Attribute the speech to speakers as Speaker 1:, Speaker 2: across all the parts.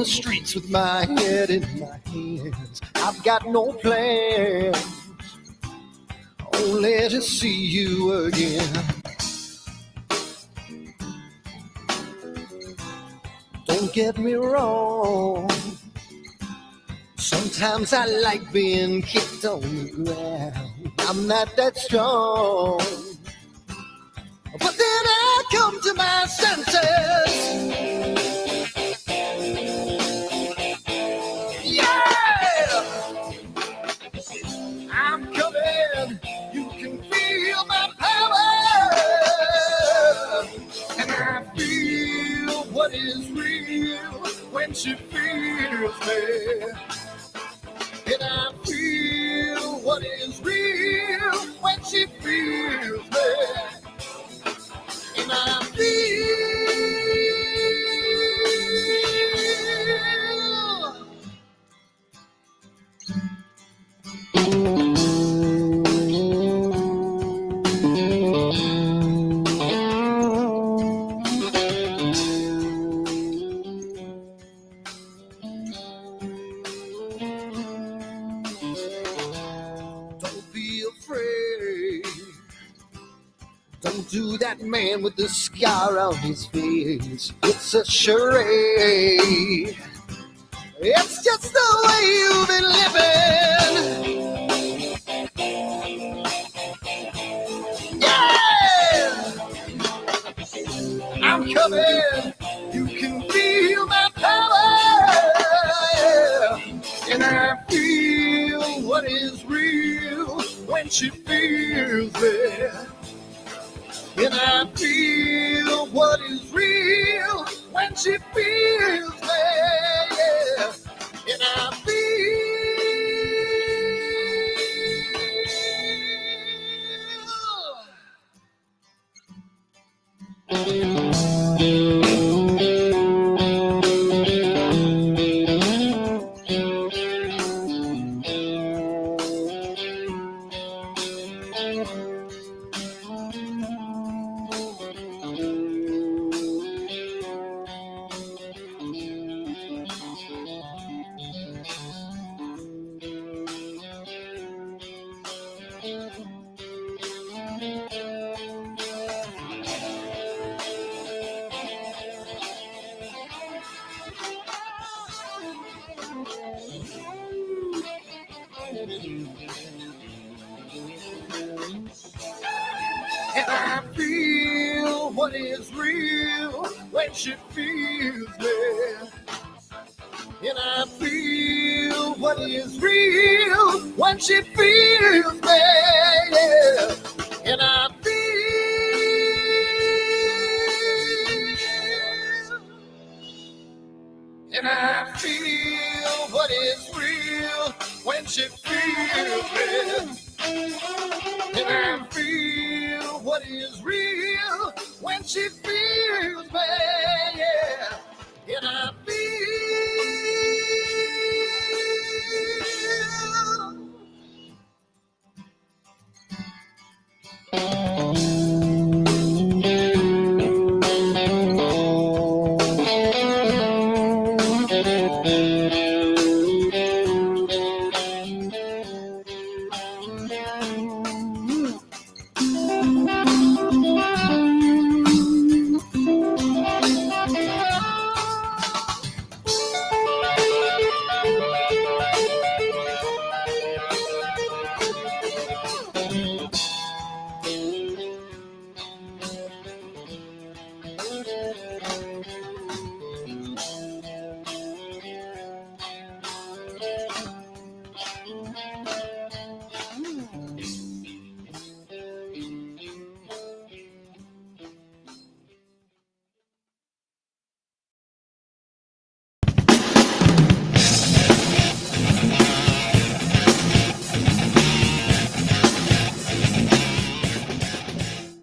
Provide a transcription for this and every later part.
Speaker 1: the streets with my head in my hands. I've got no plans, only to see you again. Don't get me wrong, sometimes I like being kicked on the ground. I'm not that strong, but then I come to my senses. Yeah, I'm coming. You can feel my power, and I feel what is real when she feels me. And I feel what is real when she feels me. And I feel don't be afraid. Don't do that man with the scar on his face. It's a charade. It's just the way you've been living. Yeah! I'm coming. You can feel my power. And I feel what is real when she feels me. And I feel what is real when she feels me. Yeah. And I feel what is real when she feels me. And I feel what is real when she feels me. Yeah. And I feel what is real when she feels me. And I feel what is real when she feels me. Yeah. And I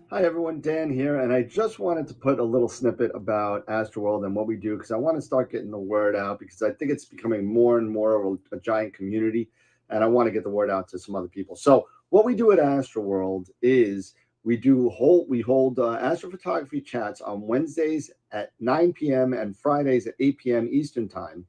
Speaker 2: Hi everyone, Dan here, and I just wanted to put a little snippet about AstroWorld and what we do because I want to start getting the word out because I think it's becoming more and more of a giant community, and I want to get the word out to some other people. So what we do at AstroWorld is We hold astrophotography chats on Wednesdays at 9 p.m. and Fridays at 8 p.m. Eastern time.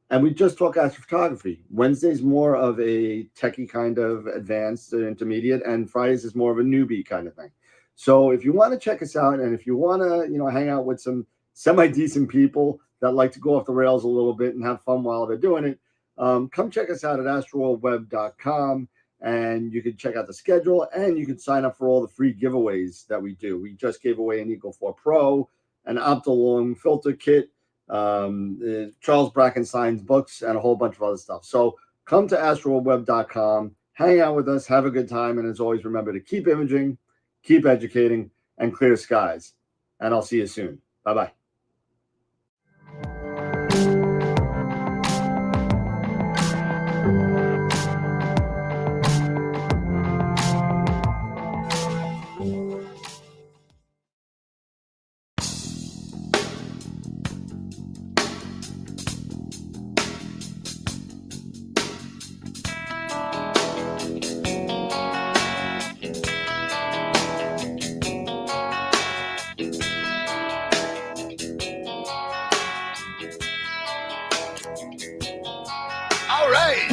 Speaker 2: And we just talk astrophotography. Wednesday's more of a techie kind of advanced intermediate, and Fridays is more of a newbie kind of thing. So if you want to check us out, and if you want to, hang out with some semi-decent people that like to go off the rails a little bit and have fun while they're doing it, come check us out at astroworldweb.com, and you can check out the schedule, and you can sign up for all the free giveaways that we do. We just gave away an Eagle 4 Pro, an Optilong filter kit, Charles Brackenstein's books, and a whole bunch of other stuff. So come to astroworldweb.com, hang out with us, have a good time, and as always, remember to keep imaging, keep educating, and clear skies. And I'll see you soon. Bye-bye.
Speaker 1: All right.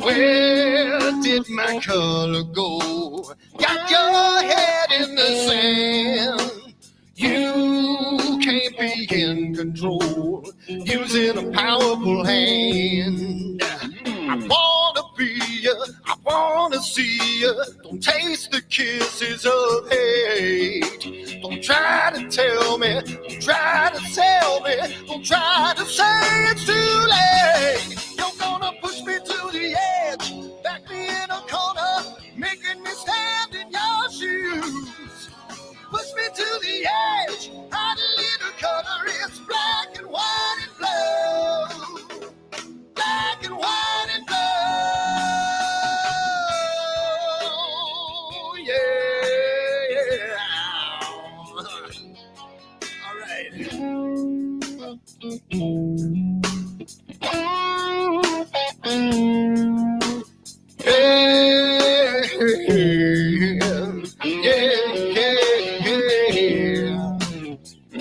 Speaker 1: Where did my color go? Got your head in the sand. You can't be in control, using a powerful hand. I wanna be you, I wanna see you. Don't taste the kisses of hate. Don't try to tell me, don't try to sell me, don't try to say it's too late. You're gonna push me to the edge, back me in a corner, making me stand in your shoes. Push me to the edge, hide a little color, it's black and white and blue. Black and white and blue, yeah. All right.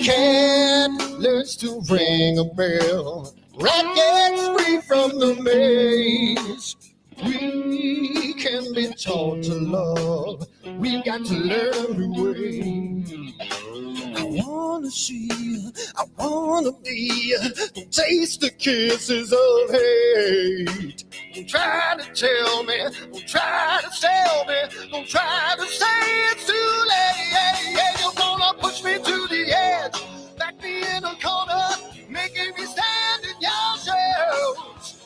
Speaker 1: Cat learns to ring a bell. Rat gets free from the maze. We can be taught to love. We've got to learn a new way. I wanna see you, I wanna be you. Don't taste the kisses of hate. Don't try to tell me, don't try to sell me, don't try to say it's too late. You're gonna push me to the edge, back me in a corner, making me stand in your shadows.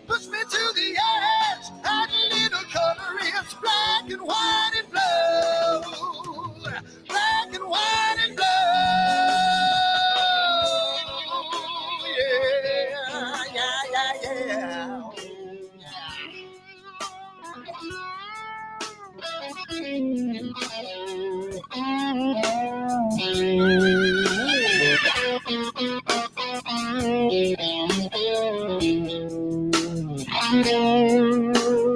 Speaker 1: Push me to the edge, hide a little color, it's black and white and blue. Black and white and blue, yeah.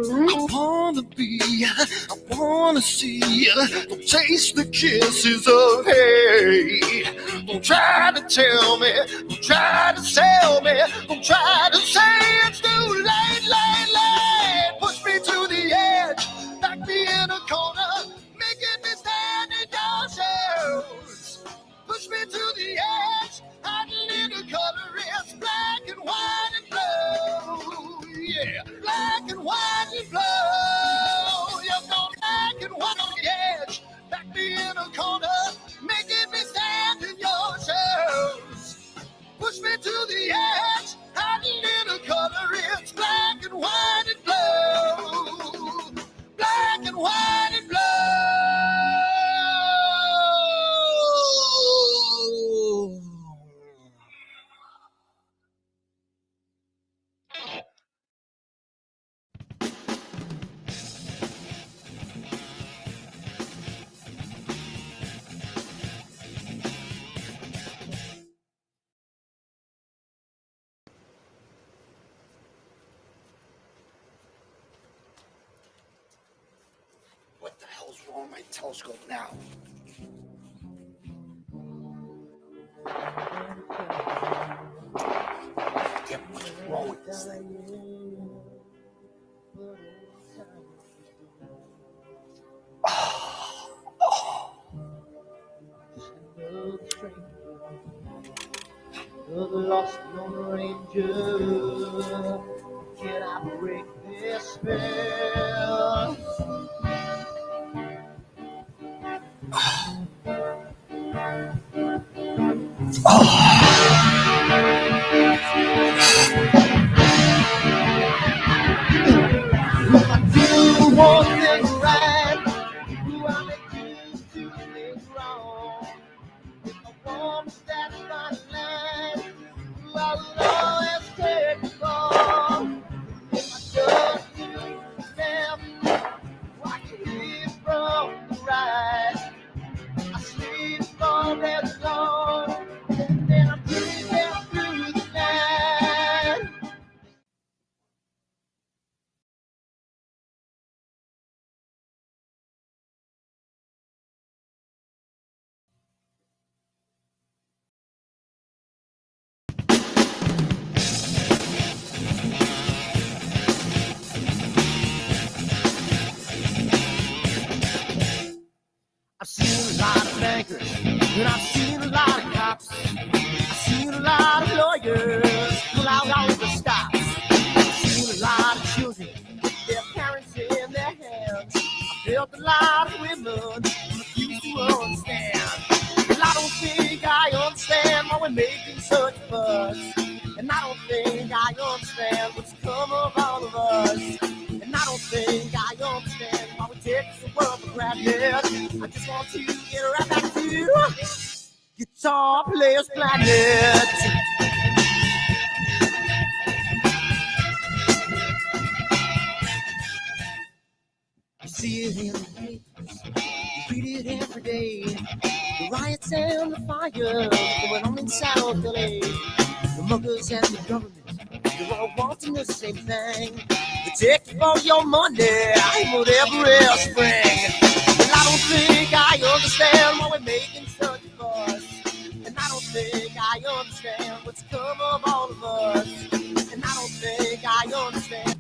Speaker 1: I wanna be, I wanna see, don't taste the kisses of hate. Don't try to tell me, don't try to sell me, don't try to say it's too late. Push me to the edge, back me in a corner, making me stand in your shoes. Push me to the edge, hide a little color, it's black and white and blue. Yeah, black and white and blue. You're going black and white on the edge, back me in a corner, making me stand in your shoes. Push me to the edge, hide a little color, it's black and white and blue. Black and white and blue. on my telescope now. Damn, what's wrong with this thing?
Speaker 3: The lost Lone Ranger, can I break this spell? Do one thing right, do I make two things wrong? If I want that fine line, I will always take it wrong. If I just do them, I can live from the right. I sleep all day long, and then I'm breathing through the night. I've seen a lot of bankers, and I've seen a lot of cops. I've seen a lot of lawyers pull out all of the stops. I've seen a lot of children with their parents in their hands. I felt a lot of women who refuse to understand. Well, I don't think I understand why we're making such a fuss. And I don't think I understand what's come of all of us. And I don't think I understand why we take the world for granted. I just want to get right back to Guitar Players Planet. You see it in the papers, you read it every day. The riots and the fires going on in South LA. The muggers and the government, they're all wanting the same thing. They take all your money and whatever else bring. Well, I don't think I understand why we're making such a fuss. And I don't think I understand what's come of all of us. And I don't think I understand.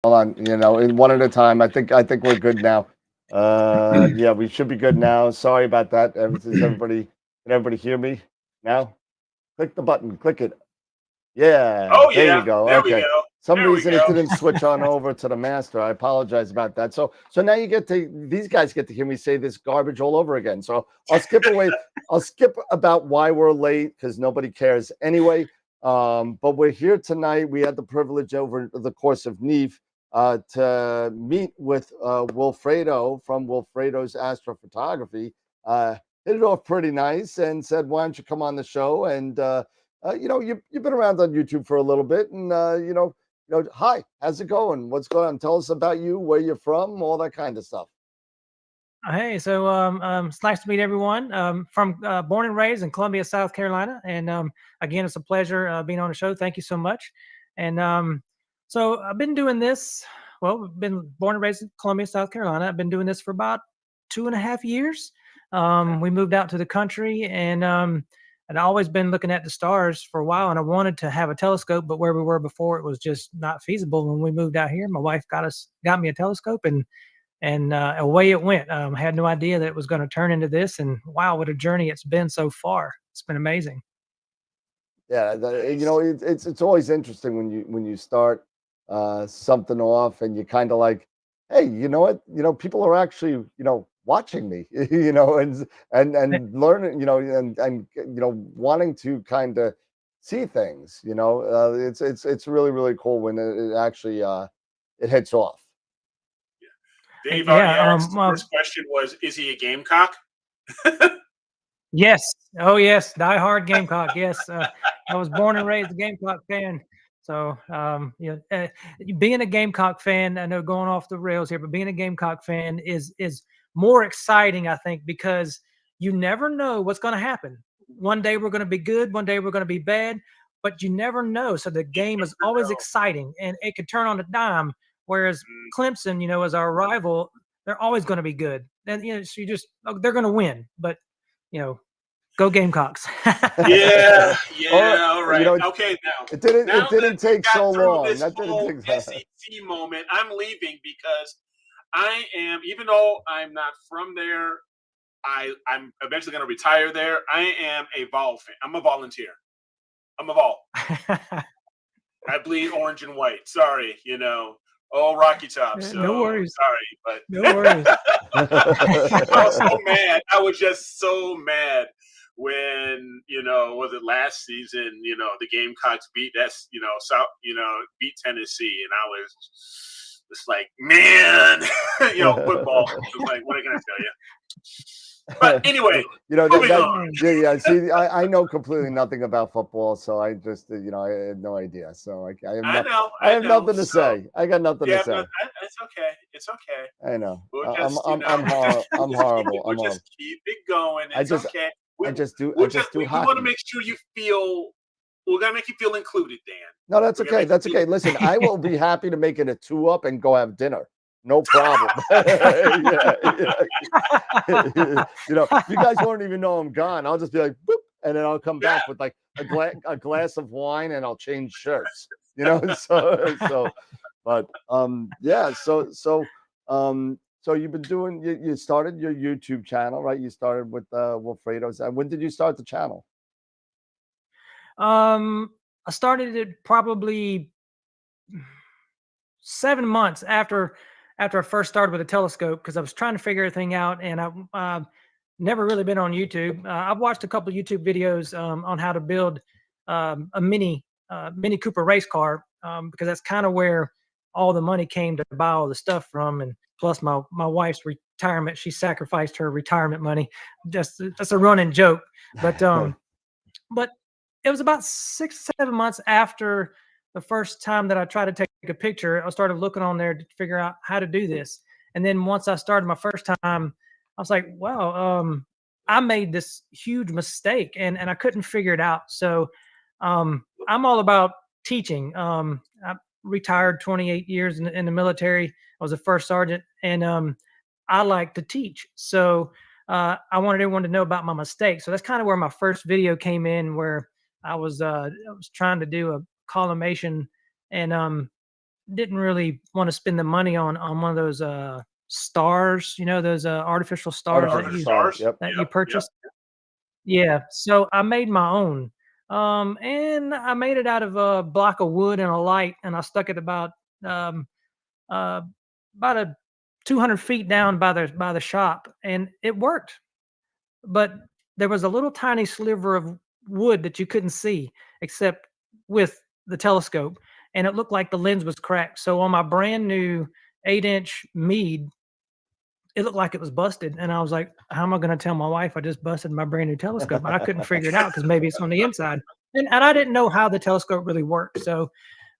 Speaker 2: Hold on, in one at a time. I think we're good now. Yeah, we should be good now. Sorry about that. Does everybody can everybody hear me now? Click the button. Click it. Yeah.
Speaker 4: Oh,
Speaker 2: there
Speaker 4: yeah.
Speaker 2: you go.
Speaker 4: There
Speaker 2: Okay.
Speaker 4: we go.
Speaker 2: Some
Speaker 4: There we
Speaker 2: reason it
Speaker 4: go.
Speaker 2: didn't switch on over to the master. I apologize about that. So now these guys get to hear me say this garbage all over again. So I'll skip away. I'll skip about why we're late because nobody cares anyway. But we're here tonight. We had the privilege over the course of NEAF to meet with Wilfredo from Wilfredos Astrophotography. Hit it off pretty nice and said, "Why don't you come on the show?" And you've been around on YouTube for a little bit, and hi, how's it going? What's going on? Tell us about you, where you're from, all that kind of stuff.
Speaker 4: Hey, so it's nice to meet everyone. From born and raised in Columbia, South Carolina, and again, it's a pleasure being on the show. Thank you so much. And so I've been doing this. Well, I've been born and raised in Columbia, South Carolina. I've been doing this for about 2.5 years. We moved out to the country, and I'd always been looking at the stars for a while, and I wanted to have a telescope, but where we were before, it was just not feasible. When we moved out here, my wife got me a telescope, and away it went. I had no idea that it was going to turn into this, and wow, what a journey it's been so far. It's been amazing.
Speaker 2: Yeah, it's always interesting when you start something off and you kind of like, hey, you know what, people are actually watching me, and learning, and wanting to kind of see things. It's really, really cool when it actually it hits off.
Speaker 5: Dave already asked. The first question was, is he a Gamecock?
Speaker 4: Yes. Oh, yes. Die-hard Gamecock. Yes. I was born and raised a Gamecock fan. So, being a Gamecock fan, I know going off the rails here, but being a Gamecock fan is more exciting, I think, because you never know what's going to happen. One day we're going to be good. One day we're going to be bad, but you never know. So the game is always exciting, and it could turn on a dime. Whereas Clemson, as our rival, they're always going to be good. And, so they're going to win, but, go Gamecocks.
Speaker 5: Yeah. All right. Okay. Now
Speaker 2: it didn't take so long.
Speaker 5: That didn't take SEC moment. I'm leaving because I am, even though I'm not from there, I'm eventually going to retire there. I am a Vol fan. I'm a volunteer. I'm a Vol. I bleed orange and white. Sorry, Oh, Rocky Top. So,
Speaker 4: no worries.
Speaker 5: Sorry, but
Speaker 4: no worries.
Speaker 5: I was so mad. I was just so mad when was it last season? The Gamecocks beat South, beat Tennessee, and I was just like, man, football. I was like, what am I gonna tell you? But anyway,
Speaker 2: See, I know completely nothing about football, so I just, I had no idea. So I have nothing to say. I got nothing to say.
Speaker 5: It's okay. It's okay.
Speaker 2: I know.
Speaker 5: I'm
Speaker 2: horrible.
Speaker 5: We'll just keep it going. It's okay.
Speaker 2: We
Speaker 5: want to make sure you feel. We're gonna make you feel included, Dan.
Speaker 2: No, that's okay. That's okay. Listen, I will be happy to make it a 2-up and go have dinner. No problem. If you guys won't even know I'm gone, I'll just be like, boop, and then I'll come back with like a glass of wine, and I'll change shirts. So you've been doing. You started your YouTube channel, right? You started with Wilfredos. When did you start the channel?
Speaker 4: I started it probably 7 months after I first started with a telescope, because I was trying to figure everything out, and I've never really been on YouTube. I've watched a couple of YouTube videos on how to build a Mini Cooper race car, because that's kind of where all the money came to buy all the stuff from, and plus my wife's retirement. She sacrificed her retirement money. That's a running joke, but but it was about 6 or 7 months after the first time that I tried to take a picture. I started looking on there to figure out how to do this. And then once I started my first time, I was like, wow, I made this huge mistake, and I couldn't figure it out. So I'm all about teaching. I retired 28 years in the military. I was a first sergeant, and I like to teach. So I wanted everyone to know about my mistakes. So that's kind of where my first video came in, where I was trying to do a collimation, and didn't really want to spend the money on one of those stars, those artificial stars that you purchase.
Speaker 5: Yep.
Speaker 4: Yeah. So I made my own. And I made it out of a block of wood and a light, and I stuck it about 200 feet down by the shop, and it worked. But there was a little tiny sliver of wood that you couldn't see except with the telescope. and it looked like the lens was cracked. So on my brand new 8-inch Meade, it looked like it was busted. And I was like, how am I going to tell my wife I just busted my brand new telescope? And I couldn't figure it out because maybe it's on the inside. And I didn't know how the telescope really worked. So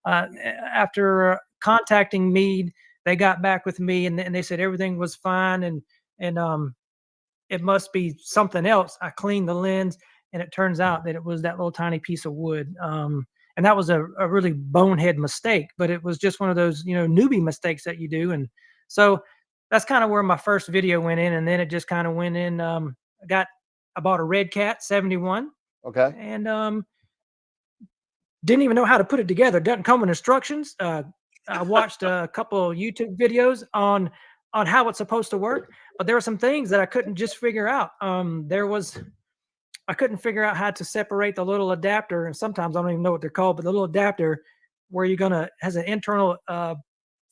Speaker 4: after contacting Meade, they got back with me and they said everything was fine. And it must be something else. I cleaned the lens, and it turns out that it was that little tiny piece of wood. And that was a really bonehead mistake, but it was just one of those, newbie mistakes that you do. And so that's kind of where my first video went in. And then it just kind of went in. I bought a Red Cat 71.
Speaker 2: Okay.
Speaker 4: And didn't even know how to put it together. It doesn't come with instructions. I watched a couple of YouTube videos on how it's supposed to work, but there were some things that I couldn't just figure out. I couldn't figure out how to separate the little adapter, and sometimes I don't even know what they're called, but the little adapter where you're has an internal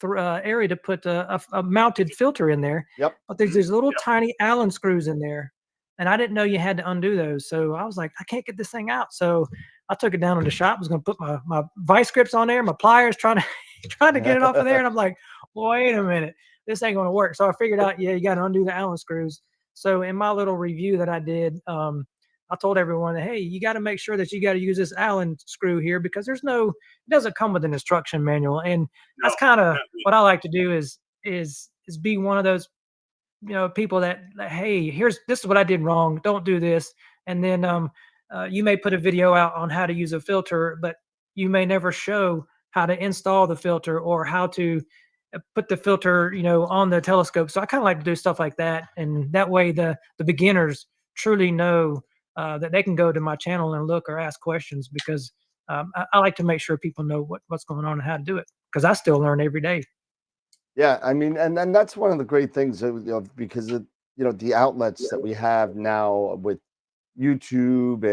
Speaker 4: area to put a mounted filter in there.
Speaker 2: Yep.
Speaker 4: But there's these little tiny Allen screws in there, and I didn't know you had to undo those. So I was like, I can't get this thing out. So I took it down to the shop. I was going to put my vice grips on there, my pliers, trying to get it off of there, and I'm like, wait a minute, this ain't going to work. So I figured out, you got to undo the Allen screws. So in my little review that I did, I told everyone, hey, you got to make sure that you got to use this Allen screw here because it doesn't come with an instruction manual. And that's kind of what I like to do is be one of those, people that, hey, this is what I did wrong. Don't do this. And then you may put a video out on how to use a filter, but you may never show how to install the filter or how to put the filter, on the telescope. So I kind of like to do stuff like that. And that way the beginners truly know that they can go to my channel and look or ask questions because I like to make sure people know what's going on and how to do it because I still learn every day.
Speaker 2: Yeah, I mean, and that's one of the great things because of the outlets that we have now with YouTube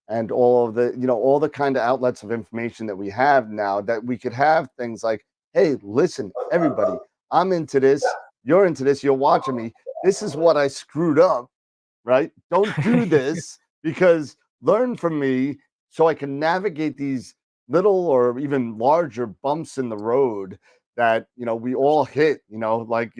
Speaker 2: and all of the all the kind of outlets of information that we have now, that we could have things like, hey, listen, everybody, I'm into this, you're into this, you're watching me, this is what I screwed up, right? Don't do this because learn from me so I can navigate these little or even larger bumps in the road that we all hit. I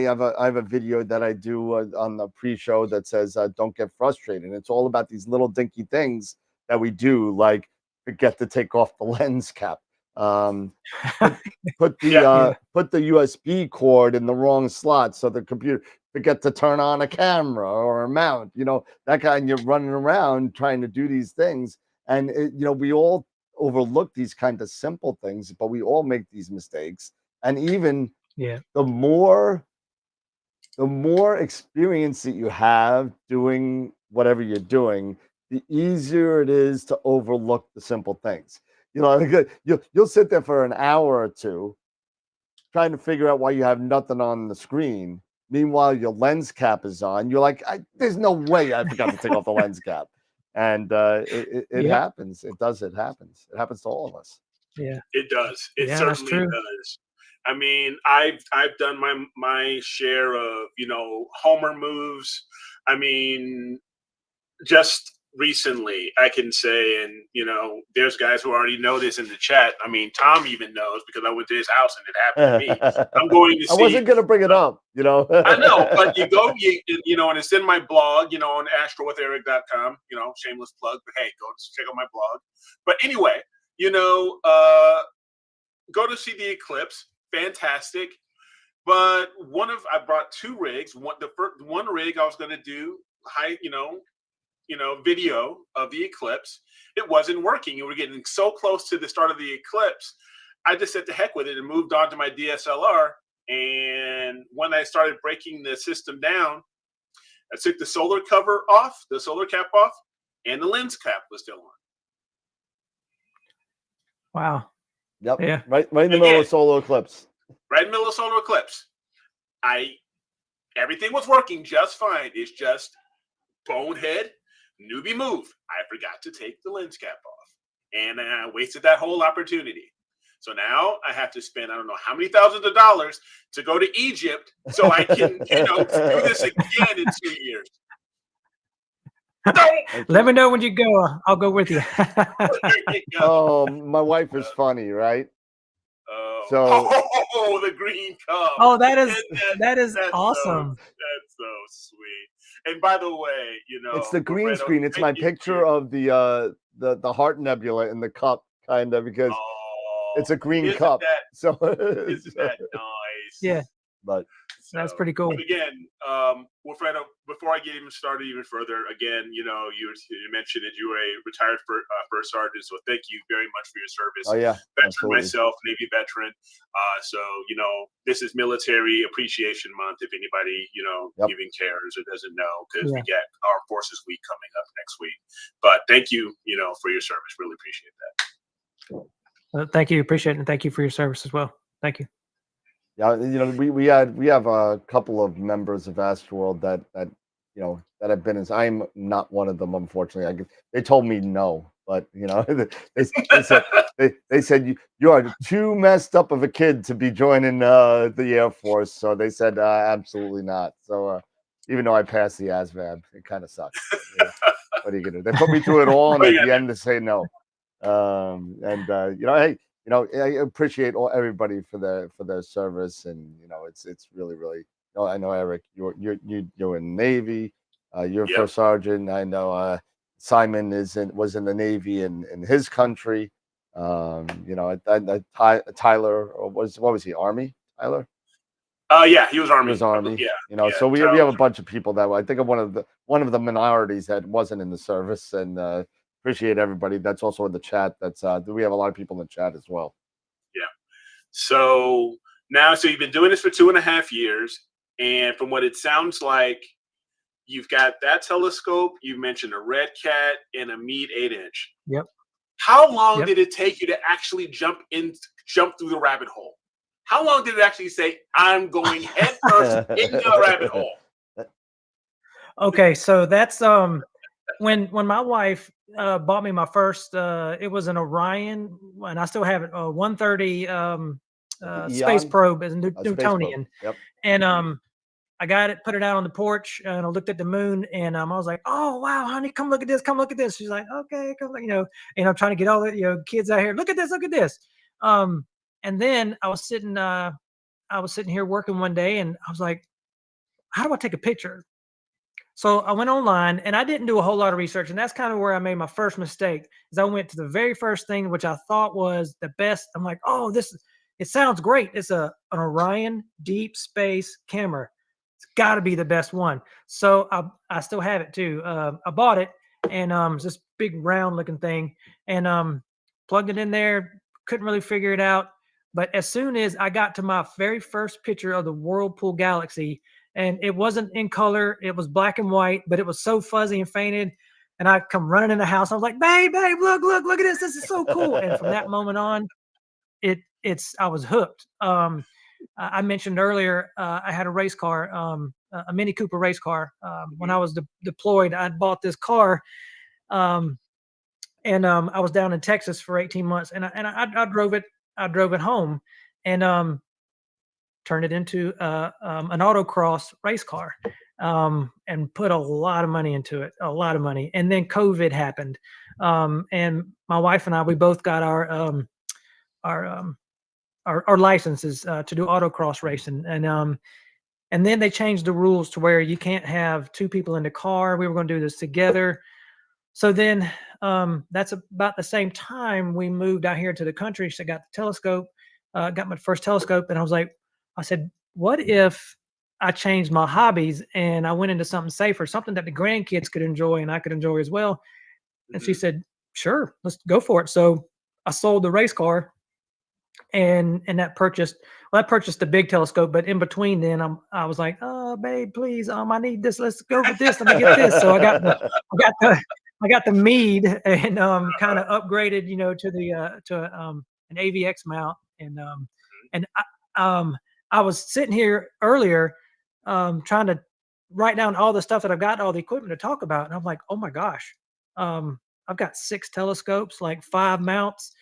Speaker 2: have a video that I do on the pre-show that says don't get frustrated. And it's all about these little dinky things that we do, like forget to take off the lens cap, put the USB cord in the wrong slot so the computer forget to turn on a camera or a mount, that kind. You're running around trying to do these things, and we all overlook these kind of simple things, but we all make these mistakes. And even the more experience that you have doing whatever you're doing, the easier it is to overlook the simple things. You'll sit there for an hour or two trying to figure out why you have nothing on the screen. Meanwhile, your lens cap is on. You're like, there's no way I forgot to take off the lens cap. And it happens. It happens. It happens to all of us.
Speaker 4: Yeah,
Speaker 5: it does. It certainly does. I mean, I've done my share of homer moves. I mean, just recently, I can say, and there's guys who already know this in the chat. I mean, Tom even knows because I went to his house and it happened to me. I'm going to see.
Speaker 2: I wasn't going to bring it up,
Speaker 5: I know, but you go, and it's in my blog, on astrowitheric.com. Shameless plug, but hey, go check out my blog. But anyway, go to see the eclipse. Fantastic. But I brought two rigs. One rig I was going to do video of the eclipse. It wasn't working. You were getting so close to the start of the eclipse. I just said to heck with it and moved on to my DSLR. And when I started breaking the system down, I took the solar cap off, and the lens cap was still on.
Speaker 4: Wow.
Speaker 2: Yep.
Speaker 4: Yeah.
Speaker 2: Right in the middle of solar eclipse.
Speaker 5: Right in the middle of solar eclipse. Everything was working just fine. It's just bonehead newbie move. I forgot to take the lens cap off, and I wasted that whole opportunity. So now I have to spend I don't know how many thousands of dollars to go to Egypt so I can do this again in 2 years.
Speaker 4: Let me know when you go. I'll go with you.
Speaker 5: There you go.
Speaker 2: Oh, my wife is funny, right? So
Speaker 5: The green cup.
Speaker 4: Oh, that is
Speaker 5: That's
Speaker 4: awesome.
Speaker 5: That's so sweet. And by the way,
Speaker 2: it's the green
Speaker 5: Wilfredo,
Speaker 2: screen. It's
Speaker 5: thank
Speaker 2: my
Speaker 5: you for
Speaker 2: picture
Speaker 5: your-
Speaker 2: of the heart nebula in the cup, kind of, because
Speaker 5: Oh,
Speaker 2: it's a green
Speaker 5: isn't
Speaker 2: cup.
Speaker 5: that
Speaker 2: So,
Speaker 5: isn't that nice?
Speaker 4: Yeah,
Speaker 2: but
Speaker 4: that's pretty cool.
Speaker 5: But again, Wilfredo, before I get even started even further, again, you mentioned that you were a retired first sergeant, so thank you very much for your service.
Speaker 2: oh yeah,
Speaker 5: Veteran
Speaker 2: absolutely.
Speaker 5: myself, Navy veteran. So this is Military Appreciation Month. If anybody
Speaker 2: Yep.
Speaker 5: even cares or doesn't know, because
Speaker 4: Yeah.
Speaker 5: we get Armed Forces Week coming up next week. But thank you, for your service. Really appreciate that.
Speaker 4: Thank you. Appreciate it. And thank you for your service as well. Thank you.
Speaker 2: Yeah, we have a couple of members of AstroWorld that that have been. I'm not one of them, unfortunately. They told me no, but they said you are too messed up of a kid to be joining the Air Force. So they said absolutely not. So even though I passed the ASVAB, it kind of sucks. What are you gonna do? They put me through it all, and at the end they say no. Hey. I appreciate everybody for their service, and it's really, really. I know Eric, you're in the Navy, you're
Speaker 5: Yep.
Speaker 2: first sergeant. I know Simon was in the Navy in his country. Tyler, or what was he? Army, Tyler?
Speaker 5: Yeah, he was Army.
Speaker 2: He was Army.
Speaker 5: Yeah.
Speaker 2: So we have a bunch of people that I think I'm one of the minorities that wasn't in the service, and appreciate everybody that's also in the chat. We have a lot of people in the chat as well.
Speaker 5: Yeah. So you've been doing this for 2.5 years, and from what it sounds like, you've got that telescope. You mentioned a Red Cat and a Meade 8-inch.
Speaker 4: Yep.
Speaker 5: How long did it take you to actually jump through the rabbit hole? How long did it actually say, I'm going head first into the rabbit hole?
Speaker 4: Okay, so that's when my wife bought me my first. It was an Orion, and I still have it. 130 space probe as a Newtonian.
Speaker 2: Yep.
Speaker 4: And I got it, put it out on the porch, and I looked at the moon, and I was like, "Oh wow, honey, come look at this, come look at this." She's like, "Okay, come," and I'm trying to get all the kids out here. Look at this, look at this. And then I was sitting here working one day, and I was like, "How do I take a picture?" So I went online, and I didn't do a whole lot of research, and that's kind of where I made my first mistake. Is I went to the very first thing, which I thought was the best. I'm like, "Oh, it sounds great. It's an Orion deep space camera. It's got to be the best one." So I still have it too. I bought it, and it's this big round looking thing, and plugged it in there. Couldn't really figure it out. But as soon as I got to my very first picture of the Whirlpool Galaxy, and it wasn't in color, it was black and white, but it was so fuzzy and fainted. And I come running in the house. I was like, babe, look at this. This is so cool. And from that moment on, I was hooked. I mentioned earlier, I had a race car, a Mini Cooper race car. When I was deployed, I bought this car, and I was down in Texas for 18 months, and I drove it. I drove it home, and turned it into an autocross race car, and put a lot of money into it, a lot of money. And then COVID happened, and my wife and I, we both got our licenses to do autocross racing, and then they changed the rules to where you can't have two people in the car. We were going to do this together. So then that's about the same time we moved out here to the country. So I got the telescope, got my first telescope, and I said, what if I changed my hobbies and I went into something safer, something that the grandkids could enjoy and I could enjoy as well? And she said, sure, let's go for it. So I sold the race car, and I purchased the big telescope, but in between then I was like, oh babe, please, I need this. Let's go with this. Let me get this. So I got the Meade, and kind of upgraded, to an AVX mount, and I was sitting here earlier, trying to write down all the stuff that I've got, all the equipment to talk about, and I'm like, oh my gosh, I've got 6 telescopes, like 5 mounts,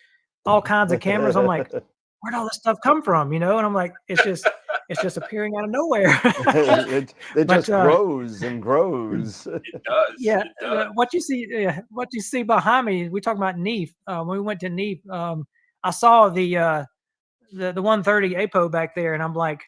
Speaker 4: all kinds of cameras. I'm like, where'd all this stuff come from? And I'm like, it's just, It's just appearing out of nowhere.
Speaker 2: it
Speaker 4: But,
Speaker 2: just grows and grows.
Speaker 5: It does.
Speaker 4: Yeah,
Speaker 5: It does.
Speaker 4: what you see behind me, we talking about Neef. When we went to Neef, I saw the 130 APO back there, and I'm like,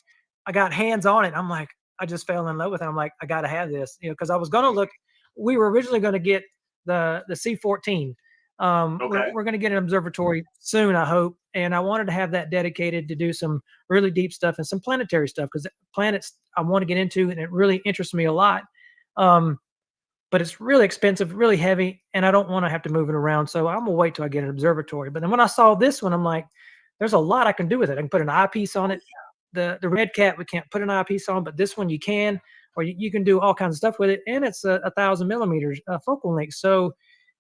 Speaker 4: I got hands on it. I'm like, I just fell in love with it. I'm like, I got to have this, because I was going to look. We were originally going to get the C14.
Speaker 5: Okay.
Speaker 4: We're going to get an observatory soon, I hope, and I wanted to have that dedicated to do some really deep stuff and some planetary stuff, because planets I want to get into, and it really interests me a lot. But it's really expensive, really heavy, and I don't want to have to move it around. So I'm gonna wait till I get an observatory. But then when I saw this one, I'm like, there's a lot I can do with it. I can put an eyepiece on it. The Red Cat we can't put an eyepiece on, but this one you can, or you can do all kinds of stuff with it, and it's a 1,000 millimeters focal length. So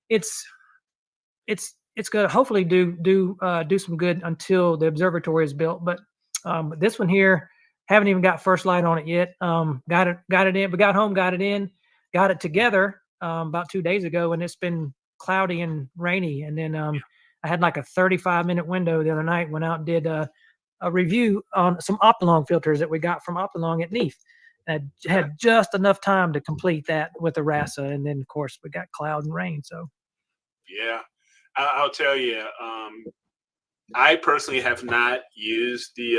Speaker 4: it's gonna hopefully do some good until the observatory is built. But this one here, haven't even got first light on it yet. Got it in. We got home, got it in, got it together about 2 days ago, and it's been cloudy and rainy. And then I had like a 35-minute window the other night. Went out and did a review on some Optolong filters that we got from Optolong at Neef. And had just enough time to complete that with the RASA, and then of course we got cloud and rain. So
Speaker 5: Yeah, I'll tell you. I personally have not used the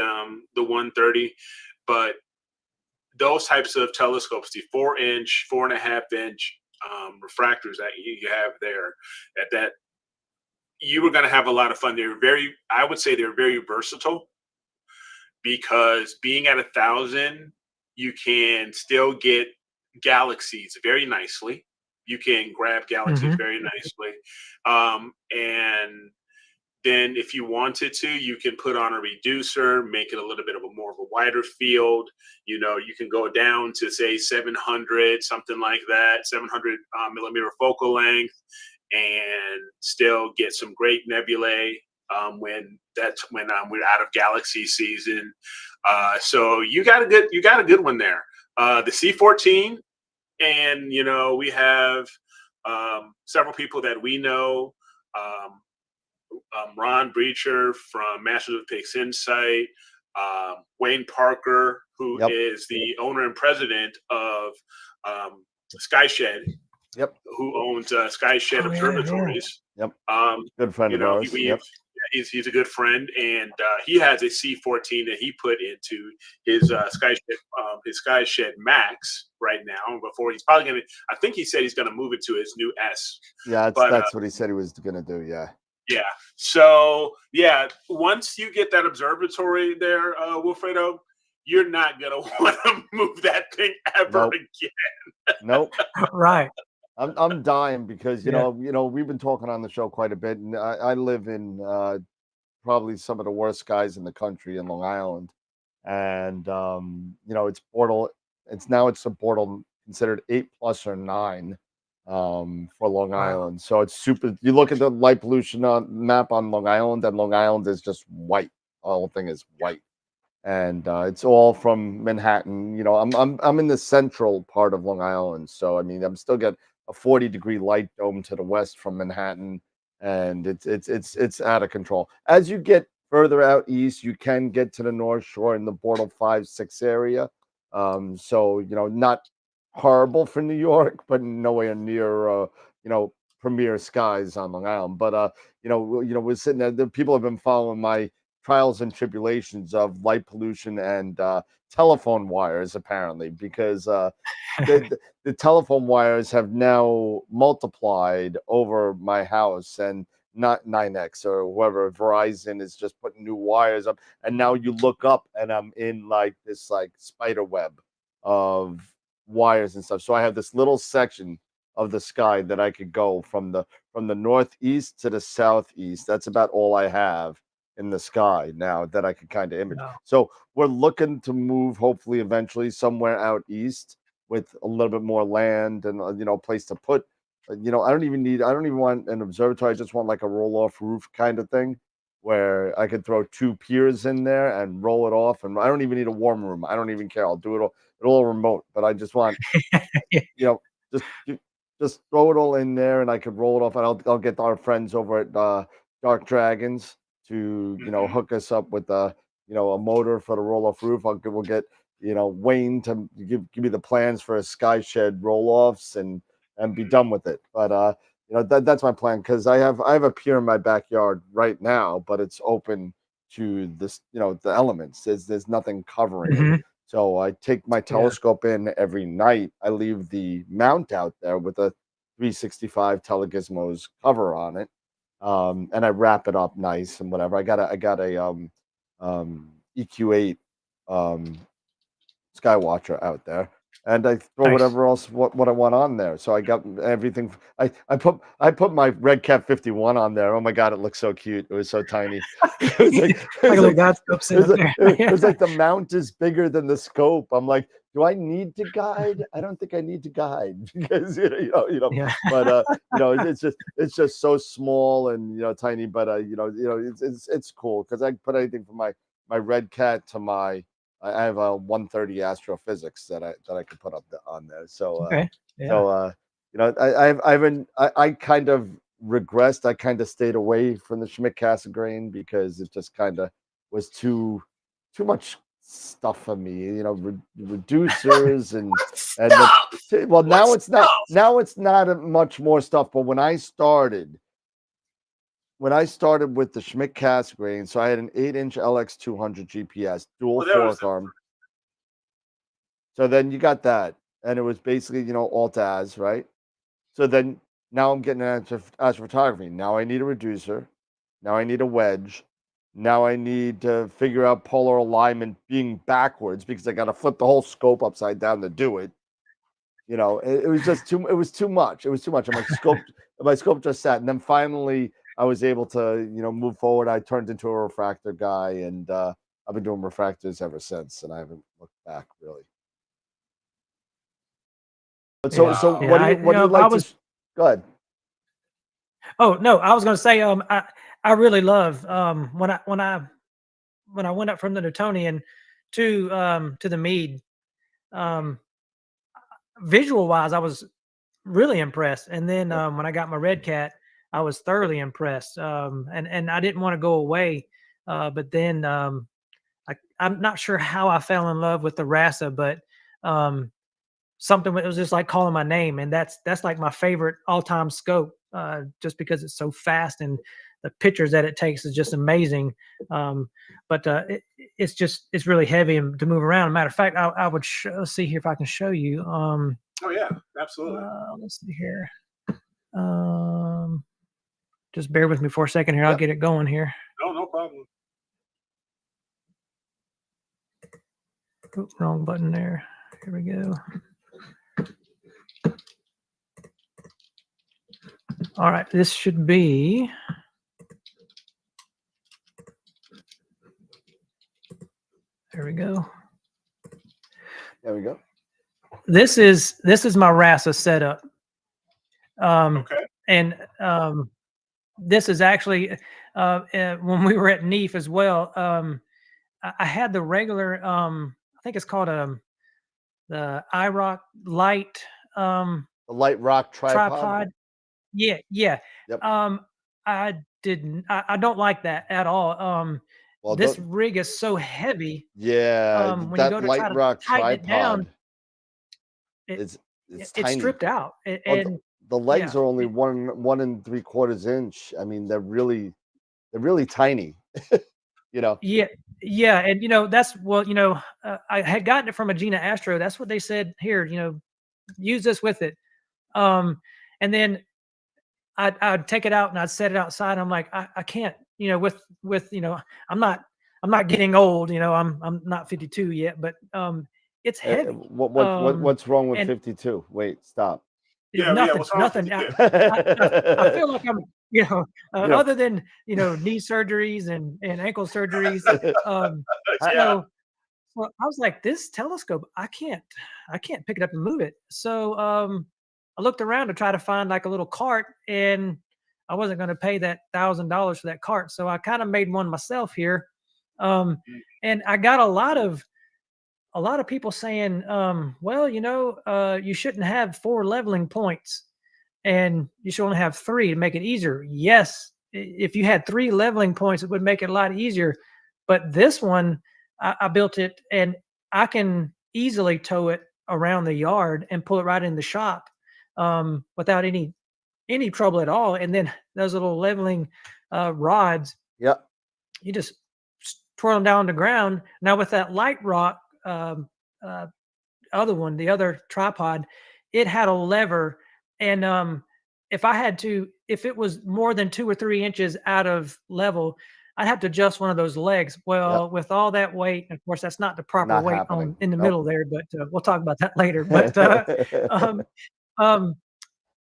Speaker 5: 130, but those types of telescopes, the 4-inch, 4.5-inch refractors that you have there, that you were going to have a lot of fun. I would say they're very versatile, because being at 1,000, you can still get galaxies very nicely. You can grab galaxies very nicely. And then if you wanted to, you can put on a reducer, make it a little bit of more of a wider field. You can go down to say 700, something like that, 700 millimeter focal length, and still get some great nebulae when we're out of galaxy season. So you got a good one there. The C14, and we have several people that we know. Ron Breacher from Masters of Pix Insight, Wayne Parker, who is the owner and president of Skyshed, who owns Skyshed Observatories.
Speaker 2: Good friend of ours.
Speaker 5: He's a good friend, and he has a C14 that he put into his Skyshed Max right now. Before he's probably gonna, I think he said he's gonna move it to his new S.
Speaker 2: Yeah, that's what he said he was gonna do. Yeah.
Speaker 5: Yeah. So once you get that observatory there, Wilfredo, you're not gonna want to move that thing ever again.
Speaker 2: Nope.
Speaker 4: Right.
Speaker 2: I'm dying because we've been talking on the show quite a bit, and I live in probably some of the worst skies in the country in Long Island, and it's portal. It's a portal considered 8+ or 9 for Long Island. So it's super. You look at the light pollution map on Long Island, and Long Island is just white. The whole thing is white, and it's all from Manhattan. I'm in the central part of Long Island, so I mean I'm still got a 40-degree light dome to the west from Manhattan, and it's out of control. As you get further out east, you can get to the North Shore in the Portal 5-6 area. So not horrible for New York, but nowhere near premier skies on Long Island. But we're sitting there. The people have been following my trials and tribulations of light pollution and telephone wires, apparently, because the telephone wires have now multiplied over my house, and not 9X or whoever, Verizon is just putting new wires up, and now you look up and I'm in like this spider web of wires and stuff. So I have this little section of the sky that I could go from the northeast to the southeast. That's about all I have in the sky now that I could kind of image. So we're looking to move, hopefully eventually, somewhere out east with a little bit more land and a place to put. I don't even want an observatory. I just want like a roll-off roof kind of thing, where I could throw 2 piers in there and roll it off. And I don't even need a warm room. I don't even care. I'll do it all remote. But I just want, just throw it all in there, and I could roll it off. And I'll get our friends over at Dark Dragons to hook us up with a motor for the roll-off roof. We'll get, Wayne to give me the plans for a sky shed roll-offs and be done with it. But that's my plan, because I have a pier in my backyard right now, but it's open to this, the elements. There's nothing covering it.
Speaker 4: Mhm.
Speaker 2: So I take my telescope in every night. I leave the mount out there with a 365 Telegizmos cover on it, and I wrap it up nice and whatever. I got a EQ8 Skywatcher out there, and I throw
Speaker 4: Nice.
Speaker 2: whatever else what I want on there. So I got everything. I put my Red Cat 51 on there. Oh my god, it looks so cute. It was so tiny. It was like,
Speaker 4: Like a little guide scope sitting up there.
Speaker 2: it was like the mount is bigger than the scope. I'm like, do I need to guide? I don't think I need to guide, because
Speaker 4: Yeah.
Speaker 2: but it's just so small and tiny. But it's cool, because I can put anything from my Red Cat to my, I have a 130 astrophysics that I could put up on there. So
Speaker 4: Okay. Yeah.
Speaker 2: so I kind of regressed. I kind of stayed away from the Schmidt-Cassegrain, because it just kind of was too much stuff for me. Reducers and well, now it's not much more stuff. But when I started with the Schmidt-Cassegrain, so I had an 8-inch LX200 GPS dual fork arm. So then you got that, and it was basically alt-az, right? So then now I'm getting into astrophotography. Now I need a reducer. Now I need a wedge. Now I need to figure out polar alignment being backwards, because I got to flip the whole scope upside down to do it. It was just too. It was too much. It was too much. My scope just sat, and then finally I was able to move forward. I turned into a refractor guy, and I've been doing refractors ever since, and I haven't looked back really. But so what do you like to? Go ahead.
Speaker 4: Oh no, I was going to say, I really love when I went up from the Newtonian to the Meade, visual wise, I was really impressed. And then when I got my Red Cat, I was thoroughly impressed. And I didn't want to go away, but then I'm not sure how I fell in love with the Rasa, but something, it was just like calling my name, and that's like my favorite all-time scope, just because it's so fast and the pictures that it takes is just amazing. But it's really heavy and to move around. Matter of fact, I would let's see here if I can show you.
Speaker 5: Oh yeah, absolutely.
Speaker 4: Let's see here. Just bear with me for a second here.
Speaker 2: Yep.
Speaker 4: I'll get it going here.
Speaker 5: No problem.
Speaker 4: Oop, wrong button there. Here we go. All right, this should be. There we go.
Speaker 2: There we go.
Speaker 4: This is my Rasa setup.
Speaker 5: Okay.
Speaker 4: And this is actually when we were at NEAF as well. I had the regular. I think it's called the iRock Light.
Speaker 2: The Light Rock tripod.
Speaker 4: Yeah.
Speaker 2: Yep.
Speaker 4: I didn't. I don't like that at all.
Speaker 2: Well,
Speaker 4: this rig is so heavy.
Speaker 2: Yeah,
Speaker 4: when
Speaker 2: that
Speaker 4: you go to
Speaker 2: Light
Speaker 4: try to
Speaker 2: Rock
Speaker 4: tighten it down,
Speaker 2: it's
Speaker 4: it's
Speaker 2: tiny.
Speaker 4: stripped out.
Speaker 2: Well, the legs are only 1 3/4 inch. I mean, they're really tiny.
Speaker 4: Yeah, and that's I had gotten it from a Gina Astro. That's what they said here. Use this with it. And then I'd take it out and I'd set it outside. I'm like, I can't. With I'm not getting old. I'm not 52 yet, but it's heavy.
Speaker 2: What's wrong with 52? Wait, stop.
Speaker 4: Nothing. I feel like I'm, other than knee surgeries and ankle surgeries. So I was like, this telescope, I can't pick it up and move it. So I looked around to try to find like a little cart, and I wasn't going to pay that $1,000 for that cart. So I kind of made one myself here, and I got a lot of people saying, well, you shouldn't have 4 leveling points, and you should only have 3 to make it easier. Yes, if you had 3 leveling points, it would make it a lot easier. But this one, I built it, and I can easily tow it around the yard and pull it right in the shop without any trouble at all. And then those little leveling rods,
Speaker 2: Yep.
Speaker 4: you just twirl them down on the ground. Now with that light rock, other one, the other tripod, it had a lever, and if it was more than 2 or 3 inches out of level, I'd have to adjust one of those legs. Well, with all that weight, of course, that's not the proper
Speaker 2: Not
Speaker 4: weight
Speaker 2: happening.
Speaker 4: in the
Speaker 2: Nope.
Speaker 4: middle there, but we'll talk about that later. But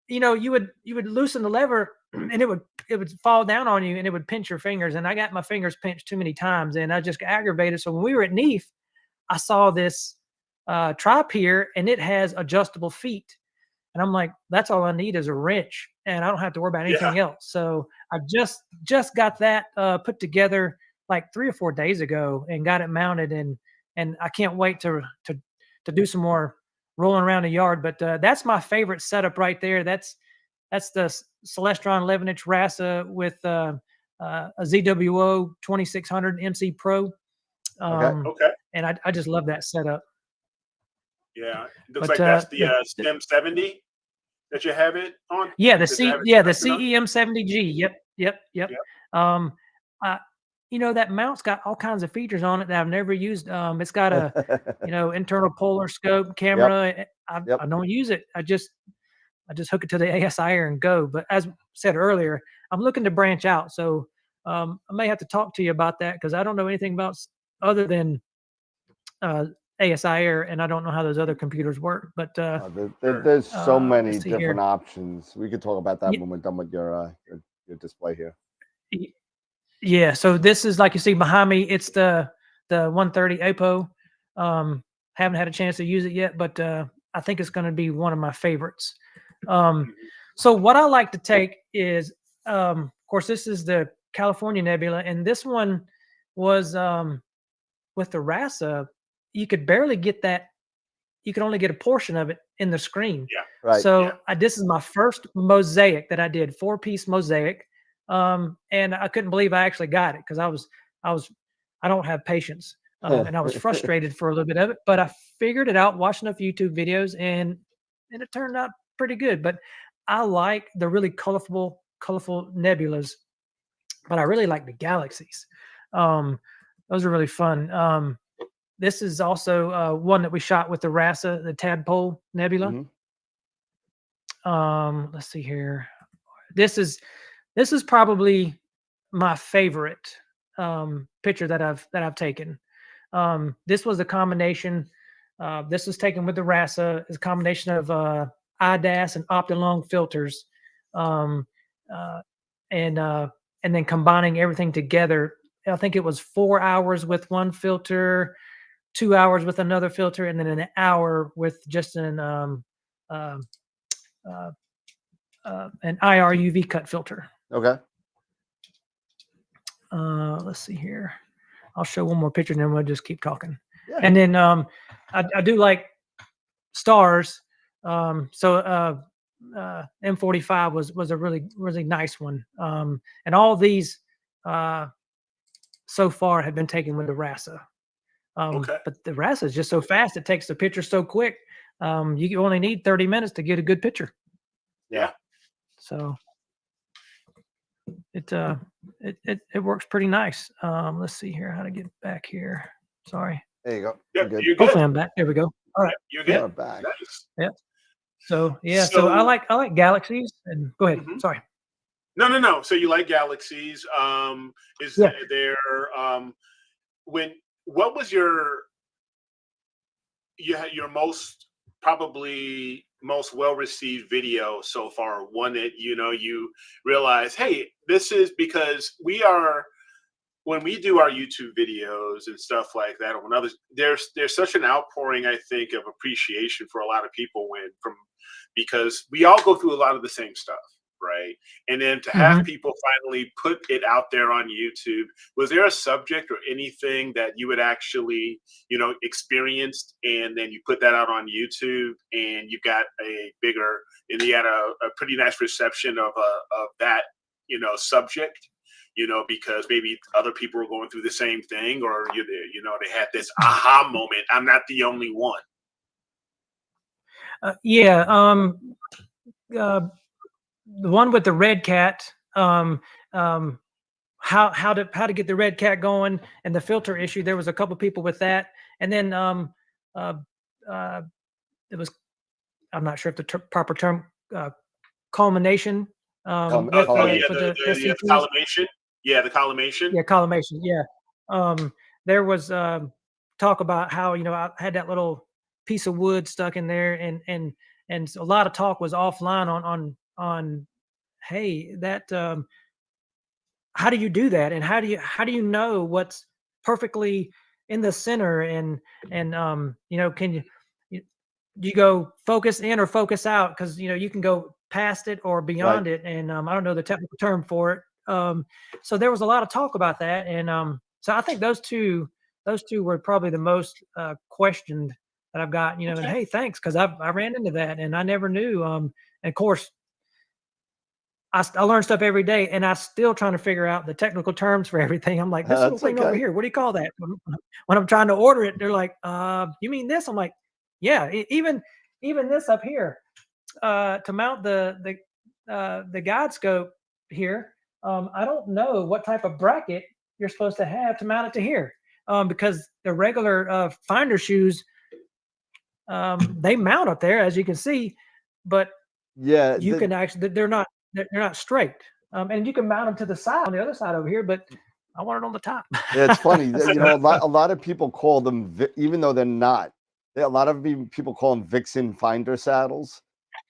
Speaker 4: you would loosen the lever, and it would fall down on you, and it would pinch your fingers. And I got my fingers pinched too many times, and I just got aggravated. So when we were at NEAF, I saw this trip here, and it has adjustable feet. And I'm like, that's all I need is a wrench, and I don't have to worry about anything else. So I just got that put together like 3 or 4 days ago, and got it mounted, and I can't wait to do some more rolling around the yard. But that's my favorite setup right there. That's the Celestron 11-inch RASA with a ZWO 2600 MC Pro.
Speaker 5: Okay.
Speaker 4: And I just love that setup.
Speaker 5: Yeah, it looks like that's the STEM 70 that you have it on.
Speaker 4: Yeah, the CEM 70G. Yep. That mount's got all kinds of features on it that I've never used. It's got a internal polar scope camera. I don't use it. I just hook it to the ASI and go. But as said earlier, I'm looking to branch out. So I may have to talk to you about that, because I don't know anything about other than ASI Air, and I don't know how those other computers work. But
Speaker 2: there's so many different
Speaker 4: here.
Speaker 2: options. We could talk about that when we're done with your display here.
Speaker 4: Yeah, so this is, like you see behind me, it's the 130 APO. Haven't had a chance to use it yet, but I think it's going to be one of my favorites. So what I like to take is, of course, this is the California Nebula, and this one was with the RASA, you could barely get that. You could only get a portion of it in the screen.
Speaker 5: Yeah.
Speaker 2: Right.
Speaker 4: So this is my first mosaic that I did, 4-piece mosaic. And I couldn't believe I actually got it, because I don't have patience. And I was frustrated for a little bit of it, but I figured it out, watching enough YouTube videos, and it turned out pretty good. But I like the really colorful nebulas, but I really like the galaxies. Those are really fun. This is also one that we shot with the RASA, the Tadpole Nebula.
Speaker 2: Mm-hmm.
Speaker 4: Let's see here. This is probably my favorite picture that I've taken. This was a combination. This was taken with the RASA. It's a combination of IDAS and Optilong filters, and then combining everything together. I think it was 4 hours with one filter, 2 hours with another filter, and then an hour with just an IR UV cut filter.
Speaker 2: Okay.
Speaker 4: Let's see here. I'll show one more picture, and then we'll just keep talking.
Speaker 2: Yeah.
Speaker 4: And then I do like stars. So M45 was a really, really nice one. And all these so far have been taken with the RASA. But the RASA is just so fast; it takes the picture so quick. You only need 30 minutes to get a good picture.
Speaker 2: Yeah.
Speaker 4: So it works pretty nice. Let's see here, how to get back here. Sorry.
Speaker 2: There you go.
Speaker 5: Yep,
Speaker 2: You're
Speaker 5: you're
Speaker 2: good.
Speaker 4: Hopefully I'm back. There we go. All right.
Speaker 5: You're good.
Speaker 2: You're back.
Speaker 5: Nice.
Speaker 4: Yeah. So so I like galaxies. And go ahead.
Speaker 5: Mhm.
Speaker 4: Sorry.
Speaker 5: No. So you like galaxies? Is there what was your probably most well-received video so far? One that you realize, hey, this is because when we do our YouTube videos and stuff like that, or when others, there's such an outpouring, I think, of appreciation for a lot of people because we all go through a lot of the same stuff, right? And then to have people finally put it out there on YouTube, was there a subject or anything that you had actually, experienced, and then you put that out on YouTube, and you got you had a pretty nice reception of that, subject? you know, because maybe other people were going through the same thing, or you know, they had this aha moment. I'm not the only one.
Speaker 4: Yeah. The one with the red cat. How to get the red cat going and the filter issue. There was a couple people with that, and then uh, it was, I'm not sure if the proper term, culmination. With the
Speaker 5: the
Speaker 4: SCPs.
Speaker 5: collimation. Yeah, the collimation.
Speaker 4: Yeah, collimation. Yeah. There was talk about how, you know, I had that little piece of wood stuck in there, and a lot of talk was offline on hey, that how do you do that, and how do you know what's perfectly in the center, and you know, can you do you go focus in or focus out, because you know you can go past it or beyond it, and I don't know the technical term for it. So there was a lot of talk about that, and so I think those two were probably the most questioned that I've got, you know. And
Speaker 5: Okay.
Speaker 4: hey, thanks, because I ran into that and I never knew. And of course, I learn stuff every day, and I still trying to figure out the technical terms for everything. I'm like, this little
Speaker 2: That's
Speaker 4: thing over
Speaker 2: okay.
Speaker 4: here, what do you call that? When I'm trying to order it, they're like, you mean this? I'm like, yeah, even this up here, to mount the guide scope here. I don't know what type of bracket you're supposed to have to mount it to here, because the regular finder shoes, they mount up there, as you can see, but
Speaker 2: Yeah,
Speaker 4: you can actually, they're not straight, and you can mount them to the side on the other side over here, but I want it on the top.
Speaker 2: yeah, it's funny. You know, a lot of people call them, even though they're not. A lot of people call them Vixen finder saddles,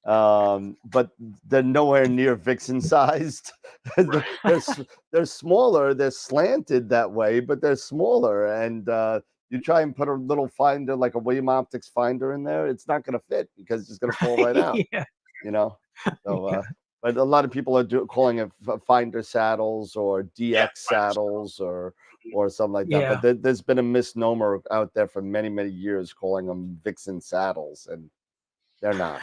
Speaker 2: but they're nowhere near Vixen sized. They're smaller. They're slanted that way, but they're smaller. And you try and put a little finder, like a William Optics finder, in there, it's not going to fit because it's just going to fall right out.
Speaker 4: Yeah.
Speaker 2: You know. So,
Speaker 4: Yeah.
Speaker 2: but a lot of people are calling it finder saddles or DX saddles or something like that.
Speaker 4: Yeah.
Speaker 2: But there's been a misnomer out there for many, many years calling them Vixen saddles, and they're not.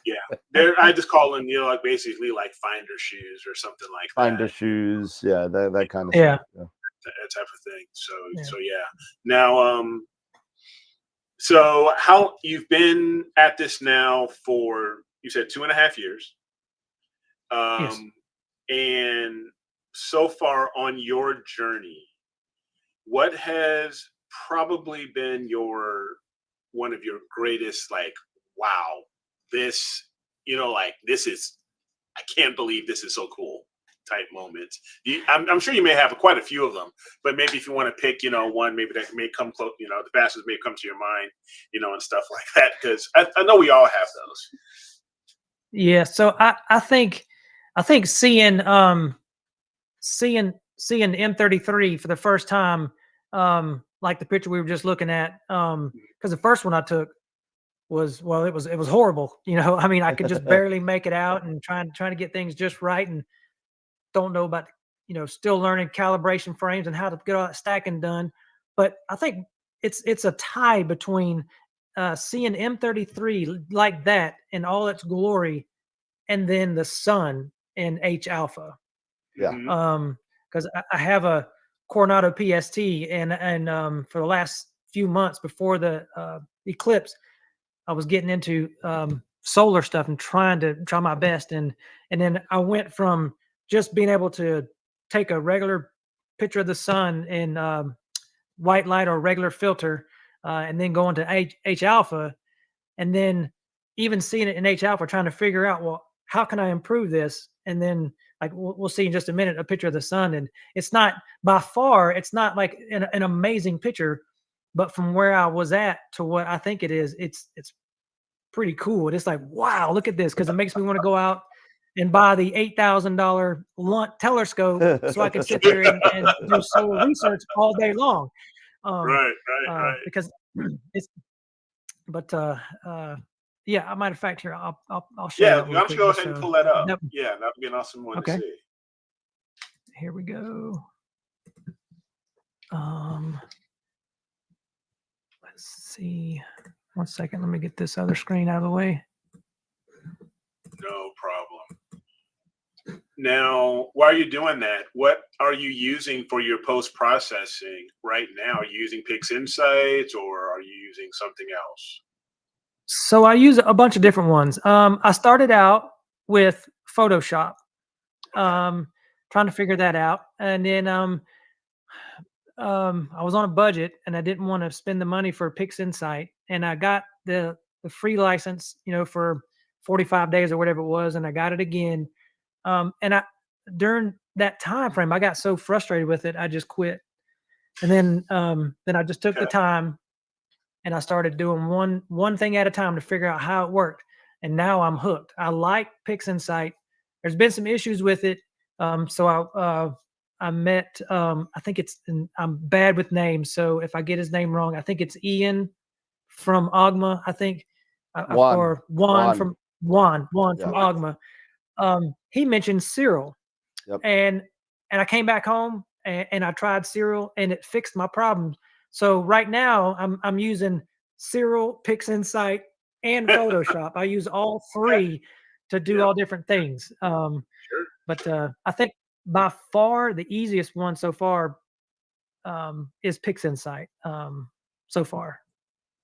Speaker 5: Yeah, I just call them, you know, like basically like finder shoes or something like
Speaker 2: Finder
Speaker 5: that.
Speaker 2: shoes, yeah, that kind of
Speaker 4: Yeah.
Speaker 2: stuff. Yeah.
Speaker 5: That type of thing. So
Speaker 4: Yeah.
Speaker 5: so yeah. Now so how you've been at this now for, you said 2.5 years.
Speaker 4: Yes.
Speaker 5: And so far on your journey, what has probably been one of your greatest, like, wow, this, you know, like, this is, I can't believe this is so cool type moments? I'm sure you may have quite a few of them, but maybe if you want to pick, you know, one maybe that may come close, you know, the fastest may come to your mind, you know, and stuff like that, because I know we all have those.
Speaker 4: Yeah. So I think seeing the M33 for the first time, like the picture we were just looking at, because the first one I took was, well, it was horrible. You know, I mean, I could just barely make it out, and trying to get things just right, and don't know about, you know, still learning calibration frames and how to get all that stacking done. But I think it's a tie between seeing M33 like that in all its glory, and then the sun in H alpha.
Speaker 2: Yeah.
Speaker 4: Because I have a Coronado PST, and for the last few months before the eclipse, I was getting into solar stuff and trying my best, and then I went from just being able to take a regular picture of the sun in white light or regular filter, and then going to H alpha, and then even seeing it in H alpha, trying to figure out, well, how can I improve this? And then, like, we'll see in just a minute, a picture of the sun, and it's not, by far, it's not like an amazing picture, but from where I was at to what I think it is, it's pretty cool. And it's like, wow, look at this, because it makes me want to go out and buy the $8,000 telescope so I can sit there and do solar research all day long.
Speaker 5: Right.
Speaker 4: Because it's, but yeah, matter of fact, here I'll show you.
Speaker 5: Yeah,
Speaker 4: that
Speaker 5: why
Speaker 4: real
Speaker 5: don't
Speaker 4: quick,
Speaker 5: you go
Speaker 4: just
Speaker 5: ahead and
Speaker 4: so-
Speaker 5: pull that up?
Speaker 4: Yep.
Speaker 5: Yeah, that would be an awesome one to
Speaker 4: Okay.
Speaker 5: see.
Speaker 4: Here we go. Let's see. 1 second. Let me get this other screen out of the way.
Speaker 5: No problem. Now, while you're doing that, what are you using for your post-processing right now? Are you using PixInsight or are you using something else?
Speaker 4: So I use a bunch of different ones. I started out with Photoshop, trying to figure that out, and then I was on a budget and I didn't want to spend the money for PixInsight, and I got the free license, for 45 days or whatever it was, and I got it again. And during that time frame, I got so frustrated with it, I just quit. And then I just took the time and I started doing one thing at a time to figure out how it worked. And now I'm hooked. I like PixInsight. There's been some issues with it. So I met, I think I'm bad with names. So if I get his name wrong, I think it's Ian from Ogma. I think, or Juan from Ogma. He mentioned Cyril.
Speaker 2: Yep.
Speaker 4: And I came back home and I tried Cyril and it fixed my problems. So right now I'm using Cyril, PixInsight, and Photoshop. I use all three to do all different things. But I think by far the easiest one so far is PixInsight so far.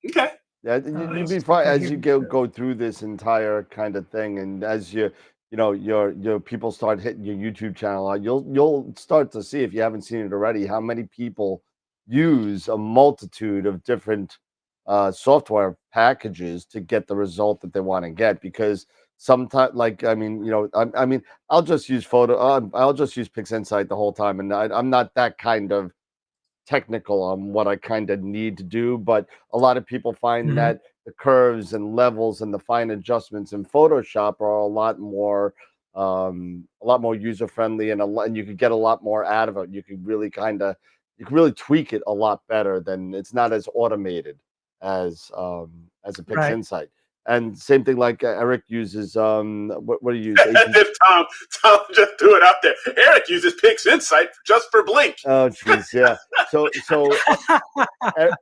Speaker 5: Okay.
Speaker 2: Yeah, you'd be fine as you go through this entire kind of thing, and as your people start hitting your YouTube channel, you'll start to see, if you haven't seen it already, how many people use a multitude of different software packages to get the result that they want to get. Because sometimes, I'll just use I'll just use PixInsight the whole time, and I'm not that kind of technical on what I kind of need to do, but a lot of people find that the curves and levels and the fine adjustments in Photoshop are a lot more user friendly, and you could get a lot more out of it. You can really tweak it a lot better. Than it's not as automated as a PixInsight. And same thing, like Eric uses what do you use?
Speaker 5: Tom just threw it out there. Eric uses PixInsight just for Blink.
Speaker 2: Oh jeez, yeah. So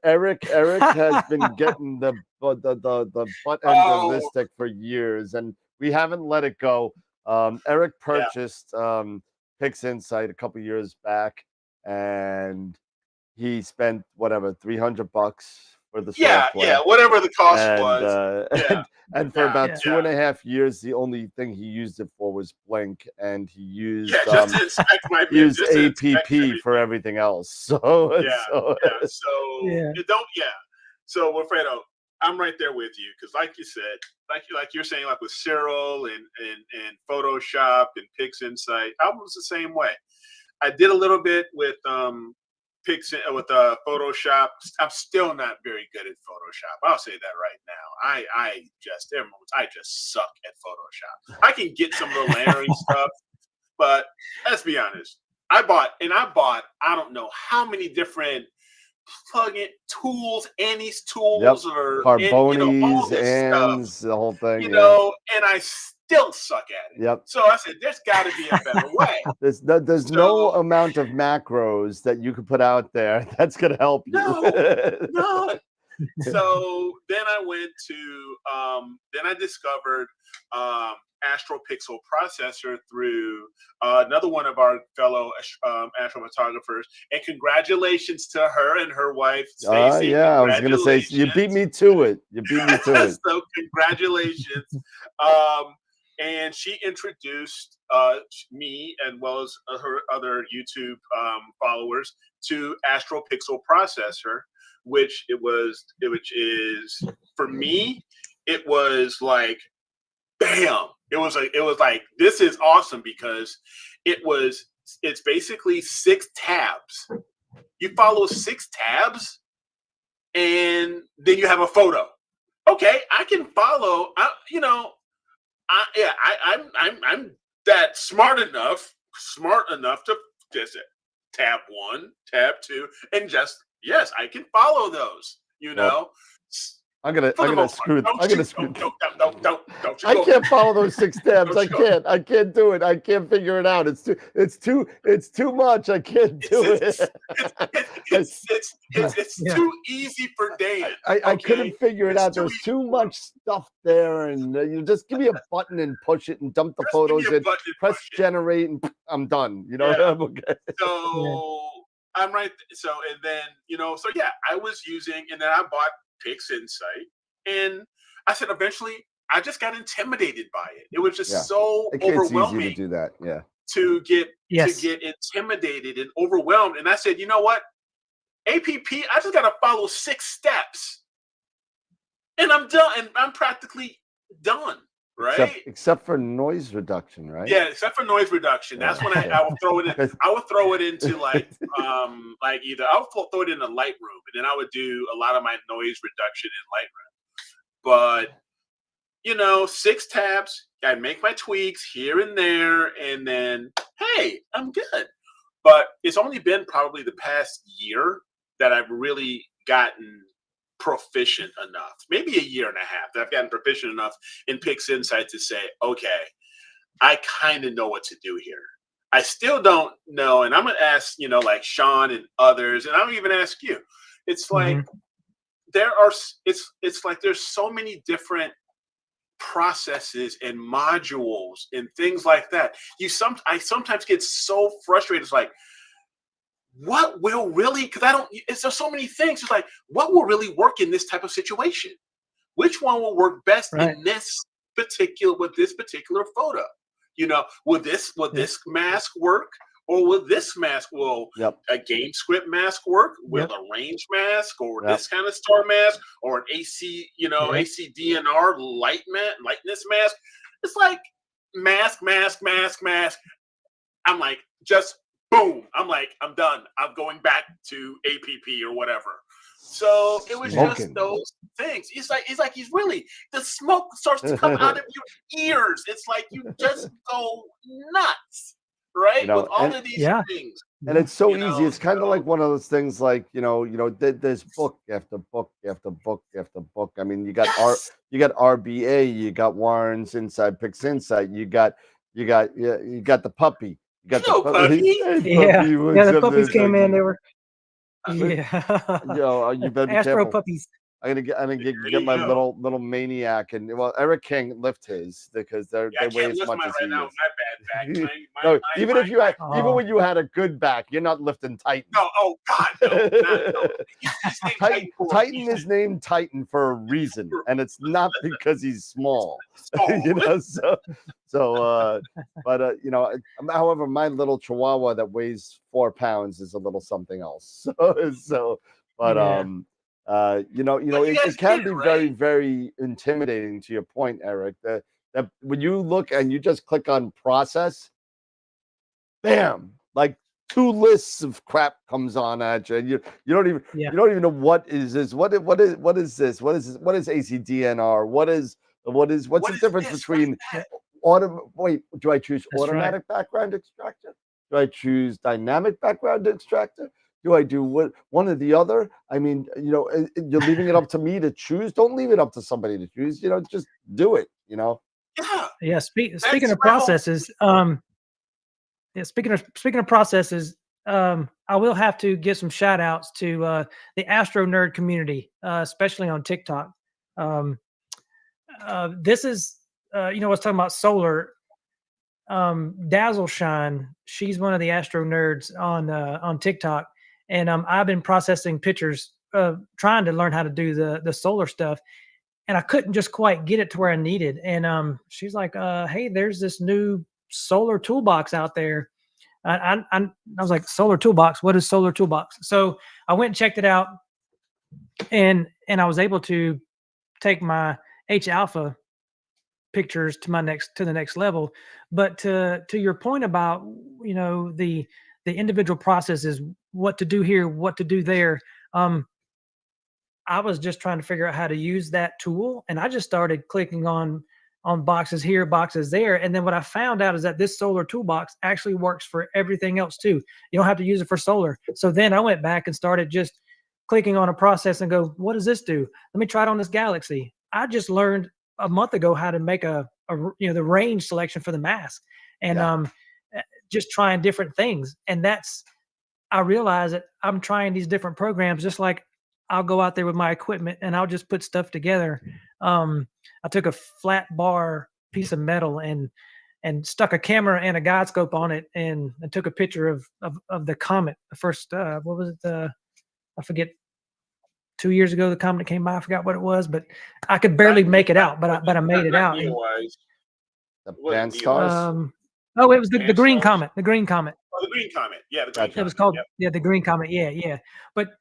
Speaker 2: Eric has been getting the butt end of this stick for years, and we haven't let it go. Eric purchased PixInsight a couple years back, and he spent whatever $300 for the software.
Speaker 5: Whatever the cost was.
Speaker 2: And for about 2.5 years, the only thing he used it for was Blink, and he used APP for everything else. So
Speaker 5: Wilfredo, I'm right there with you, because like you said, like you're saying, like with Cyril and Photoshop and PixInsight, I was the same way. I did a little bit with Photoshop. I'm still not very good at Photoshop. I'll say that right now. I just suck at Photoshop. I can get some of the layering stuff, but let's be honest. I bought I don't know how many different plug-in tools, Annie's tools, or
Speaker 2: Carboni's, and the whole thing.
Speaker 5: And I still suck at it.
Speaker 2: Yep.
Speaker 5: So I said, there's got to be a better way.
Speaker 2: There's no amount of macros that you could put out there that's going to help you.
Speaker 5: No. So then I went to, then I discovered AstroPixel processor through another one of our fellow astrophotographers. And congratulations to her and her wife, Stacey.
Speaker 2: I was going to say, you beat me to it.
Speaker 5: So congratulations. And she introduced me, as well as her other YouTube followers, to AstroPixel processor, which is for me, it was like, bam! It was like this is awesome, because it's basically 6 tabs. You follow 6 tabs, and then you have a photo. Okay, I can follow. I'm that smart enough to just tab 1, tab 2, and just I can follow those.
Speaker 2: I'm gonna screw. I'm gonna screw.
Speaker 5: Don't you
Speaker 2: I
Speaker 5: go
Speaker 2: can't follow those 6 tabs. I
Speaker 5: Don't you
Speaker 2: can't. I can't do it. I can't figure it out. It's too much. I can't do it.
Speaker 5: It's
Speaker 4: Yeah.
Speaker 5: too easy for Dan.
Speaker 2: I
Speaker 5: okay?
Speaker 2: couldn't figure it
Speaker 5: It's
Speaker 2: out.
Speaker 5: too
Speaker 2: There's
Speaker 5: easy
Speaker 2: too
Speaker 5: for him.
Speaker 2: much stuff there, and you just give me a button and push it and dump the
Speaker 5: Just give me
Speaker 2: photos
Speaker 5: a
Speaker 2: in.
Speaker 5: button and
Speaker 2: Press
Speaker 5: push it.
Speaker 2: generate, and I'm done. You know,
Speaker 5: Yeah.
Speaker 2: I'm okay.
Speaker 5: So I'm right. So and then so yeah, I was using, and then I bought Pix Insight, and I said eventually I just got intimidated by it. It was just
Speaker 2: Yeah.
Speaker 5: so
Speaker 2: It's easy
Speaker 5: overwhelming
Speaker 2: to do that. Yeah.
Speaker 5: to get
Speaker 4: Yes.
Speaker 5: intimidated and overwhelmed. And I said, you know what? APP, I just got to follow 6 steps, and I'm done. And I'm practically done. Right.
Speaker 2: Except for noise reduction, right?
Speaker 5: Yeah, except for noise reduction. That's when I will throw it in. I would throw it into like either I'll throw it in the Lightroom, and then I would do a lot of my noise reduction in Lightroom. But 6 tabs, I make my tweaks here and there, and then hey, I'm good. But it's only been probably the past year that I've really gotten proficient enough, maybe a year and a half, that I've gotten proficient enough in Pix Insight to say, okay, I kind of know what to do here. I still don't know, and I'm gonna ask, like Sean and others, and I'm gonna even ask you. It's like it's like there's so many different processes and modules and things like that. I sometimes get so frustrated. It's like, what will really, because there's so many things. It's like, what will really work in this type of situation? Which one will work best in this particular photo? Will this mask work, or will this mask, a game script mask work? Will a range mask, or this kind of star mask, or an AC, AC DNR lightness mask? It's like mask. I'm like, just boom. I'm like, I'm done. I'm going back to APP or whatever. So it was just those things. It's like he's really, the smoke starts to come out of your ears. It's like you just go nuts, right? With all of these things.
Speaker 2: And it's so easy. It's kind of like one of those things, like there's book after book after book after book. I mean, you got RBA, you got Warren's Inside Pix Insight, you got the puppy. You got the puppy.
Speaker 4: The puppies came in. They were
Speaker 2: you better be
Speaker 4: Astro
Speaker 2: careful.
Speaker 4: puppies.
Speaker 2: I'm gonna get my little maniac, and Eric can't lift his because they weigh as much as he is. No, even when you had a good back, you're not lifting Titan.
Speaker 5: No, oh God, no.
Speaker 2: Titan is named Titan for a reason, and it's not because he's small. However, my little Chihuahua that weighs 4 pounds is a little something else. It can be very, very intimidating, to your point, Eric, that when you look and you just click on process, bam, like 2 lists of crap comes on at you, and you don't even know what is this, what is this, what is ACDNR, what's the difference between do I choose automatic background extractor? Do I choose dynamic background extractor? Do I do one or the other? I mean, you're leaving it up to me to choose. Don't leave it up to somebody to choose. Just do it.
Speaker 5: Yeah.
Speaker 4: Speaking of processes, speaking of processes, I will have to give some shout outs to the Astro Nerd community, especially on TikTok. This is, I was talking about solar. Dazzle Shine, she's one of the Astro Nerds on TikTok. And I've been processing pictures, trying to learn how to do the solar stuff, and I couldn't just quite get it to where I needed. And she's like, "Hey, there's this new solar toolbox out there." I was like, "Solar toolbox? What is solar toolbox?" So I went and checked it out, and I was able to take my H alpha pictures to the next level. But to your point about the individual processes, what to do here, what to do there. I was just trying to figure out how to use that tool, and I just started clicking on boxes here, boxes there. And then what I found out is that this solar toolbox actually works for everything else too. You don't have to use it for solar. So then I went back and started just clicking on a process and go, what does this do? Let me try it on this Galaxy. I just learned a month ago how to make the range selection for the mask, and just trying different things. And I realize that I'm trying these different programs, just like I'll go out there with my equipment and I'll just put stuff together. I took a flat bar piece of metal and stuck a camera and a guide scope on it, and took a picture of the comet. The first, what was it? I forget. 2 years ago, the comet came by. I forgot what it was, but I could barely make it out. But I made it out.
Speaker 2: The band stars.
Speaker 4: Oh, it was the green comet. The green comet.
Speaker 5: Oh, the green comet. Yeah, the green comet.
Speaker 4: It was called the green comet. Yeah. But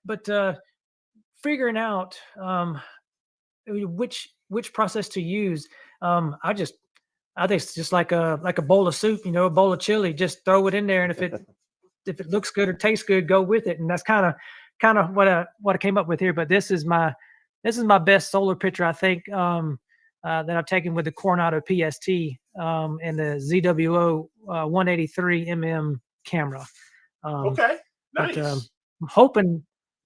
Speaker 4: figuring out which process to use, I think it's just like a bowl of soup, a bowl of chili. Just throw it in there, and if it looks good or tastes good, go with it. And that's kind of what I came up with here. But this is my best solar picture, I think, that I've taken with the Coronado PST and the ZWO 183 camera.
Speaker 5: Okay, nice.
Speaker 4: But, I'm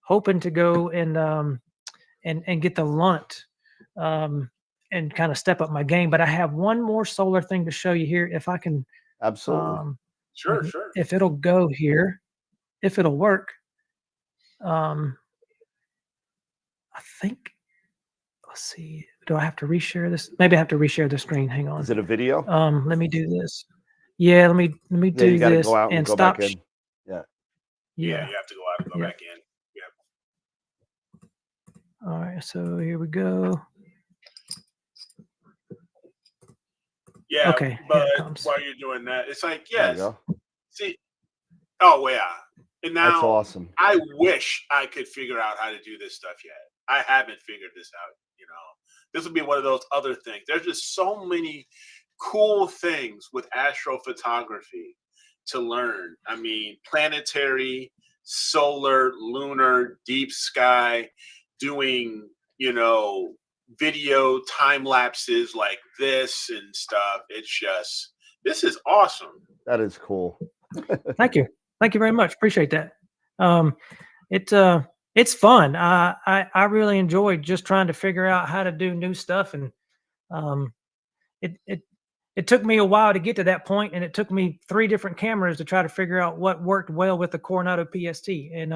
Speaker 4: hoping to go and get the Lunt and kind of step up my game. But I have one more solar thing to show you here, if I can.
Speaker 2: Absolutely.
Speaker 5: Sure.
Speaker 4: If it'll go here, if it'll work. I think. Let's see. Do I have to reshare this? Maybe I have to reshare the screen. Hang on.
Speaker 2: Is it a video?
Speaker 4: Let me do this. Yeah, let me do
Speaker 2: you gotta
Speaker 4: this
Speaker 2: go out
Speaker 4: and
Speaker 2: go
Speaker 4: stop.
Speaker 2: back in.
Speaker 5: Yeah, you have to go out and go back in. Yeah.
Speaker 4: All right, so here we go.
Speaker 5: Yeah.
Speaker 4: Okay.
Speaker 5: But while you're doing that, it's like, yes.
Speaker 2: There you go.
Speaker 5: See. Oh yeah. And now
Speaker 2: That's awesome.
Speaker 5: I wish I could figure out how to do this stuff yet. I haven't figured this out. This would be one of those other things. There's just so many cool things with astrophotography to learn. I mean, planetary, solar, lunar, deep sky, doing, video time lapses like this and stuff. This is awesome.
Speaker 2: That is cool.
Speaker 4: Thank you very much. Appreciate that. It's fun. I really enjoyed just trying to figure out how to do new stuff, and it took me a while to get to that point, and it took me 3 different cameras to try to figure out what worked well with the Coronado PST. And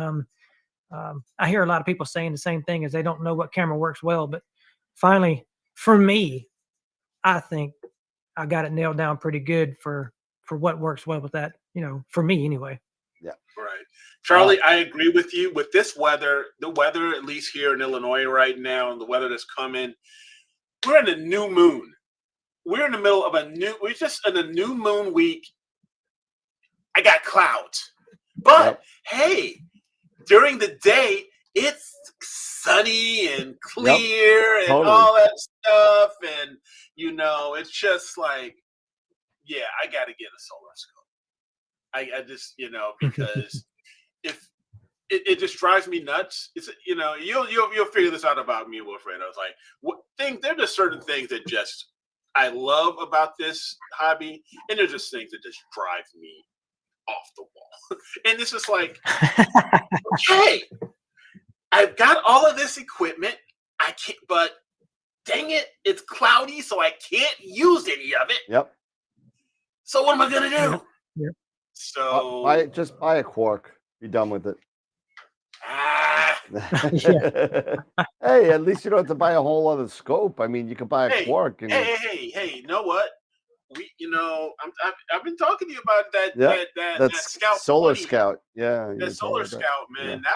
Speaker 4: I hear a lot of people saying the same thing, as they don't know what camera works well. But finally, for me, I think I got it nailed down pretty good for what works well with that. For me anyway.
Speaker 5: Yeah. Right. Charlie, I agree with you. With this weather, the weather, at least here in Illinois right now, and the weather that's coming, we're in a new moon. We're in the middle of we're just in a new moon week. I got clouds. But hey, during the day, it's sunny and clear and all that stuff. And, it's just like, yeah, I got to get a solar scope. I just, because if it just drives me nuts. It's, you'll figure this out about me and Wilfredo. It's like, there are just certain things that just I love about this hobby, and there's just things that just drive me off the wall. And it's just like, okay, I've got all of this equipment. I can't, but dang it, it's cloudy, so I can't use any of it.
Speaker 2: Yep.
Speaker 5: So what am I gonna do?
Speaker 4: Yep.
Speaker 5: So
Speaker 2: just buy a Quark. Be done with it. Hey, at least you don't have to buy a whole other scope. I mean, you can buy a Quark. And
Speaker 5: hey, you know what? I've been talking to you about that.
Speaker 2: Yeah,
Speaker 5: that Scout
Speaker 2: Solar
Speaker 5: 20.
Speaker 2: Scout. Yeah,
Speaker 5: that Solar Scout, man.
Speaker 2: Yeah.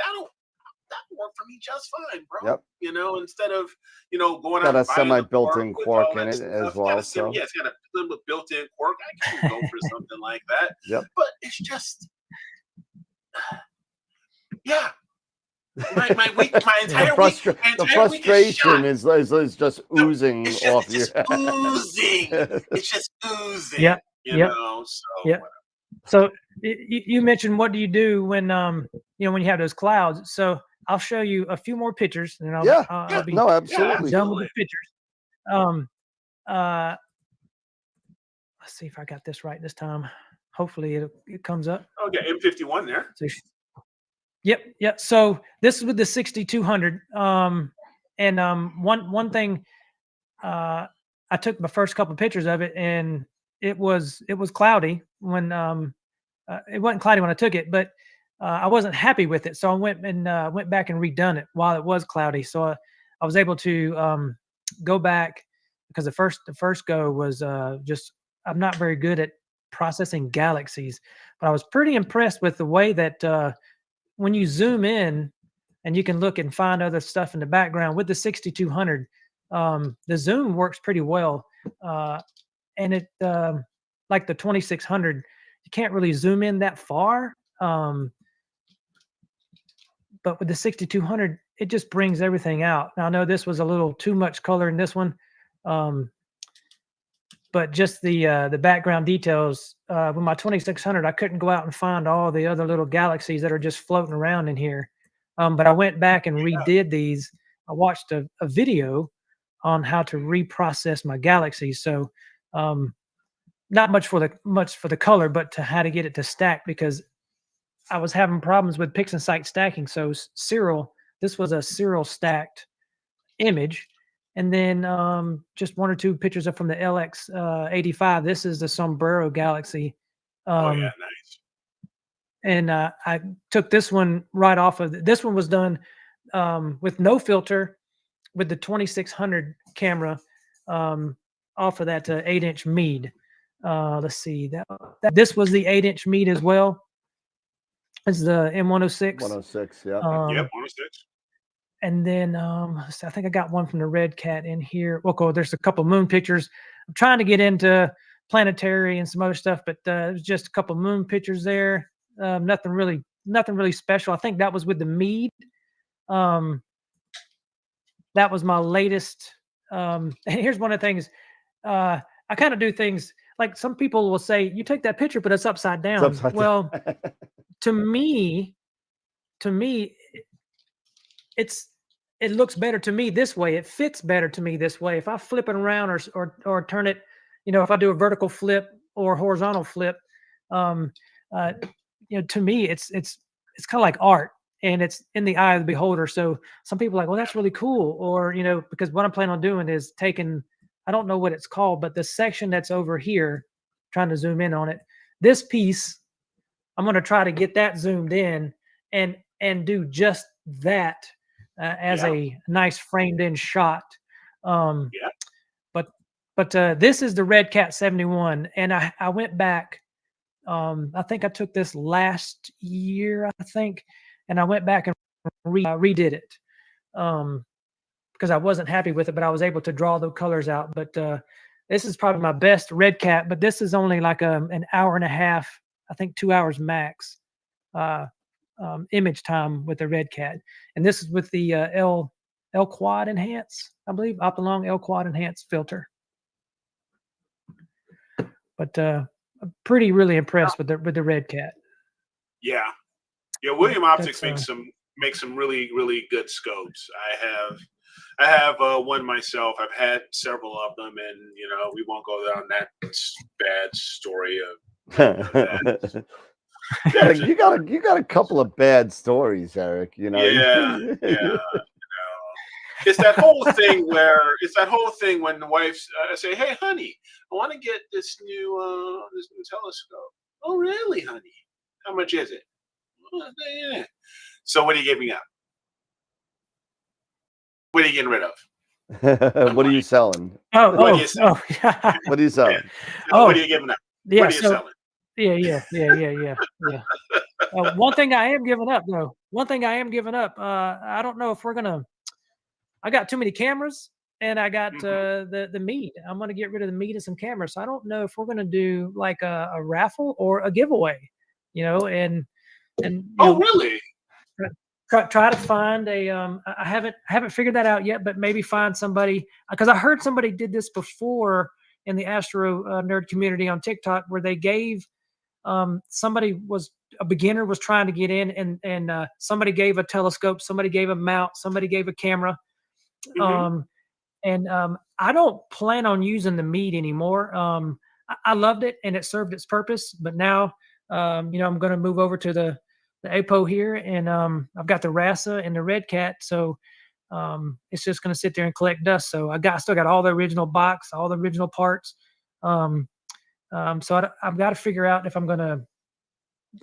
Speaker 5: That'll work for me just fine, bro.
Speaker 2: Yep.
Speaker 5: Instead of going
Speaker 2: got
Speaker 5: out
Speaker 2: a semi-built-in Quark in it
Speaker 5: stuff.
Speaker 2: as well.
Speaker 5: It's got a little built-in Quark. I can go for something like that.
Speaker 2: Yep.
Speaker 5: But it's just, yeah. My entire week.
Speaker 2: The frustration is just oozing off you.
Speaker 5: It's just oozing.
Speaker 4: Yeah.
Speaker 5: So
Speaker 4: So you mentioned, what do you do when when you have those clouds? So I'll show you a few more pictures, and I'll be
Speaker 2: absolutely
Speaker 4: done with the pictures. Let's see if I got this right this time. Hopefully it comes up.
Speaker 5: Okay, M51 there.
Speaker 4: So Yep. So this is with the 6200. And one thing, I took my first couple of pictures of it, and it was cloudy when it wasn't cloudy when I took it, but I wasn't happy with it. So I went back and redone it while it was cloudy. So I was able to go back, because the first go was just, I'm not very good at processing galaxies, but I was pretty impressed with the way that when you zoom in and you can look and find other stuff in the background with the 6200, the zoom works pretty well. And it, like the 2600, you can't really zoom in that far. But with the 6200, it just brings everything out. Now, I know this was a little too much color in this one. But just the background details, with my 2600, I couldn't go out and find all the other little galaxies that are just floating around in here. But I went back and redid these. I watched a video on how to reprocess my galaxies. So not much for the color, but to how to get it to stack, because I was having problems with PixInsight stacking. So this was a serial stacked image. And then just one or two pictures from the LX85. This is the Sombrero Galaxy.
Speaker 5: Nice.
Speaker 4: And I took this one right off of this one was done with no filter with the 2600 camera off of that 8-inch Meade. Let's see, this was the 8-inch Meade as well. This is the M106.
Speaker 2: 106, yeah.
Speaker 5: Yep, 106.
Speaker 4: And then I think I got one from the Red Cat in here. Well, there's a couple moon pictures. I'm trying to get into planetary and some other stuff, but there's just a couple moon pictures there. Nothing really special. I think that was with the Meade. That was my latest. And here's one of the things. I kind of do things like some people will say, you take that picture, but it's upside down.
Speaker 2: It's upside
Speaker 4: well,
Speaker 2: down.
Speaker 4: to me, it looks better to me this way. It fits better to me this way. If I flip it around or turn it, if I do a vertical flip or horizontal flip, to me, it's kind of like art, and it's in the eye of the beholder. So some people are like, well, that's really cool. Or, because what I'm planning on doing is taking, I don't know what it's called, but the section that's over here, trying to zoom in on it, this piece, I'm going to try to get that zoomed in and do just that as a nice framed in shot. But this is the Red Cat 71. And I went back, I think I took this last year, and I went back and redid it because I wasn't happy with it, but I was able to draw the colors out. But this is probably my best Red Cat, but this is only like an hour and a half, I think 2 hours max image time with the Red Cat. And this is with the L Quad Enhance, I believe, Optilong L Quad Enhance filter. But I'm really impressed with the Red Cat.
Speaker 5: Yeah. William Optics makes some really, really good scopes. I have one myself. I've had several of them, and we won't go down that bad story of that.
Speaker 2: You got a couple of bad stories, Eric.
Speaker 5: Yeah. It's that whole thing when the wives say, "Hey, honey, I want to get this new telescope." "Oh, really, honey? How much is it?" "Yeah." "So what are you giving up? What are you getting rid of?
Speaker 2: What are you selling?
Speaker 5: Yeah.
Speaker 2: What are you selling?
Speaker 5: What are you giving up?
Speaker 4: Yeah,
Speaker 5: what are you selling?"
Speaker 4: Yeah. One thing I am giving up, though. I don't know if we're gonna. I got too many cameras, and I got the Meade. I'm gonna get rid of the Meade and some cameras. So I don't know if we're gonna do like a raffle or a giveaway. And
Speaker 5: Really?
Speaker 4: Try to find a. I haven't figured that out yet, but maybe find somebody, because I heard somebody did this before in the Astro nerd community on TikTok, where they gave. A beginner was trying to get in, and somebody gave a telescope, somebody gave a mount, somebody gave a camera. I don't plan on using the Meade anymore. I loved it and it served its purpose, but now, I'm going to move over to the APO here, and I've got the RASA and the Red Cat, so it's just going to sit there and collect dust. So still got all the original box, all the original parts. So I've got to figure out if I'm going to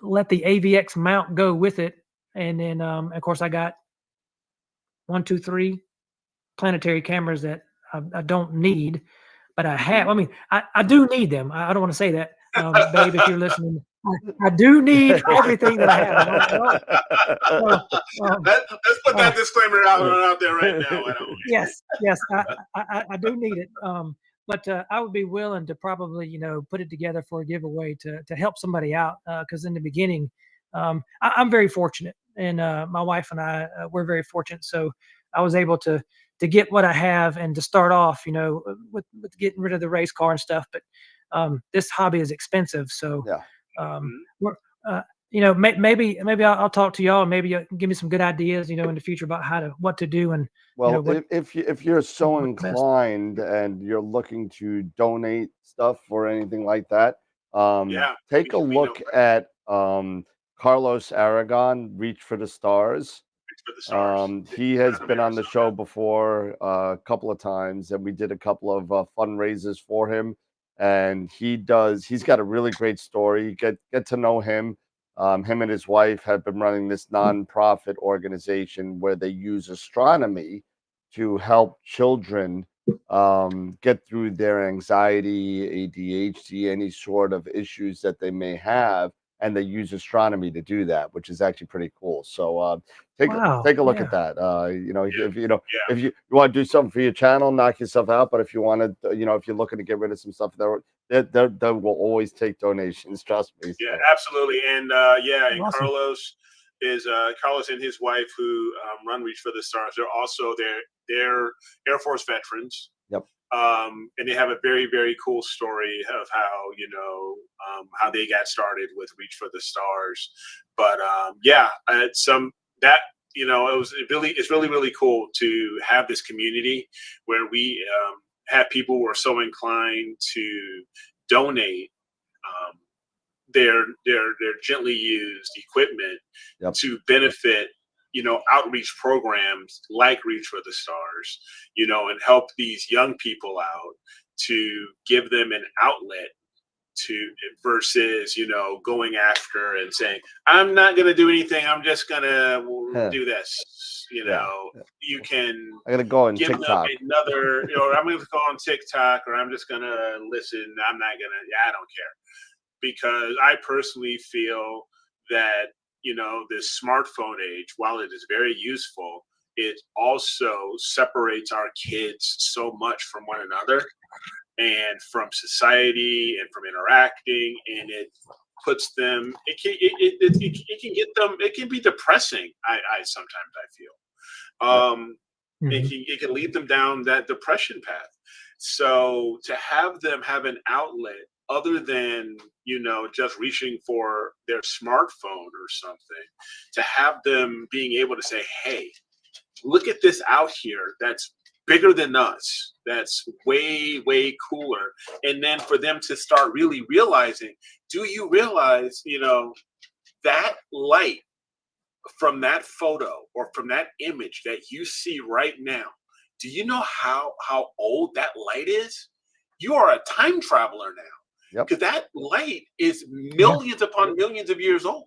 Speaker 4: let the AVX mount go with it, and then of course I got 1, 2, 3 planetary cameras that I don't need, but I have. I mean, I do need them. I don't want to say that, babe, if you're listening. I do need everything that I have.
Speaker 5: Let's put that disclaimer out there right now.
Speaker 4: Yes, I do need it. But I would be willing to probably, put it together for a giveaway to help somebody out. Because in the beginning, I'm very fortunate, and my wife and I we're very fortunate. So I was able to get what I have and to start off, with getting rid of the race car and stuff. But this hobby is expensive, so we're, maybe I'll talk to y'all, and maybe you give me some good ideas, in the future about what to do. And
Speaker 2: if you're so inclined and you're looking to donate stuff or anything like that, take a look at Carlos Aragon, Reach for the Stars. He has been on the show before a couple of times, and we did a couple of fundraisers for him. And he's got a really great story. Get to know him. Him and his wife have been running this nonprofit organization where they use astronomy to help children get through their anxiety, ADHD, any sort of issues that they may have. And they use astronomy to do that, which is actually pretty cool. So take a look at that. If you want to do something for your channel, knock yourself out. But if you want to, if you're looking to get rid of some stuff, they will always take donations. Trust me. So.
Speaker 5: Yeah, absolutely. And and awesome. Carlos and his wife who run Reach for the Stars. They're also they're Air Force veterans.
Speaker 2: Yep.
Speaker 5: And they have a very, very cool story of how, how they got started with Reach for the Stars. But it's really, really cool to have this community where we have people who are so inclined to donate their gently used equipment to benefit outreach programs like Reach for the Stars, and help these young people out, to give them an outlet versus, going after and saying, I'm not going to do anything. I'm just going to do this. You can
Speaker 2: I got to go on
Speaker 5: give
Speaker 2: TikTok.
Speaker 5: them another, I'm going to go on TikTok, or I'm just going to listen. I'm not going to, I don't care. Because I personally feel that, this smartphone age, while it is very useful, it also separates our kids so much from one another and from society and from interacting, and it puts them, it can get them, it can be depressing. I sometimes feel it can lead them down that depression path. So to have them have an outlet other than, just reaching for their smartphone or something, to have them being able to say, hey, look at this out here that's bigger than us, that's way, way cooler. And then for them to start really realizing, do you realize, that light from that photo or from that image that you see right now, do you know how old that light is? You are a time traveler now. Because that light is millions upon millions of years old,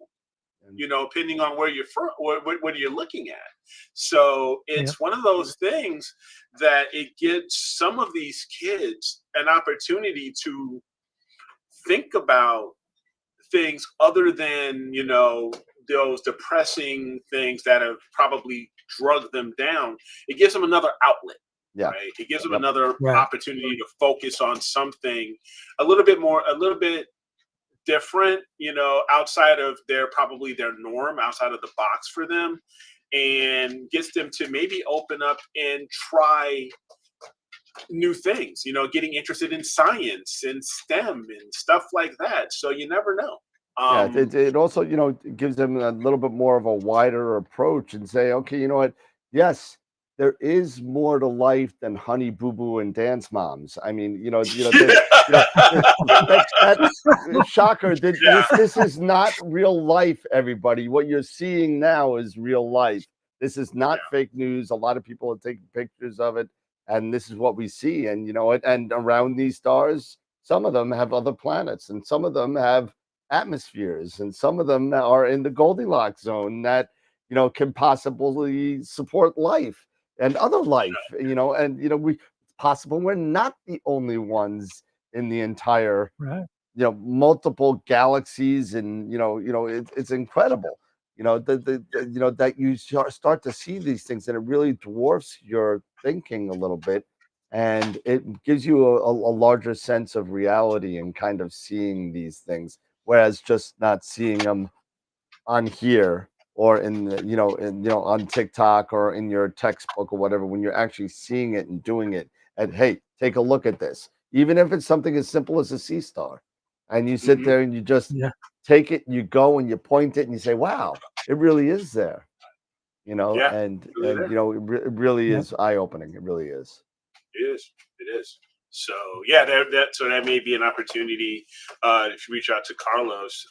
Speaker 5: depending on where you're from, or what you're looking at. So it's one of those things that it gives some of these kids an opportunity to think about things other than, those depressing things that have probably drugged them down. It gives them another outlet.
Speaker 2: Yeah.
Speaker 5: Right? It gives them another opportunity to focus on something a little bit different, outside of their norm, outside of the box for them, and gets them to maybe open up and try new things, getting interested in science and STEM and stuff like that. So you never know.
Speaker 2: It also, gives them a little bit more of a wider approach and say, okay, you know what? Yes, there is more to life than Honey Boo Boo and Dance Moms. I mean, shocker. This is not real life, everybody. What you're seeing now is real life. This is not fake news. A lot of people are taking pictures of it, and this is what we see. And and around these stars, some of them have other planets, and some of them have atmospheres, and some of them are in the Goldilocks zone that can possibly support life and other life. It's possible we're not the only ones in the entire multiple galaxies, and it's incredible. That you start to see these things, and it really dwarfs your thinking a little bit, and it gives you a larger sense of reality and kind of seeing these things, whereas just not seeing them on here or in on TikTok or in your textbook or whatever. When you're actually seeing it and doing it, and hey, take a look at this, even if it's something as simple as a sea star, and you sit there and you just take it, and you go and you point it and you say, wow, it really is there. It really is eye-opening. It really is.
Speaker 5: It is. So that may be an opportunity if you reach out to Carlos,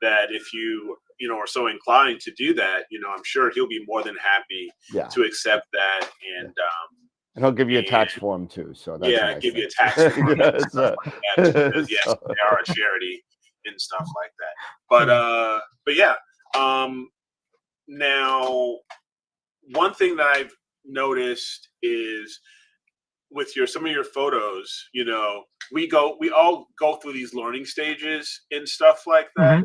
Speaker 5: that if you are so inclined to do that, I'm sure he'll be more than happy to accept that, and
Speaker 2: he'll give you a tax form too. So that's nice
Speaker 5: give you a tax form. Because, yes, they are a charity and stuff like that. But yeah. Now, one thing that I've noticed is with some of your photos, we all go through these learning stages and stuff like that.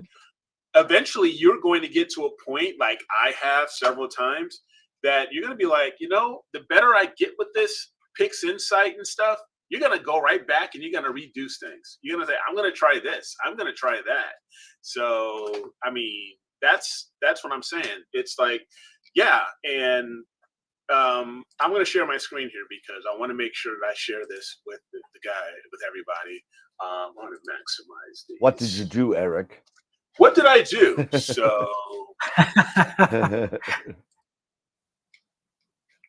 Speaker 5: Eventually you're going to get to a point, like I have several times, that you're going to be like, the better I get with this Pix Insight and stuff, you're going to go right back and you're going to reduce things. You're going to say, I'm going to try this, I'm going to try that. So, I mean, that's what I'm saying. It's like, and I'm going to share my screen here because I want to make sure that I share this with the guy, with everybody. I want to maximize these.
Speaker 2: What did you do, Eric?
Speaker 5: What did I do?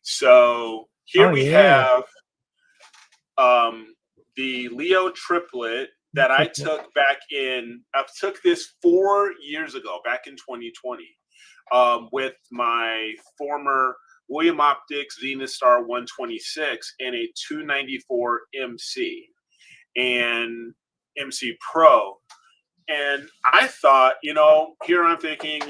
Speaker 5: So here we have the Leo triplet that I took I took this 4 years ago, back in 2020, with my former William Optics Venus Star 126 and a 294 MC and MC Pro. And I thought, here I'm thinking,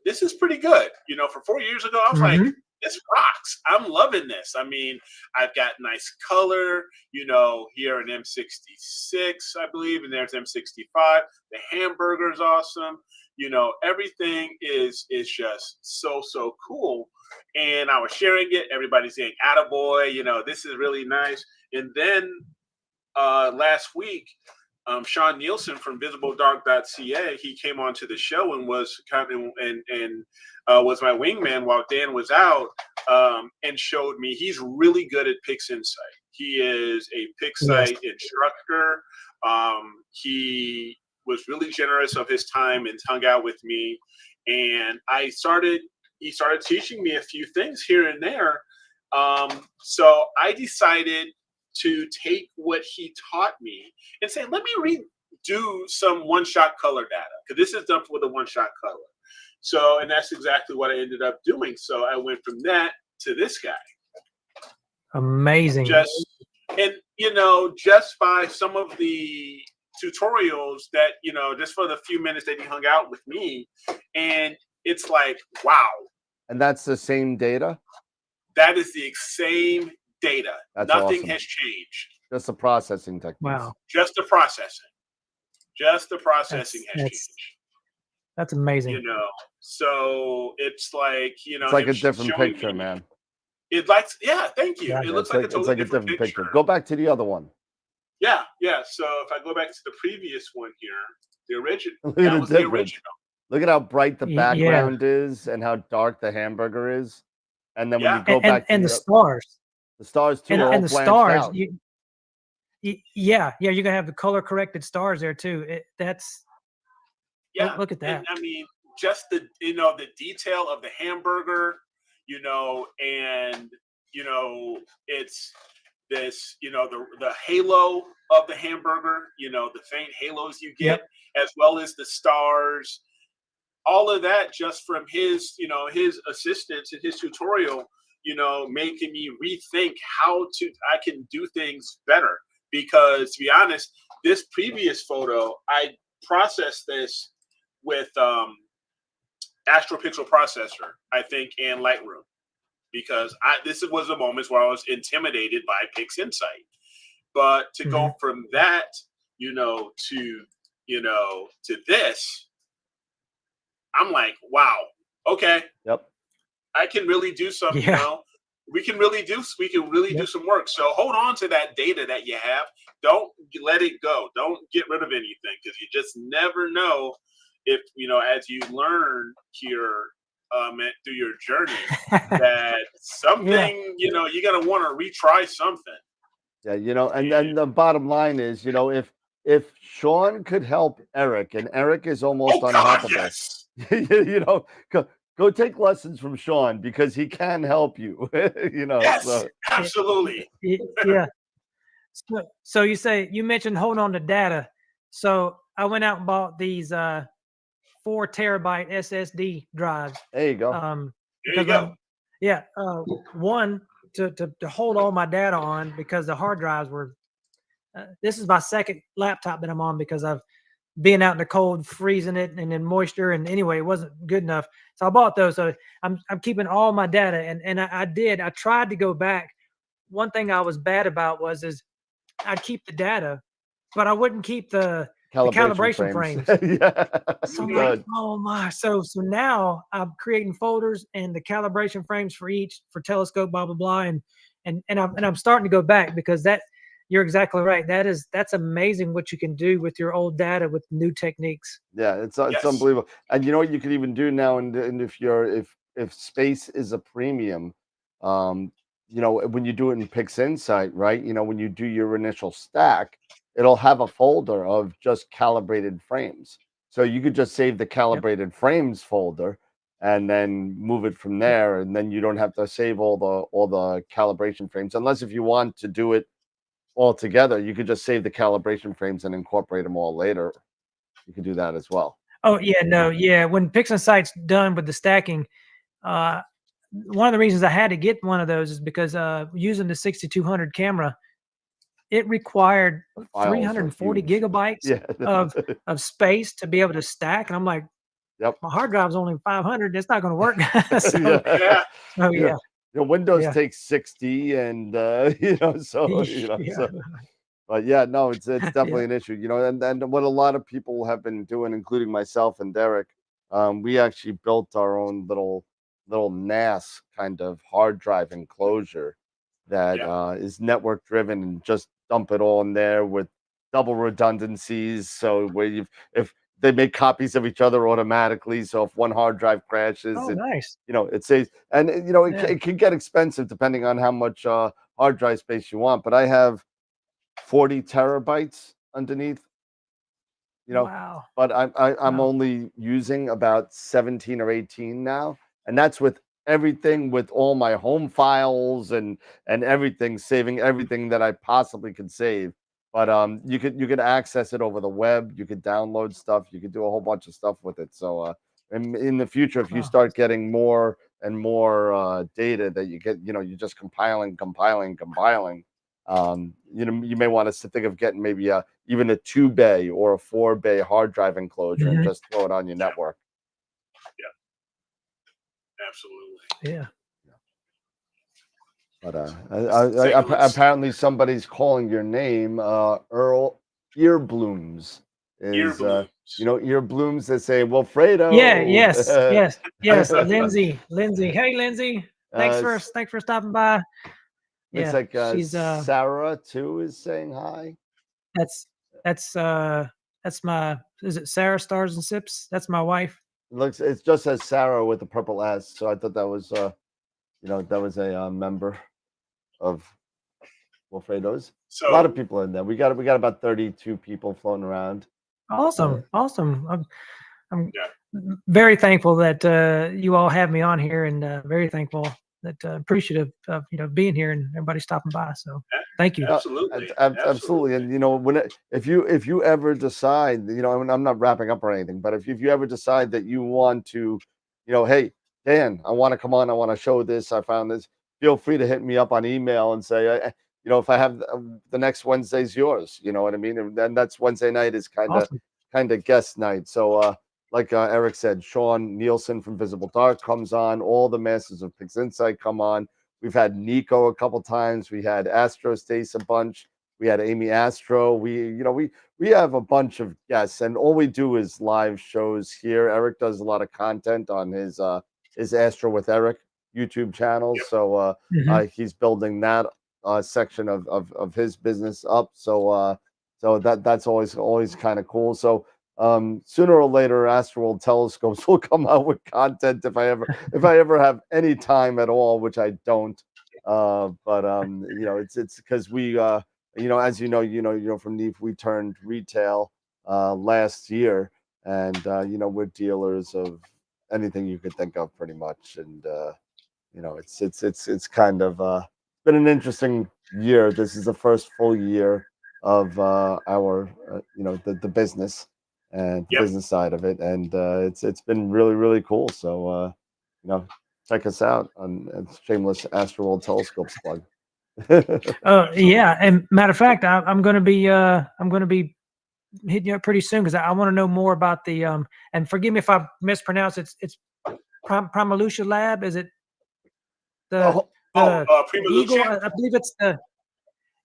Speaker 5: this is pretty good. For 4 years ago, I was like, this rocks. I'm loving this. I mean, I've got nice color, here an M66, I believe, and there's M65. The hamburger is awesome. Everything is just so cool. And I was sharing it. Everybody's saying, attaboy, this is really nice. And then last week, Sean Nielsen from visibledark.ca, he came onto the show and was was my wingman while Dan was out, and showed me he's really good at Pix Insight. He is a Pixite instructor. He was really generous of his time and hung out with me, and he started teaching me a few things here and there. So I decided to take what he taught me and say, let me redo some one-shot color data, because this is done with a one-shot color. So, and that's exactly what I ended up doing. So I went from that to this guy.
Speaker 4: Amazing.
Speaker 5: Just by some of the tutorials that, just for the few minutes that he hung out with me, and it's like, wow.
Speaker 2: And that's the same data?
Speaker 5: That is the same data.
Speaker 2: That's
Speaker 5: Nothing
Speaker 2: awesome.
Speaker 5: has changed.
Speaker 2: Just the processing techniques.
Speaker 4: Wow.
Speaker 5: Just the processing. Just the processing has changed.
Speaker 4: That's amazing.
Speaker 5: So it's like,
Speaker 2: it's like a different picture, man.
Speaker 5: It likes, thank you. It looks like a totally different picture.
Speaker 2: Go back to the other one.
Speaker 5: Yeah. So if I go back to the previous one here, the original.
Speaker 2: That was the original. Look at how bright the background is and how dark the hamburger is. And then when you go back to
Speaker 4: the stars.
Speaker 2: The stars too,
Speaker 4: and the stars.
Speaker 2: out.
Speaker 4: You're gonna have the color corrected stars there too. Look at that.
Speaker 5: And, I mean, just the the detail of the hamburger, and it's this, the halo of the hamburger, the faint halos you get, as well as the stars, all of that just from his, his assistance and his tutorial, making me rethink I can do things better. Because to be honest, this previous photo, I processed this with Astro processor, I think, and Lightroom, because this was the moments where I was intimidated by PixInsight. But to go from that, to this, I'm like, wow, okay.
Speaker 2: Yep.
Speaker 5: I can really do some, we can really do some work. So hold on to that data that you have. Don't let it go. Don't get rid of anything, because you just never know if, as you learn here through your journey, that something, you're going to want to retry something.
Speaker 2: Yeah, and then the bottom line is, if Sean could help Eric, and Eric is almost unhelpable,
Speaker 5: yes.
Speaker 2: Go take lessons from Sean, because he can help you.
Speaker 5: Yes,
Speaker 2: so.
Speaker 5: Absolutely.
Speaker 4: Yeah. So you mentioned hold on to data. So I went out and bought these 4 terabyte SSD drives.
Speaker 2: There you go.
Speaker 5: There you go.
Speaker 4: One to hold all my data on, because the hard drives were. This is my second laptop that I'm on, because I've been out in the cold, freezing it, and then moisture, and anyway, it wasn't good enough. So I bought those. So I'm keeping all my data, and I tried to go back. One thing I was bad about is I'd keep the data, but I wouldn't keep the calibration frames. So I'm like, oh my! So now I'm creating folders and the calibration frames for each, for telescope, blah blah blah, and I'm starting to go back, because you're exactly right. That's amazing what you can do with your old data with new techniques.
Speaker 2: Yeah, it's unbelievable. And you know what you can even do now, and if space is a premium, when you do it in PixInsight, right? When you do your initial stack, it'll have a folder of just calibrated frames. So you could just save the calibrated frames folder and then move it from there, and then you don't have to save all the calibration frames, unless if you want to do it all together. You could just save the calibration frames and incorporate them all later. You could do that as well.
Speaker 4: Oh yeah, no, yeah. When PixInsight's done with the stacking, one of the reasons I had to get one of those is because using the 6200 camera, it required 340 gigabytes of space to be able to stack, and I'm like, my hard drive's only 500. It's not going to work.
Speaker 2: Windows takes 60, and but yeah, no, it's definitely an issue, and what a lot of people have been doing, including myself and Derek, we actually built our own little NAS kind of hard drive enclosure that is network driven, and just dump it all in there with double redundancies. So if they make copies of each other automatically, so if one hard drive crashes,
Speaker 4: nice.
Speaker 2: It saves, and it can get expensive depending on how much hard drive space you want. But I have 40 terabytes underneath.
Speaker 4: Wow.
Speaker 2: But I'm only using about 17 or 18 now, and that's with everything, with all my home files and everything, saving everything that I possibly could save. But you could access it over the web. You could download stuff. You could do a whole bunch of stuff with it. So in the future, if you start getting more and more data that you get, you're just compiling. You may want to think of getting maybe even a 2-bay or a 4-bay hard drive enclosure and just throw it on your network.
Speaker 5: Yeah, absolutely.
Speaker 4: Yeah.
Speaker 2: But apparently somebody's calling your name, Earl Earblooms. Earblooms. They say Wilfredo.
Speaker 4: Yeah. Yes. Lindsay. Hey, Lindsay. Thanks for stopping by.
Speaker 2: Looks like she's Sarah too is saying hi.
Speaker 4: That's my. Is it Sarah Stars and Sips? That's my wife.
Speaker 2: It just says Sarah with a purple S. So I thought that was that was a member of Wilfredos. So a lot of people in there. We got about 32 people floating around.
Speaker 4: Awesome. I'm
Speaker 5: Yeah.
Speaker 4: very thankful that you all have me on here, and very thankful that appreciative of being here and everybody stopping by. So thank you.
Speaker 5: Absolutely.
Speaker 2: Absolutely. And if you ever decide, and I'm not wrapping up or anything, but if you ever decide that you want to, hey, Dan, I want to come on, I want to show this, I found this, feel free to hit me up on email and say, if I have the next Wednesday's yours, you know what I mean? And then that's Wednesday night is
Speaker 4: Awesome.
Speaker 2: kind of guest night. So like Eric said, Sean Nielsen from Visible Dark comes on, all the Masters of Pix Insight come on. We've had Nico a couple times. We had Astro Stace a bunch. We had Amy Astro. We have a bunch of guests, and all we do is live shows here. Eric does a lot of content on his Astro with Eric YouTube channel.
Speaker 5: Yep.
Speaker 2: So he's building that section of his business up. So that's always kind of cool. So sooner or later, AstroWorld telescopes will come out with content if I ever have any time at all, which I don't. But it's because we as from Neve, we turned retail last year, and we're dealers of anything you could think of pretty much. And it's kind of been an interesting year. This is the first full year of our the business and the business side of it, and it's been really cool. So check us out on shameless AstroWorld telescopes plug.
Speaker 4: Yeah, and matter of fact, I'm going to be hitting you up pretty soon because I want to know more about the and forgive me if I mispronounce it. It's Primalucia Lab. Is it the Eagle? I believe it's the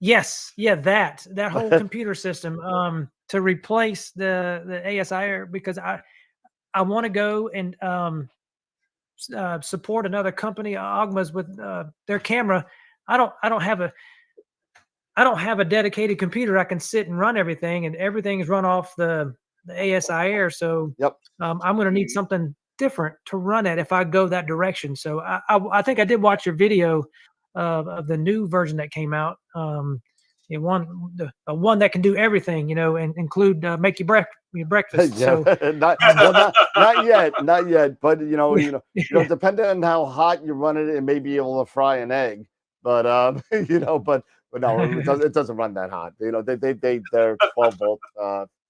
Speaker 4: that whole computer system to replace the ASI, because I want to go and support another company, Ogma's, with their camera. I don't have a dedicated computer I can sit and run everything, and everything is run off the ASI Air. So I'm going to need something different to run it if I go that direction. So I think I did watch your video of the new version that came out. The one that can do everything, and include make your breakfast.
Speaker 2: Yeah,
Speaker 4: So
Speaker 2: not yet, but depending on how hot you run it may be able to fry an egg. But but no, it doesn't run that hot. They're 12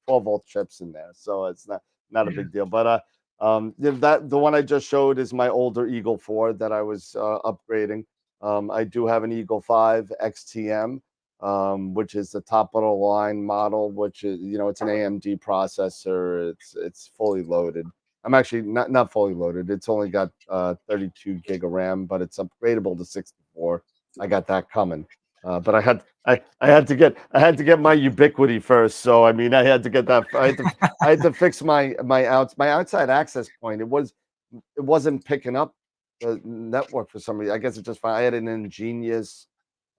Speaker 2: volt chips in there, so it's not a big deal. But the one I just showed is my older Eagle 4 that I was upgrading. I do have an Eagle 5 XTM, which is the top of the line model, which is it's an AMD processor. It's fully loaded. I'm actually not fully loaded. It's only got 32 gig of RAM, but it's upgradable to 64. I got that coming, but I had to get my Ubiquity first. So I mean, I had to get that. I had to fix my outside access point. It wasn't picking up the network for some reason. I guess it just fine. I had an ingenious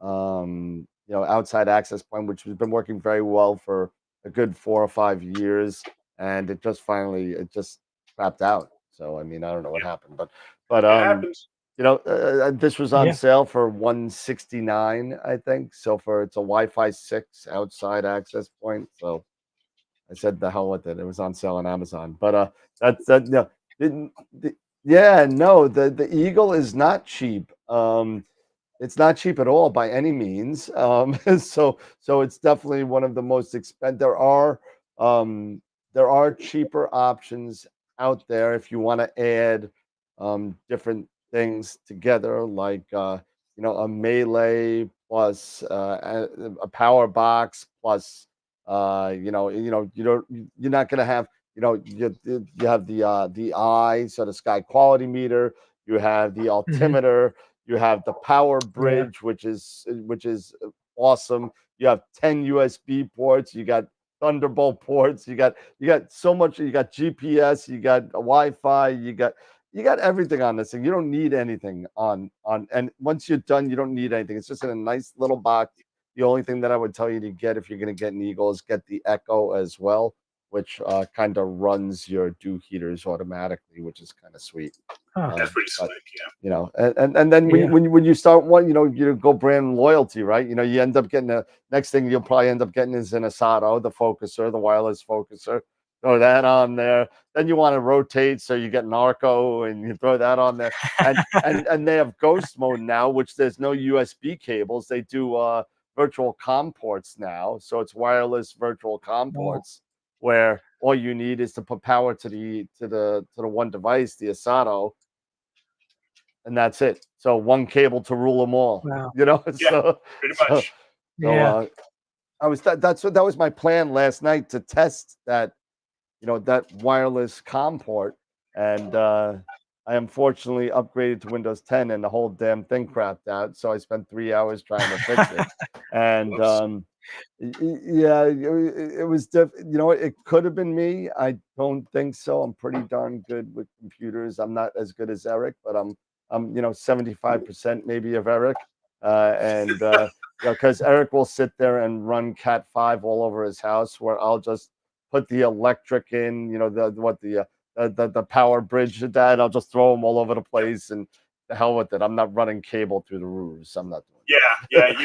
Speaker 2: outside access point, which has been working very well for a good 4 or 5 years, and it just crapped out. So I mean, I don't know what happened, but this was on sale for $169, I think. So it's a Wi-Fi 6 outside access point. So I said the hell with it. It was on sale on Amazon. But the Eagle is not cheap. It's not cheap at all by any means. So it's definitely one of the most expensive. There are cheaper options out there if you want to add different things together, like a Melee plus a power box plus you're not going to have you have the eye, so the sky quality meter, you have the altimeter, you have the power bridge, which is awesome. You have 10 USB ports, you got Thunderbolt ports, you got so much, you got GPS, you got Wi-Fi, you got everything on this thing. You don't need anything on and once you're done, you don't need anything. It's just in a nice little box. The only thing that I would tell you to get if you're going to get an Eagle is get the Echo as well, which kind of runs your dew heaters automatically, which is kind of sweet.
Speaker 5: That's pretty slick, yeah.
Speaker 2: And then when you start one, you go brand loyalty, right? You end up getting next thing you'll probably end up getting is an Asato, the focuser, the wireless focuser. throw that on there. Then you want to rotate, so you get Narco, and you throw that on there. And they have ghost mode now, which there's no USB cables. They do virtual COM ports now, so it's wireless virtual COM ports, where all you need is to put power to the one device, the Asato, and that's it. So one cable to rule them all.
Speaker 4: Wow.
Speaker 2: You know,
Speaker 5: Yeah, pretty much.
Speaker 4: Yeah.
Speaker 2: That was my plan last night, to test that, that wireless COM port, and I unfortunately upgraded to Windows 10, and the whole damn thing crapped out. So I spent 3 hours trying to fix it, and yeah, it was it could have been me. I don't think so. I'm pretty darn good with computers. I'm not as good as Eric, but I'm 75% maybe of Eric, and because Eric will sit there and run Cat 5 all over his house, where I'll just put the electric in, the power bridge to that. I'll just throw them all over the place, and the hell with it. I'm not running cable through the roofs. I'm not doing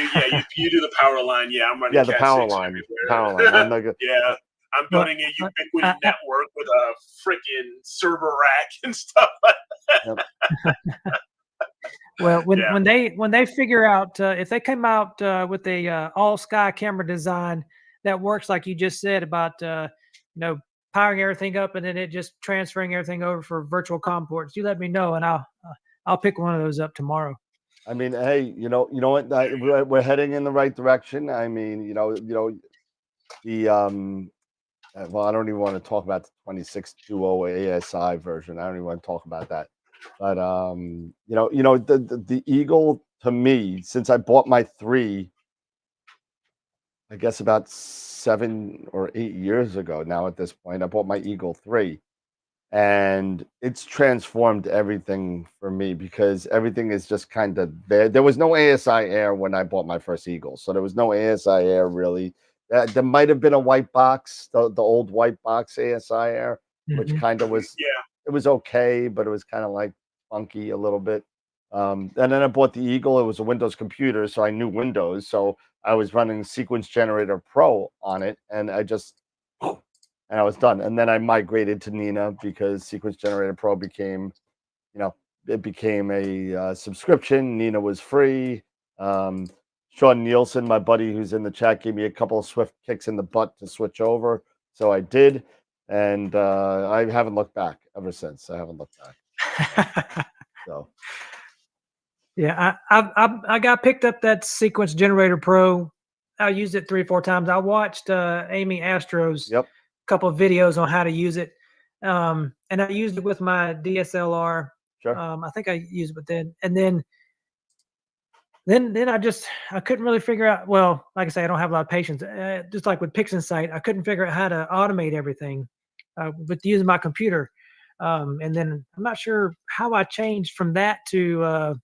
Speaker 5: you do the power line. Yeah, I'm running
Speaker 2: the
Speaker 5: Cat
Speaker 2: power
Speaker 5: 6
Speaker 2: line.
Speaker 5: everywhere.
Speaker 2: Power line. I'm not good.
Speaker 5: Yeah, I'm building a ubiquity network with a freaking server rack and stuff like that.
Speaker 4: Well, when they figure out, if they come out with a all sky camera design that works like you just said about powering everything up and then it just transferring everything over for virtual COM ports, you let me know, and I'll pick one of those up tomorrow.
Speaker 2: I mean, hey, you know what? We're heading in the right direction. I mean, the well, I don't even want to talk about the 2620 ASI version. I don't even want to talk about that. But the Eagle, to me, since I bought my 3, I guess about 7 or 8 years ago now at this point, I bought my Eagle 3. And it's transformed everything for me, because everything is just kind of there. There was no ASI Air when I bought my first Eagle, so there was no ASI Air really. There might have been a white box, the old white box ASI Air, which kind of was, it was okay, but it was kind of like funky a little bit. And then I bought the Eagle. It was a Windows computer, so I knew Windows, so I was running Sequence Generator Pro on it, and I was done. And then I migrated to Nina, because Sequence Generator Pro became, it became a subscription. Nina was free. Sean Nielsen, my buddy who's in the chat, gave me a couple of swift kicks in the butt to switch over. So I did. And I haven't looked back ever since. I haven't looked back. So.
Speaker 4: Yeah, I got picked up that Sequence Generator Pro. I used it 3 or 4 times. I watched Amy Astro's couple of videos on how to use it, and I used it with my DSLR.
Speaker 2: Sure.
Speaker 4: I think I used it with that, and then I couldn't really figure out. Well, like I say, I don't have a lot of patience. Just like with PixInsight, I couldn't figure out how to automate everything with using my computer. And then I'm not sure how I changed from that to.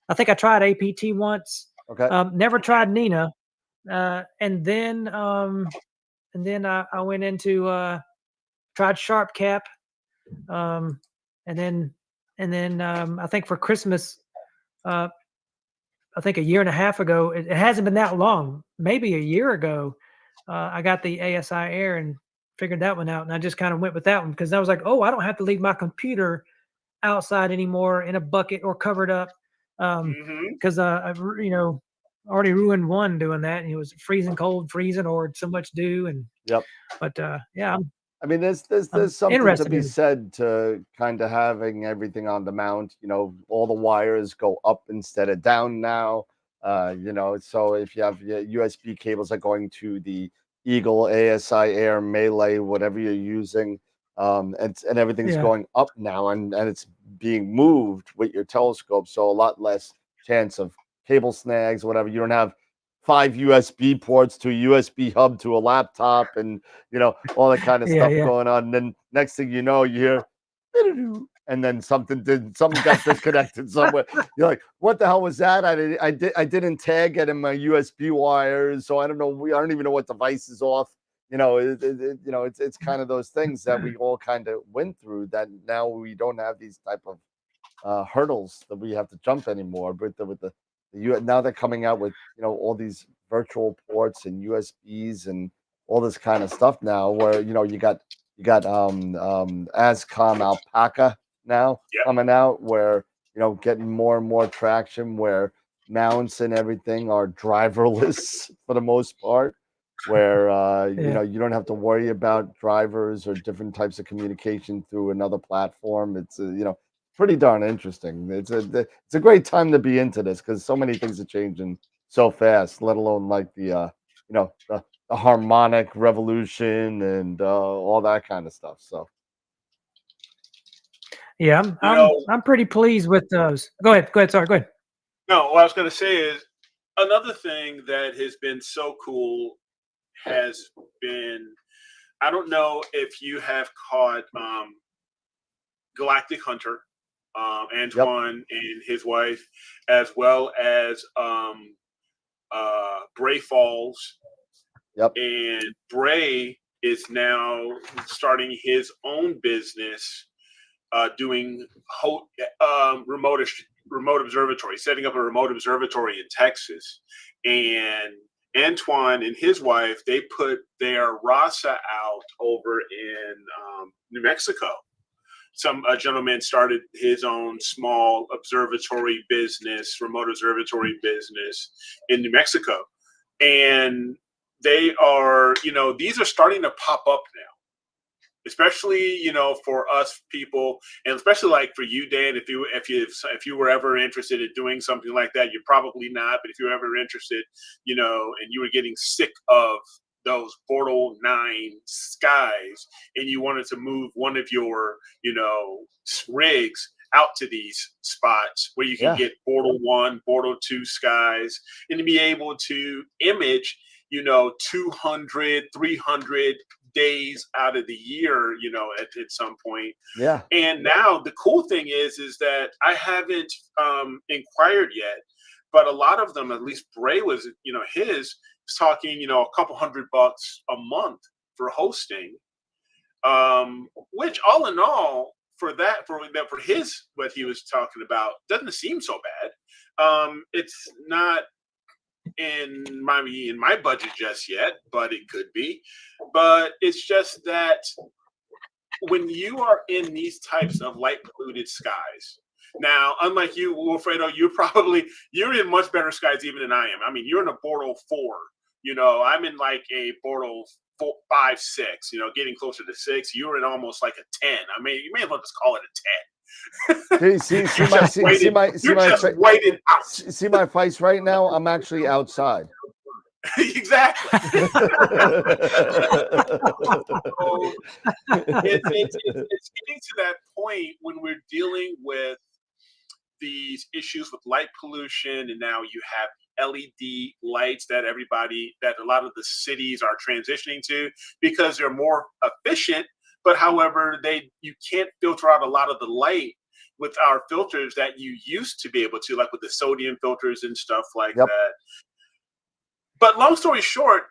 Speaker 4: I think I tried APT once.
Speaker 2: Okay.
Speaker 4: Never tried Nina, and then I went into tried SharpCap, and then I think for Christmas, I think a year and a half ago, it hasn't been that long, maybe a year ago, I got the ASI Air and figured that one out, and I just kind of went with that one because I was like, oh, I don't have to leave my computer outside anymore in a bucket or covered up, because I've already ruined one doing that, and it was freezing cold, freezing, or so much dew, and but yeah.
Speaker 2: I mean, there's something to be said to kind of having everything on the mount. All the wires go up instead of down now. So if you have your USB cables are going to the Eagle, ASI Air, Melee, whatever you're using, and everything's going up now, and it's being moved with your telescope, so a lot less chance of cable snags, whatever. You don't have 5 USB ports to a USB hub to a laptop, and all that kind of stuff going on. And then next thing you know, you hear, and then something got disconnected somewhere. You're like, what the hell was that? I didn't tag it in my USB wires, so I don't know. I don't even know what device is off. It's kind of those things that we all kind of went through, that now we don't have these type of hurdles that we have to jump anymore. But now they're coming out with all these virtual ports and USBs and all this kind of stuff now, where you got You got Ascom Alpaca now
Speaker 5: Yep.
Speaker 2: coming out, where getting more and more traction, where mounts and everything are driverless for the most part, where you don't have to worry about drivers or different types of communication through another platform. It's pretty darn interesting. It's a great time to be into this, because so many things are changing so fast, let alone like the the harmonic revolution and all that kind of stuff. So
Speaker 4: Yeah, I'm pretty pleased with those. Go ahead. Sorry, go ahead.
Speaker 5: No, what I was going to say is another thing that has been so cool has been, I don't know if you have caught Galactic Hunter, Antoine and his wife, as well as Bray Falls.
Speaker 2: Yep.
Speaker 5: And Bray is now starting his own business, doing remote observatory, setting up a remote observatory in Texas. And Antoine and his wife, they put their RASA out over in New Mexico. Some gentleman started his own small observatory business, remote observatory business in New Mexico. And they are, these are starting to pop up now. Especially, for us people, and especially like for you, Dan, if you were ever interested in doing something like that, you're probably not. But if you're ever interested, and you were getting sick of those Portal 9 skies, and you wanted to move one of your, rigs out to these spots where you can get Portal 1, Portal 2 skies, and to be able to image, 200, 300 days out of the year, at some point.
Speaker 2: Yeah.
Speaker 5: And now the cool thing is that I haven't inquired yet, but a lot of them, at least Bray was, his was talking, a couple $100 a month for hosting, which all in all, for his, what he was talking about, doesn't seem so bad. It's not in my budget just yet, but it could be. But it's just that when you are in these types of light polluted skies, now unlike you, Wilfredo, you're in much better skies even than I am. I mean, you're in a Bortle 4. I'm in like a Bortle 5, 6. Getting closer to 6. You're in almost like a 10. I mean, you may as well just call it a 10.
Speaker 2: See my face right now. I'm actually outside.
Speaker 5: Exactly. It's getting to that point when we're dealing with these issues with light pollution, and now you have LED lights that a lot of the cities are transitioning to because they're more efficient. But however, you can't filter out a lot of the light with our filters that you used to be able to, like with the sodium filters and stuff like that. But long story short,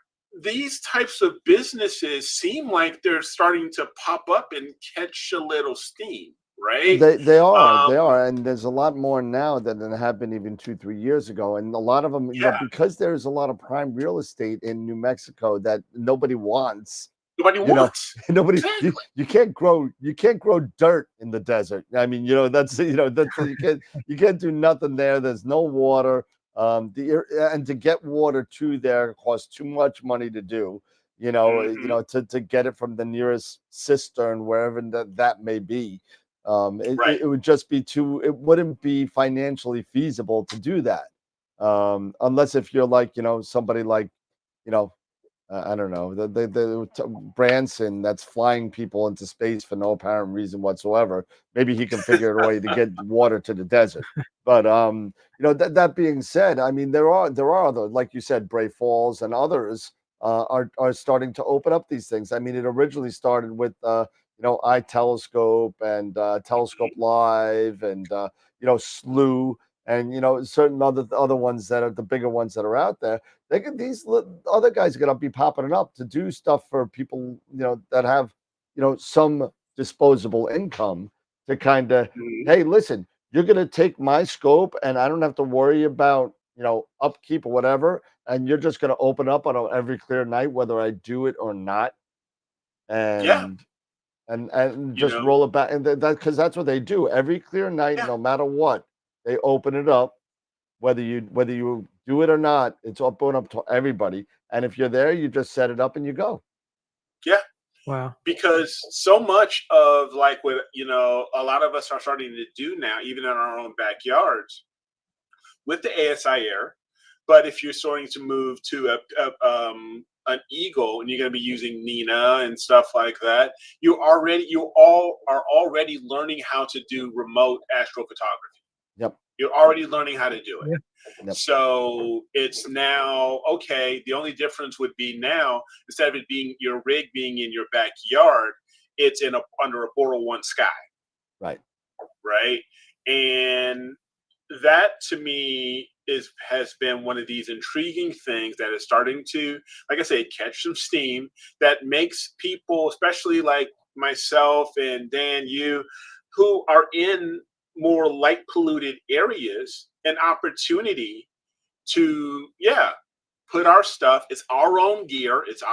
Speaker 5: these types of businesses seem like they're starting to pop up and catch a little steam, right?
Speaker 2: They are, and there's a lot more now than there have been even 2-3 years ago. And a lot of them, because there's a lot of prime real estate in New Mexico that nobody wants.
Speaker 5: Exactly.
Speaker 2: You can't grow dirt in the desert. I mean, that's you can't do nothing there. There's no water. And to get water to there costs too much money to do. To get it from the nearest cistern, wherever that may be. It would just be it wouldn't be financially feasible to do that. Unless if you're like, somebody like, I don't know, the Branson that's flying people into space for no apparent reason whatsoever. Maybe he can figure a way to get water to the desert. But that being said, I mean, there are other, like you said, Bray Falls and others are starting to open up these things. I mean, it originally started with iTelescope and Telescope Live and SLU and certain other ones that are the bigger ones that are out there. These other guys are going to be popping it up to do stuff for people that have some disposable income to kind of hey, listen, you're going to take my scope and I don't have to worry about upkeep or whatever, and you're just going to open up on every clear night whether I do it or not. And and
Speaker 5: You
Speaker 2: just
Speaker 5: know?
Speaker 2: roll it back, and that because that's what they do every clear night,
Speaker 5: Yeah.
Speaker 2: no matter what. They open it up, whether you do it or not. It's open up to everybody, and if you're there, you just set it up and you go.
Speaker 5: Yeah.
Speaker 4: Wow.
Speaker 5: Because so much of like what a lot of us are starting to do now, even in our own backyards, with the ASI Air. But if you're starting to move to an Eagle and you're going to be using Nina and stuff like that, you all are already learning how to do remote astrophotography.
Speaker 2: Yep.
Speaker 5: You're already learning how to do it.
Speaker 4: Yeah.
Speaker 2: Yep.
Speaker 5: So it's now okay. The only difference would be now, instead of it being your rig being in your backyard, it's under a Portal 1 sky.
Speaker 2: Right.
Speaker 5: Right. And that to me has been one of these intriguing things that is starting to, like I say, catch some steam, that makes people, especially like myself and Dan, you, who are in more light polluted areas, an opportunity to put our stuff. It's our own gear. It's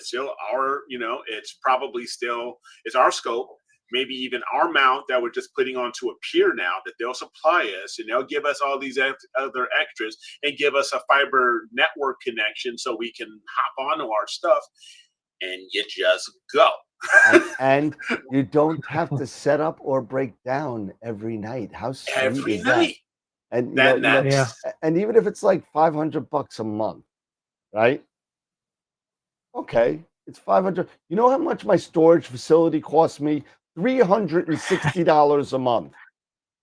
Speaker 5: still our, it's probably still, it's our scope, maybe even our mount that we're just putting onto a pier now that they'll supply us, and they'll give us all these other extras and give us a fiber network connection so we can hop onto our stuff, and you just go.
Speaker 2: and you don't have to set up or break down every night. How sweet
Speaker 5: Every
Speaker 2: is
Speaker 5: night.
Speaker 2: that? And
Speaker 4: Yeah.
Speaker 2: and even if it's like $500 a month, right? Okay, it's 500. You know how much my storage facility costs me? $360 a month.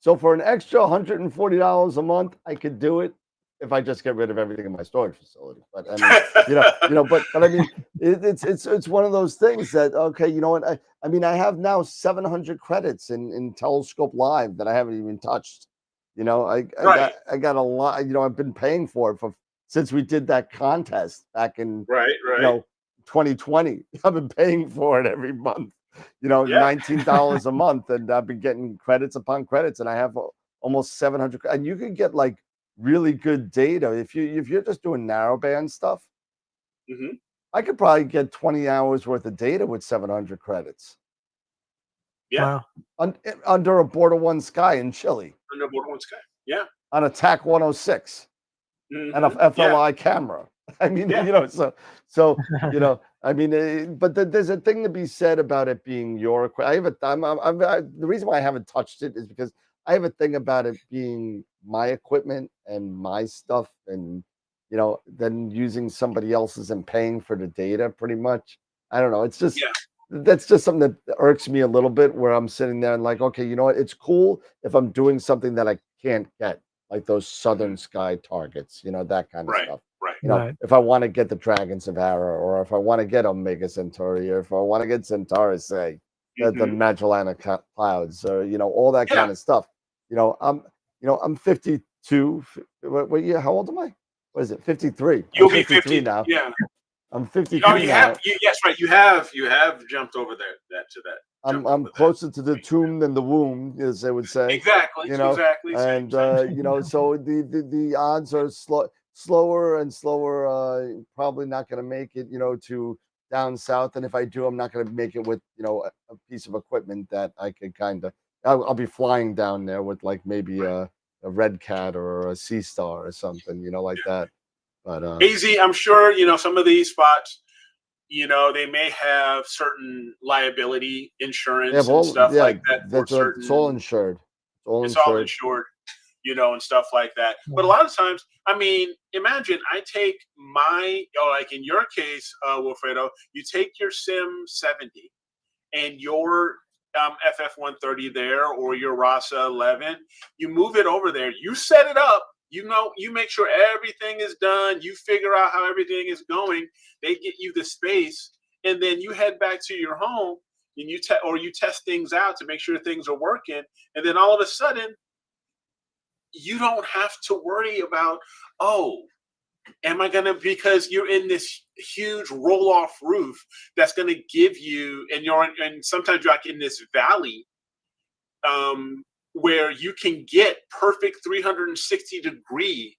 Speaker 2: So for an extra $140 a month, I could do it if I just get rid of everything in my storage facility. But I mean, but I mean, it's one of those things that, okay, you know what? I mean, I have now 700 credits in Telescope Live that I haven't even touched. I got a lot. I've been paying for it since we did that contest back in
Speaker 5: right.
Speaker 2: 2020. I've been paying for it every month. $19 a month, and I've been getting credits upon credits, and I have almost 700. And you can get like really good data if you're just doing narrowband stuff.
Speaker 5: Mm-hmm.
Speaker 2: I could probably get 20 hours worth of data with 700 credits.
Speaker 5: Yeah,
Speaker 4: wow.
Speaker 2: Under a Border 1 sky in Chile.
Speaker 5: Under Border 1 sky. Yeah,
Speaker 2: on a TAC 106
Speaker 5: mm-hmm.
Speaker 2: and a FLI camera. I mean, so I mean, but there's a thing to be said about it being your equipment. The reason why I haven't touched it is because I have a thing about it being my equipment and my stuff, and then using somebody else's and paying for the data pretty much. I don't know. It's just that's just something that irks me a little bit, where I'm sitting there and like, okay, you know what? It's cool if I'm doing something that I can't get, like those Southern Sky targets, that kind of stuff.
Speaker 5: Right.
Speaker 2: If I want to get the Dragons of Hera, or if I want to get Omega Centauri, or if I want to get Centaurus, say, the Magellanic Clouds, or all that kind of stuff. I'm 52. What year? How old am I? What is it? 53.
Speaker 5: You'll
Speaker 2: I'm 53
Speaker 5: be 50
Speaker 2: now.
Speaker 5: Yeah.
Speaker 2: I'm 53
Speaker 5: Oh, you
Speaker 2: now.
Speaker 5: have. Yes, right. You have jumped over there. That.
Speaker 2: I'm closer to the tomb than the womb, as they would say.
Speaker 5: Exactly. Exactly.
Speaker 2: And so the odds are slower and slower. Probably not going to make it, to down south. And if I do, I'm not going to make it with, a piece of equipment that I could I'll be flying down there with like maybe a Red Cat or a Sea Star or something, like that. But
Speaker 5: AZ, I'm sure some of these spots, they may have certain liability insurance and stuff like that.
Speaker 2: It's all insured.
Speaker 5: It's all insured, and stuff like that. But a lot of times, I mean, imagine I take like in your case, Wilfredo, you take your Sim 70 and your FF130 there, or your Rasa 11, you move it over there, you set it up, you make sure everything is done, you figure out how everything is going, they get you the space, and then you head back to your home and you test things out to make sure things are working, and then all of a sudden you don't have to worry about, am I gonna, because you're in this huge roll-off roof that's gonna give you, and sometimes you're like in this valley, where you can get perfect 360-degree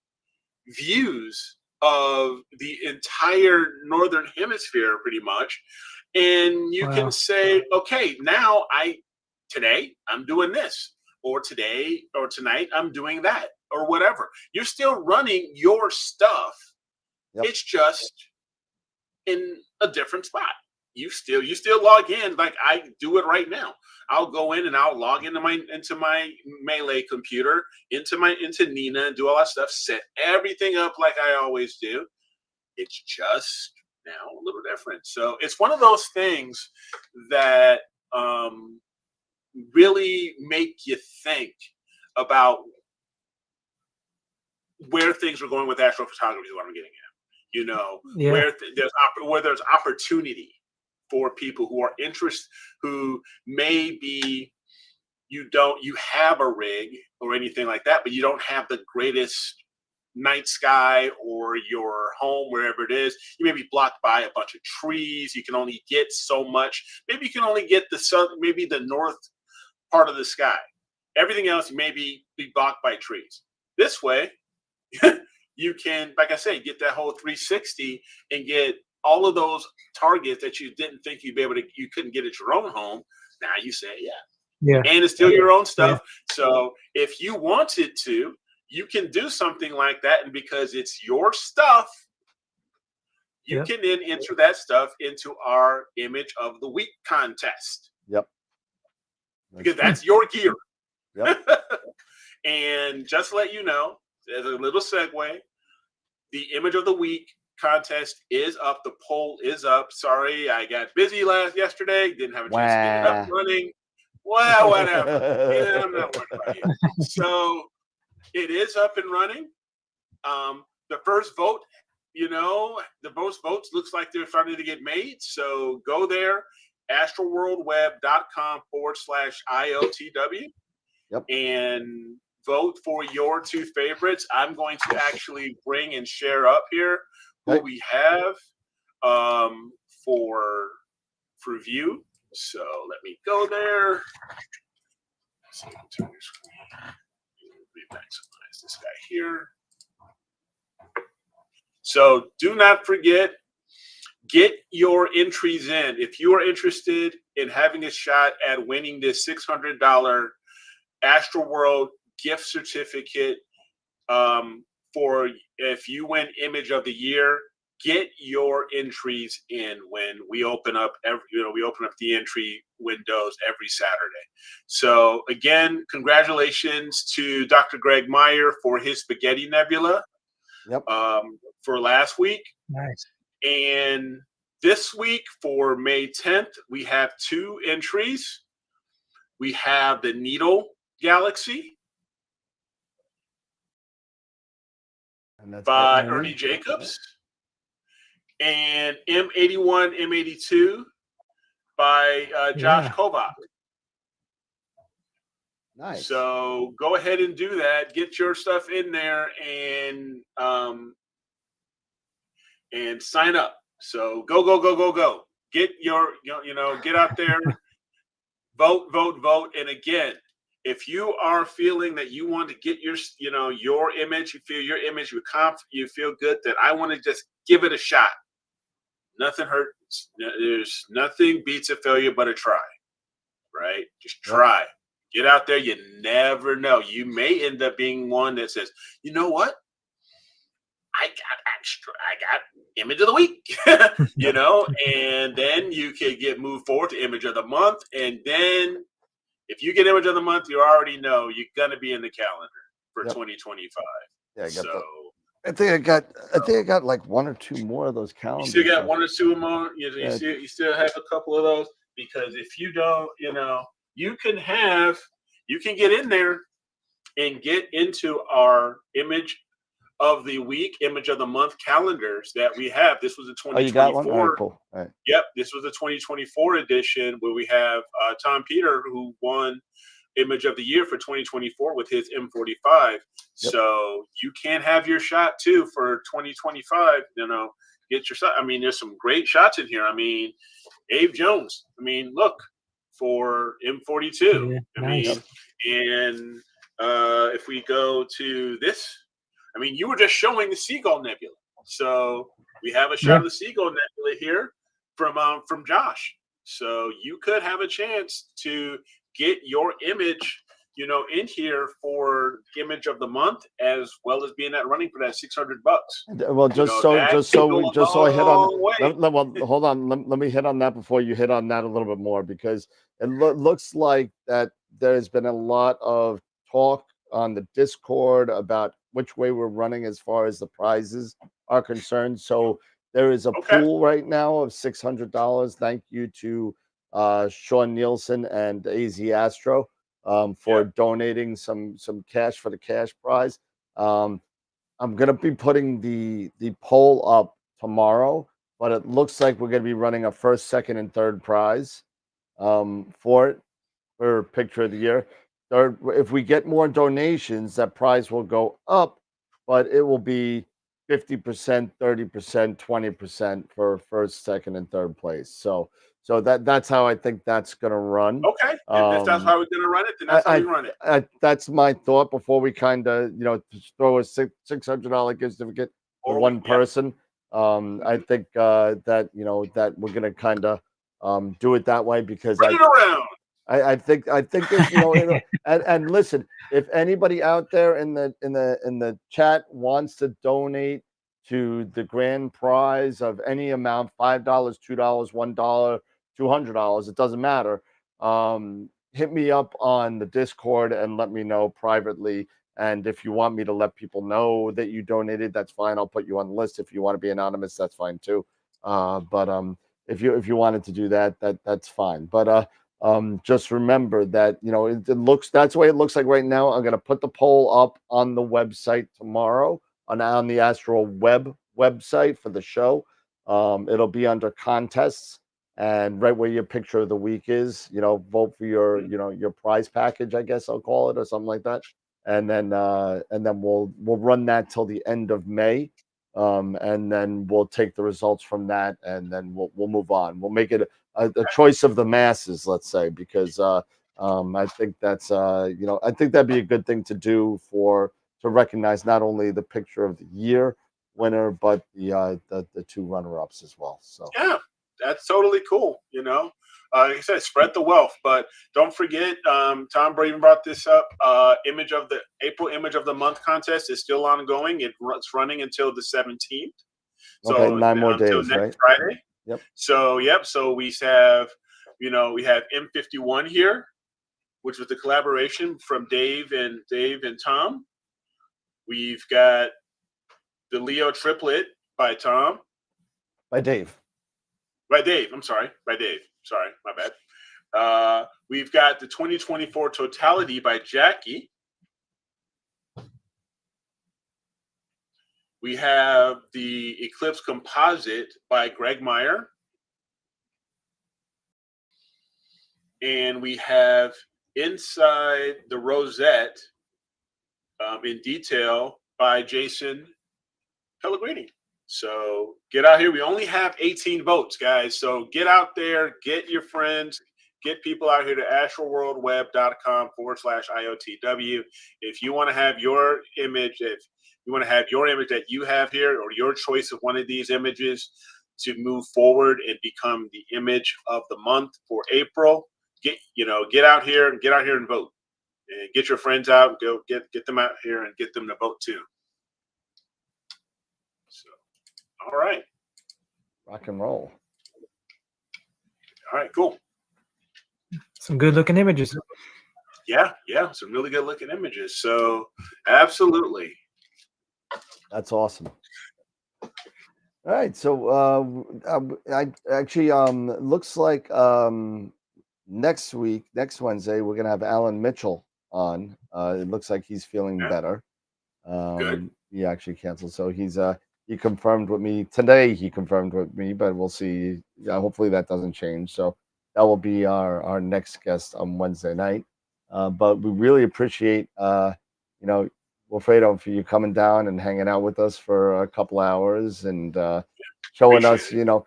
Speaker 5: views of the entire northern hemisphere, pretty much, And you
Speaker 4: Wow.
Speaker 5: can say, okay, now today I'm doing this, or today or tonight I'm doing that, or whatever. You're still running your stuff.
Speaker 6: Yep.
Speaker 5: It's just in a different spot. You still log in like I do it right now. I'll go in and I'll log into my Melee computer, into Nina, and do all that stuff, set everything up like I always do. It's just now a little different. So it's one of those things that really make you think about where things are going with astrophotography is what I'm getting at. You know,
Speaker 4: Yeah.
Speaker 5: where there's opportunity for people who are interested, who maybe you have a rig or anything like that, but you don't have the greatest night sky, or your home, wherever it is, you may be blocked by a bunch of trees. You can only get so much. Maybe you can only get maybe the north part of the sky. Everything else may be blocked by trees. This way, you can, like I say, get that whole 360 and get all of those targets that you didn't think you couldn't get at your own home. Now you say,
Speaker 4: Yeah.
Speaker 5: and it's still your own stuff. Yeah. So if you wanted to, you can do something like that, and because it's your stuff, you can then enter that stuff into our Image of the Week contest.
Speaker 6: Yep.
Speaker 5: Because that's your gear.
Speaker 6: Yep.
Speaker 5: And just to let you know, as a little segue, the Image of the Week contest is up. The poll is up. Sorry, I got busy yesterday. Didn't have a chance to get it up and running. Well, whatever. Yeah, I'm not worried about you. So it is up and running. The first vote, the most votes looks like they're starting to get made. So go there, astroworldweb.com/ILTW.
Speaker 6: Yep.
Speaker 5: And vote for your two favorites. I'm going to actually bring and share up here who we have for view. So let me go there. So turn your screen. Maximize this guy here. So do not forget, get your entries in. If you are interested in having a shot at winning this $600 AstroWorld gift certificate, for if you win Image of the Year, get your entries in when we open up we open up the entry windows every Saturday. So again, congratulations to Dr. Greg Meyer for his Spaghetti Nebula.
Speaker 6: Yep.
Speaker 5: For last week.
Speaker 4: Nice.
Speaker 5: And this week for May 10th, we have two entries. We have the Needle Galaxy by Ernie Jacobs, and M81, M82 by Josh Kovac.
Speaker 6: Nice.
Speaker 5: So go ahead and do that. Get your stuff in there and sign up. So go. Get your, get out there, vote. And again, if you are feeling that you want to get your image, you feel your image, you feel good that I want to just give it a shot. Nothing hurts. There's nothing beats a failure but a try, right? Just try. Get out there. You never know. You may end up being one that says, you know what? I got Image of the Week, and then you can move forward to Image of the Month. And then if you get Image of the Month, you already know you're going to be in the calendar for 2025.
Speaker 6: Yeah,
Speaker 5: I
Speaker 6: I think I got like one or two more of those calendars.
Speaker 5: You still got one or two more. You still have a couple of those, because if you don't, you can get in there and get into our Image of the Week, Image of the Month calendars that we have. This was a 2024.
Speaker 6: Oh, you got one? All right, cool. All right.
Speaker 5: Yep, this was a 2024 edition where we have Tom Peter, who won Image of the Year for 2024 with his M45. Yep. So you can have your shot too for 2025. Get your shot. I mean, there's some great shots in here. I mean, Abe Jones. I mean, look, for M42.
Speaker 4: Yeah,
Speaker 5: nice. And if we go to this, I mean, you were just showing the Seagull Nebula. So we have a shot of the Seagull Nebula here. from Josh. So you could have a chance to get your image, in here for image of the month, as well as being at running for that $600.
Speaker 6: Well, just so I hit on. Well, hold on. Let me hit on that before you hit on that a little bit more, because it looks like that there's been a lot of talk on the Discord about which way we're running as far as the prizes are concerned. So there is a pool right now of $600. Thank you to Sean Nielsen and AZ Astro for donating some cash for the cash prize. I'm going to be putting the poll up tomorrow, but it looks like we're going to be running a first, second, and third prize for it, for picture of the year. If we get more donations, that prize will go up, but it will be 50%, 30%, 20% for first, second, and third place. So that's how I think that's going to run.
Speaker 5: Okay. If that's how we're going to run it, then that's how we run it.
Speaker 6: That's my thought before we kind of, throw a $600 gift certificate for one person. I think that, that we're going to kind of do it that way, because I think if, and listen, if anybody out there in the chat wants to donate to the grand prize of any amount, $5, $2, $1, $200, it doesn't matter. Hit me up on the Discord and let me know privately. And if you want me to let people know that you donated, that's fine. I'll put you on the list. If you want to be anonymous, that's fine too. But if you wanted to do that, that's fine. But just remember that that's the way it looks like right now. I'm gonna put the poll up on the website tomorrow on the AstroWeb website for the show. It'll be under contests, and right where your picture of the week is, vote for your prize package, I guess I'll call it, or something like that. And then we'll run that till the end of May. And then we'll take the results from that, and then we'll move on. We'll make it a choice of the masses, let's say, because I think that's I think that'd be a good thing to do to recognize not only the picture of the year winner, but the two runner-ups as well. So
Speaker 5: yeah, that's totally cool. Like I said, spread the wealth, but don't forget, Tom Braden brought this up. April Image of the Month contest is still ongoing. It's running until the 17th. So
Speaker 6: okay, 9 more days,
Speaker 5: next
Speaker 6: right?
Speaker 5: Friday.
Speaker 6: Yep.
Speaker 5: So So we have, we have M51 here, which was the collaboration from Dave and Tom. We've got the Leo triplet by Tom.
Speaker 6: By Dave.
Speaker 5: I'm sorry. By Dave. Sorry, my bad. We've got the 2024 Totality by Jackie. We have the Eclipse Composite by Greg Meyer. And we have Inside the Rosette in Detail by Jason Pellegrini. So get out here. We only have 18 votes, guys. So get out there, get your friends, get people out here to astroworldweb.com/IOTW. If you want to have your image, that you have here, or your choice of one of these images to move forward and become the image of the month for April, get out here and vote. And get your friends out and go get them out here and get them to vote too. So all right.
Speaker 6: Rock and roll.
Speaker 5: All right, cool.
Speaker 4: Some good looking images.
Speaker 5: Yeah, some really good looking images. So absolutely.
Speaker 6: That's awesome. All right, so I actually looks like next Wednesday we're gonna have Alan Mitchell on. It looks like he's feeling better.
Speaker 5: Good.
Speaker 6: He actually canceled, so he confirmed with me today. He confirmed with me, but we'll see. Yeah, hopefully that doesn't change. So that will be our next guest on Wednesday night. But we really appreciate Wilfredo, for you coming down and hanging out with us for a couple hours and showing us your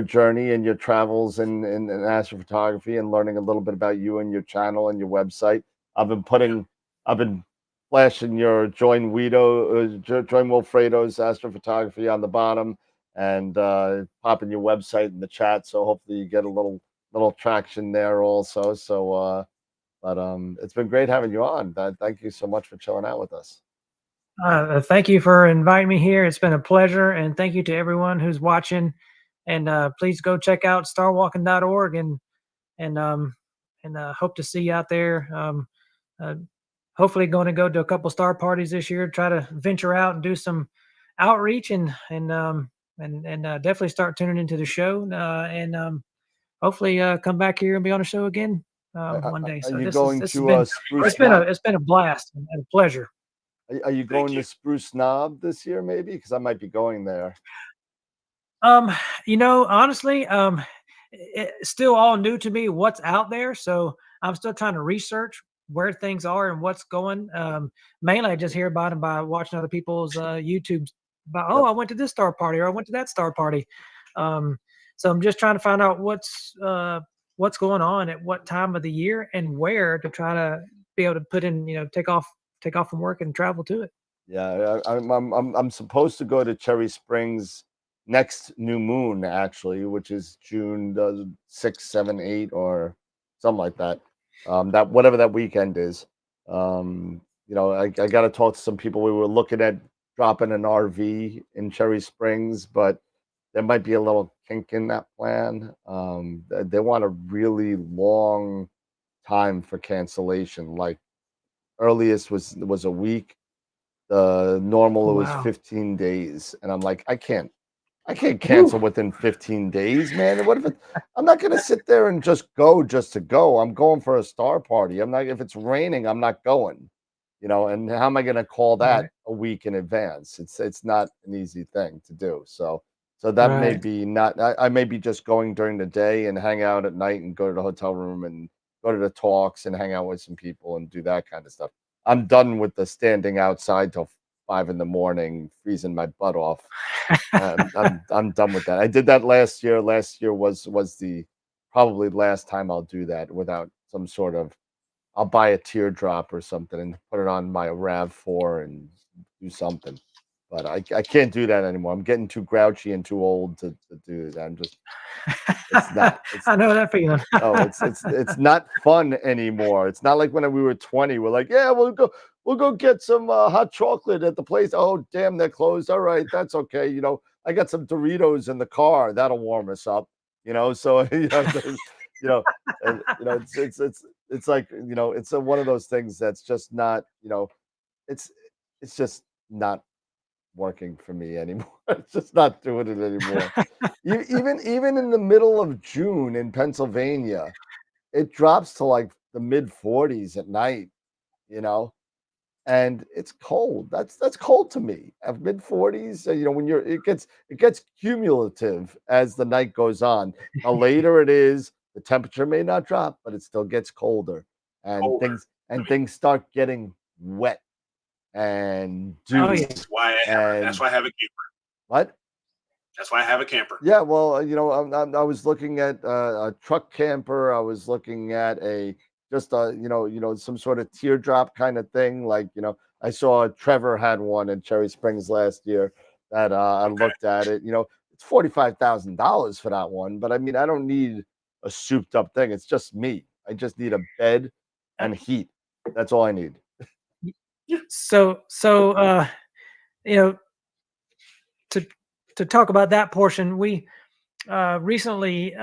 Speaker 6: journey and your travels in astrophotography, and learning a little bit about you and your channel and your website. I've been flashing your join Wilfredo's Astrophotography on the bottom, and popping your website in the chat. So hopefully you get a little traction there also. So, but it's been great having you on. Thank you so much for chilling out with us.
Speaker 4: Thank you for inviting me here. It's been a pleasure, and thank you to everyone who's watching. And please go check out starwalking.org and hope to see you out there. Hopefully, going to go to a couple star parties this year. Try to venture out and do some outreach and definitely start tuning into the show and hopefully come back here and be on the show again one day. So it's been a blast and a pleasure.
Speaker 6: Are you going to Spruce Knob this year, maybe? Because I might be going there.
Speaker 4: Honestly, it's still all new to me what's out there. So I'm still trying to research where things are and what's going. Mainly I just hear about them by watching other people's YouTube about, I went to this star party or I went to that star party. So I'm just trying to find out what's going on at what time of the year and where to try to be able to put in, take off from work and travel to it.
Speaker 6: Yeah, I'm supposed to go to Cherry Springs next new moon, actually, which is June 6, 7, 8, or something like that. That whatever that weekend is. I got to talk to some people. We were looking at dropping an RV in Cherry Springs, but there might be a little kink in that plan. They want a really long time for cancellation. Like earliest was a week. The normal was 15 days, and I'm like, I can't cancel within 15 days, man. What if I'm not going to sit there and just to go. I'm going for a star party. I'm not, if it's raining, I'm not going, and how am I going to call that a week in advance? It's not an easy thing to do. So that may be not, I may be just going during the day and hang out at night and go to the hotel room and go to the talks and hang out with some people and do that kind of stuff. I'm done with the standing outside till 5 a.m, freezing my butt off. I'm done with that. I did that last year. Last year was the probably last time I'll do that without some sort of. I'll buy a teardrop or something and put it on my RAV4 and do something. But I can't do that anymore. I'm getting too grouchy and too old to do that. I'm just. It's not.
Speaker 4: I know that feeling.
Speaker 6: It's not fun anymore. It's not like when we were 20. We're like, yeah, we'll go get some hot chocolate at the place. Oh, damn, they're closed. All right, that's okay. I got some Doritos in the car. That'll warm us up. So it's like it's one of those things that's just not. It's just not working for me anymore. It's just not doing it anymore. even in the middle of June in Pennsylvania, it drops to like the mid 40s at night, and it's cold. That's cold to me. At mid 40s, when it gets cumulative as the night goes on. The later it is, the temperature may not drop, but it still gets colder, and things start getting wet and dewy.
Speaker 5: That's why I have a camper.
Speaker 6: What?
Speaker 5: That's why I have a camper.
Speaker 6: Yeah, well, I was looking at a truck camper. I was looking at some sort of teardrop kind of thing. Like, I saw Trevor had one in Cherry Springs last year that I looked at it. It's $45,000 for that one. But I mean, I don't need a souped up thing. It's just me. I just need a bed and heat. That's all I need.
Speaker 4: So to talk about that portion, we recently,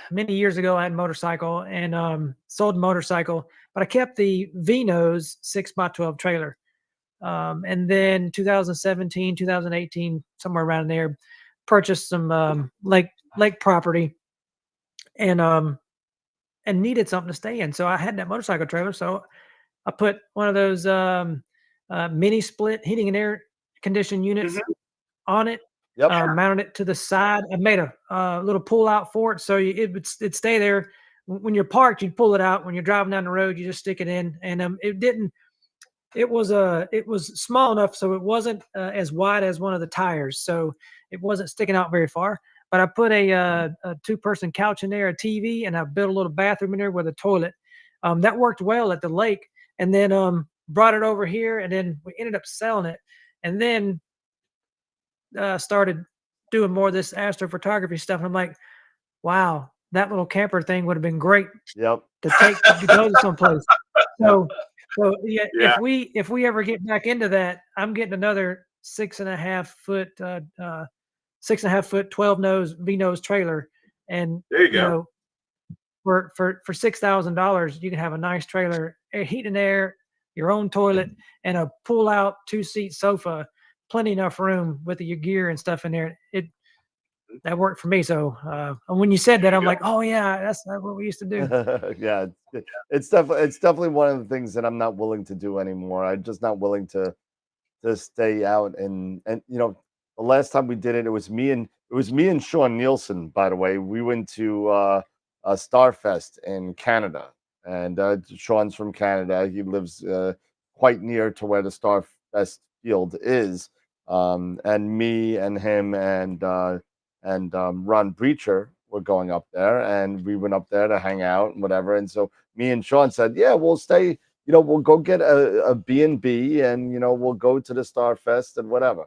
Speaker 4: many years ago, I had a motorcycle and sold a motorcycle, but I kept the V-nose 6x12 trailer. And then 2017, 2018, somewhere around there, purchased some lake property and needed something to stay in. So I had that motorcycle trailer. So I put one of those mini split heating and air conditioning units on it.
Speaker 6: Yep.
Speaker 4: Mounted it to the side. I made a little pull out for it, so it'd stay there. When you're parked, you'd pull it out. When you're driving down the road, you just stick it in. And it was small enough so it wasn't as wide as one of the tires, so it wasn't sticking out very far. But I put a 2-person couch in there, a TV, and I built a little bathroom in there with a toilet. That worked well at the lake. And then brought it over here, and then we ended up selling it. And then started doing more of this astrophotography stuff. And I'm like, wow, that little camper thing would have been great
Speaker 6: Yep.
Speaker 4: to take to go to someplace. So yeah,
Speaker 5: Yeah.
Speaker 4: if we ever get back into that, I'm getting another 6.5 foot 6.5 foot 12 nose V nose trailer, and
Speaker 5: There you go.
Speaker 4: know, for $6,000 you can have a nice trailer, heat and air, your own toilet, and a pull out 2-seat sofa, plenty enough room with your gear and stuff in there. That worked for me. So when you said that, I'm like, oh yeah, that's what we used to do.
Speaker 6: Yeah, it's definitely one of the things that I'm not willing to do anymore. I'm just not willing to stay out and the last time we did it, it was me and Sean Nielsen. By the way, we went to Starfest in Canada, and Sean's from Canada. He lives quite near to where the Starfest field is, and me and him and Ron Breacher were going up there, and we went up there to hang out and whatever. And so me and Sean said, yeah, we'll stay, we'll go get a B&B, and, we'll go to the Starfest and whatever.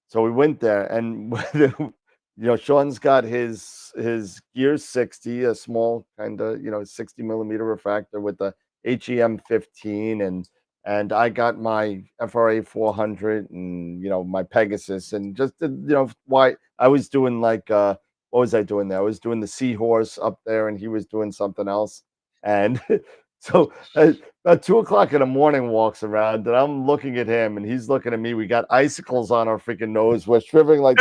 Speaker 6: So we went there, and, Sean's got his Gear 60, a small kind of, 60 millimeter refractor with the HEM15, and I got my FRA 400 and, my Pegasus, and just, why I was doing like, what was I doing there? I was doing the Seahorse up there, and he was doing something else. And so about 2:00 in the morning walks around, and I'm looking at him, and he's looking at me. We got icicles on our freaking nose. We're shivering like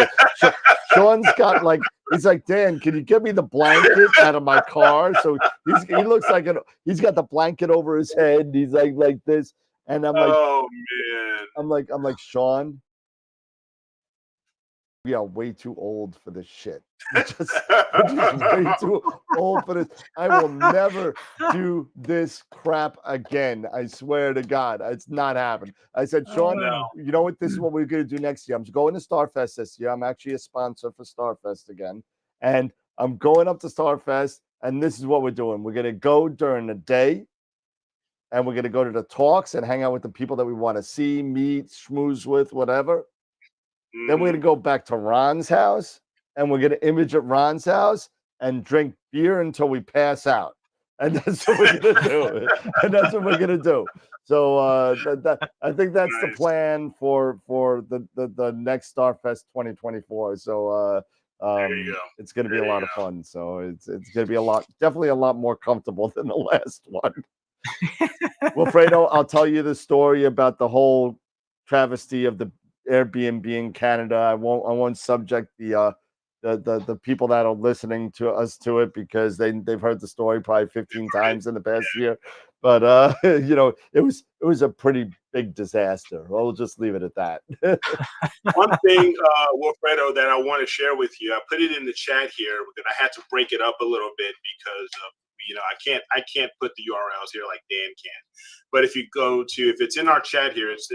Speaker 6: Sean's got like, he's like, Dan, can you get me the blanket out of my car? So he looks like he's got the blanket over his head. He's like this. And I'm like,
Speaker 5: oh man,
Speaker 6: I'm like, Sean, we are way too old for this shit. We're just way too old for this. I will never do this crap again. I swear to God, it's not happening. I said, Sean, you know what? This is what we're going to do next year. I'm going to Starfest this year. I'm actually a sponsor for Starfest again. And I'm going up to Starfest, and this is what we're doing. We're going to go during the day, and we're going to go to the talks and hang out with the people that we want to see, meet, schmooze with, whatever. Then we're going to go back to Ron's house, and we're going to image at Ron's house and drink beer until we pass out. And that's what we're going to do. And that's what we're going to do. So I think that's the plan for the next Starfest 2024. So it's going to be a lot of fun. So it's going to be definitely a lot more comfortable than the last one. Wilfredo, I'll tell you the story about the whole travesty of the Airbnb in Canada. I won't subject the people that are listening to us to it, because they've heard the story probably 15 times in the past year. But it was a pretty big disaster. We'll just leave it at that.
Speaker 5: One thing, Wilfredo, that I want to share with you, I put it in the chat here, but I had to break it up a little bit because of, I can't put the URLs here like Dan can. But if you go to, if it's in our chat here, it's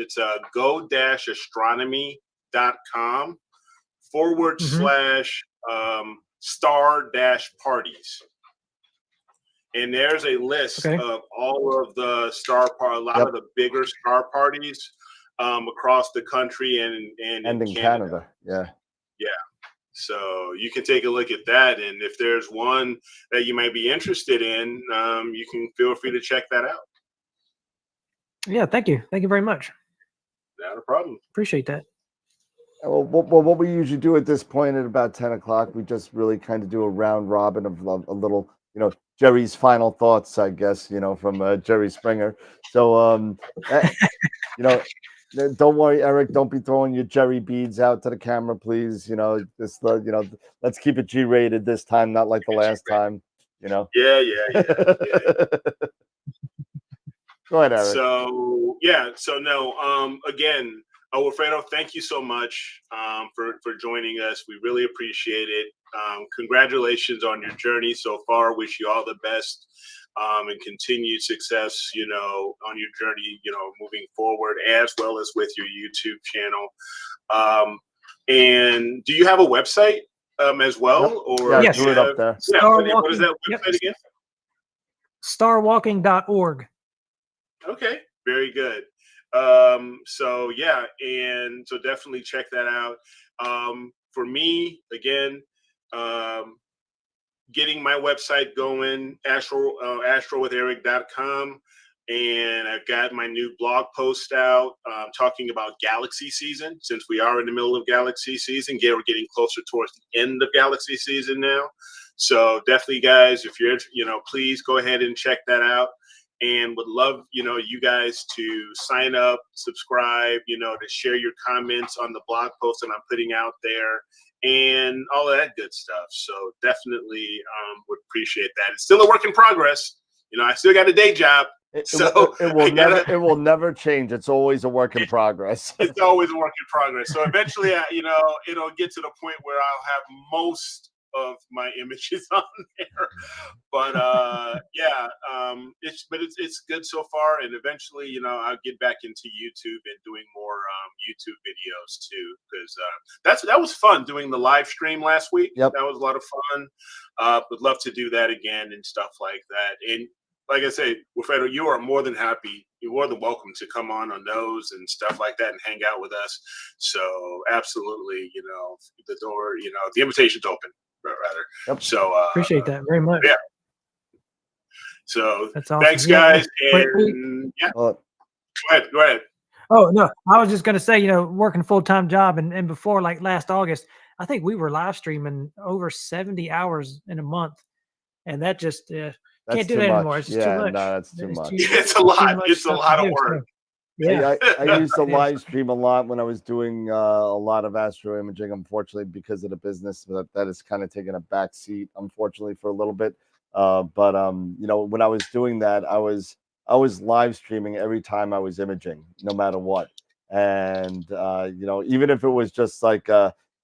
Speaker 5: go-astronomy.com / star-parties. And there's a list of all of the a lot of the bigger star parties across the country and in Canada.
Speaker 6: Yeah.
Speaker 5: So you can take a look at that, and if there's one that you might be interested in, you can feel free to check that out.
Speaker 4: Yeah, thank you very much.
Speaker 5: Not a problem.
Speaker 4: Appreciate that.
Speaker 6: Well, what we usually do at this point at about 10 o'clock, we just really kind of do a round robin of a little, Jerry's final thoughts, I guess, from Jerry Springer. So, don't worry, Eric. Don't be throwing your Jerry beads out to the camera, please. Let's keep it G-rated this time, not like the last time.
Speaker 5: Yeah.
Speaker 6: Go ahead, Eric.
Speaker 5: So no. Again, Wilfredo, thank you so much for joining us. We really appreciate it. Congratulations on your journey so far. Wish you all the best. And continued success, on your journey, moving forward, as well as with your YouTube channel. And do you have a website as well? Or
Speaker 6: yes, do it up there.
Speaker 5: What is that website again?
Speaker 4: Starwalking.org.
Speaker 5: Okay, very good. So yeah, and so definitely check that out. For me, again, getting my website going, astrowitheric.com. And I've got my new blog post out talking about Galaxy season. Since we are in the middle of Galaxy season, we're getting closer towards the end of Galaxy season now. So definitely, guys, if you're, please go ahead and check that out. And would love, you guys to sign up, subscribe, to share your comments on the blog post that I'm putting out there and all of that good stuff. So definitely would appreciate that. It's still a work in progress. I still got a day job.
Speaker 6: It will never change. It's always a work in progress.
Speaker 5: It's always a work in progress. So eventually, it'll get to the point where I'll have most of my images on there. But it's good so far. And eventually, I'll get back into YouTube and doing more YouTube videos too, because that was fun doing the live stream last week.
Speaker 6: Yep.
Speaker 5: That was a lot of fun. Would love to do that again and stuff like that. And like I say, Wilfredo, you are more than happy. You're more than welcome to come on those and stuff like that and hang out with us. So absolutely, the door, the invitation's open, rather.
Speaker 6: Yep.
Speaker 5: So
Speaker 4: appreciate that very much.
Speaker 5: Yeah. So
Speaker 4: that's awesome.
Speaker 5: Thanks, guys.
Speaker 4: Wait,
Speaker 5: yeah. Go ahead.
Speaker 4: Oh no, I was just going to say, working a full-time job and before, like last August, I think we were live streaming over 70 hours in a month, and that just can't do that anymore. It's just too much.
Speaker 6: No, that's too much.
Speaker 5: It's a lot. It's a lot of work.
Speaker 4: So, yeah,
Speaker 6: I used to live stream a lot when I was doing a lot of astro imaging. Unfortunately, because of the business, that has kind of taken a back seat, unfortunately, for a little bit. But when I was doing that, I was live streaming every time I was imaging, no matter what. And even if it was just like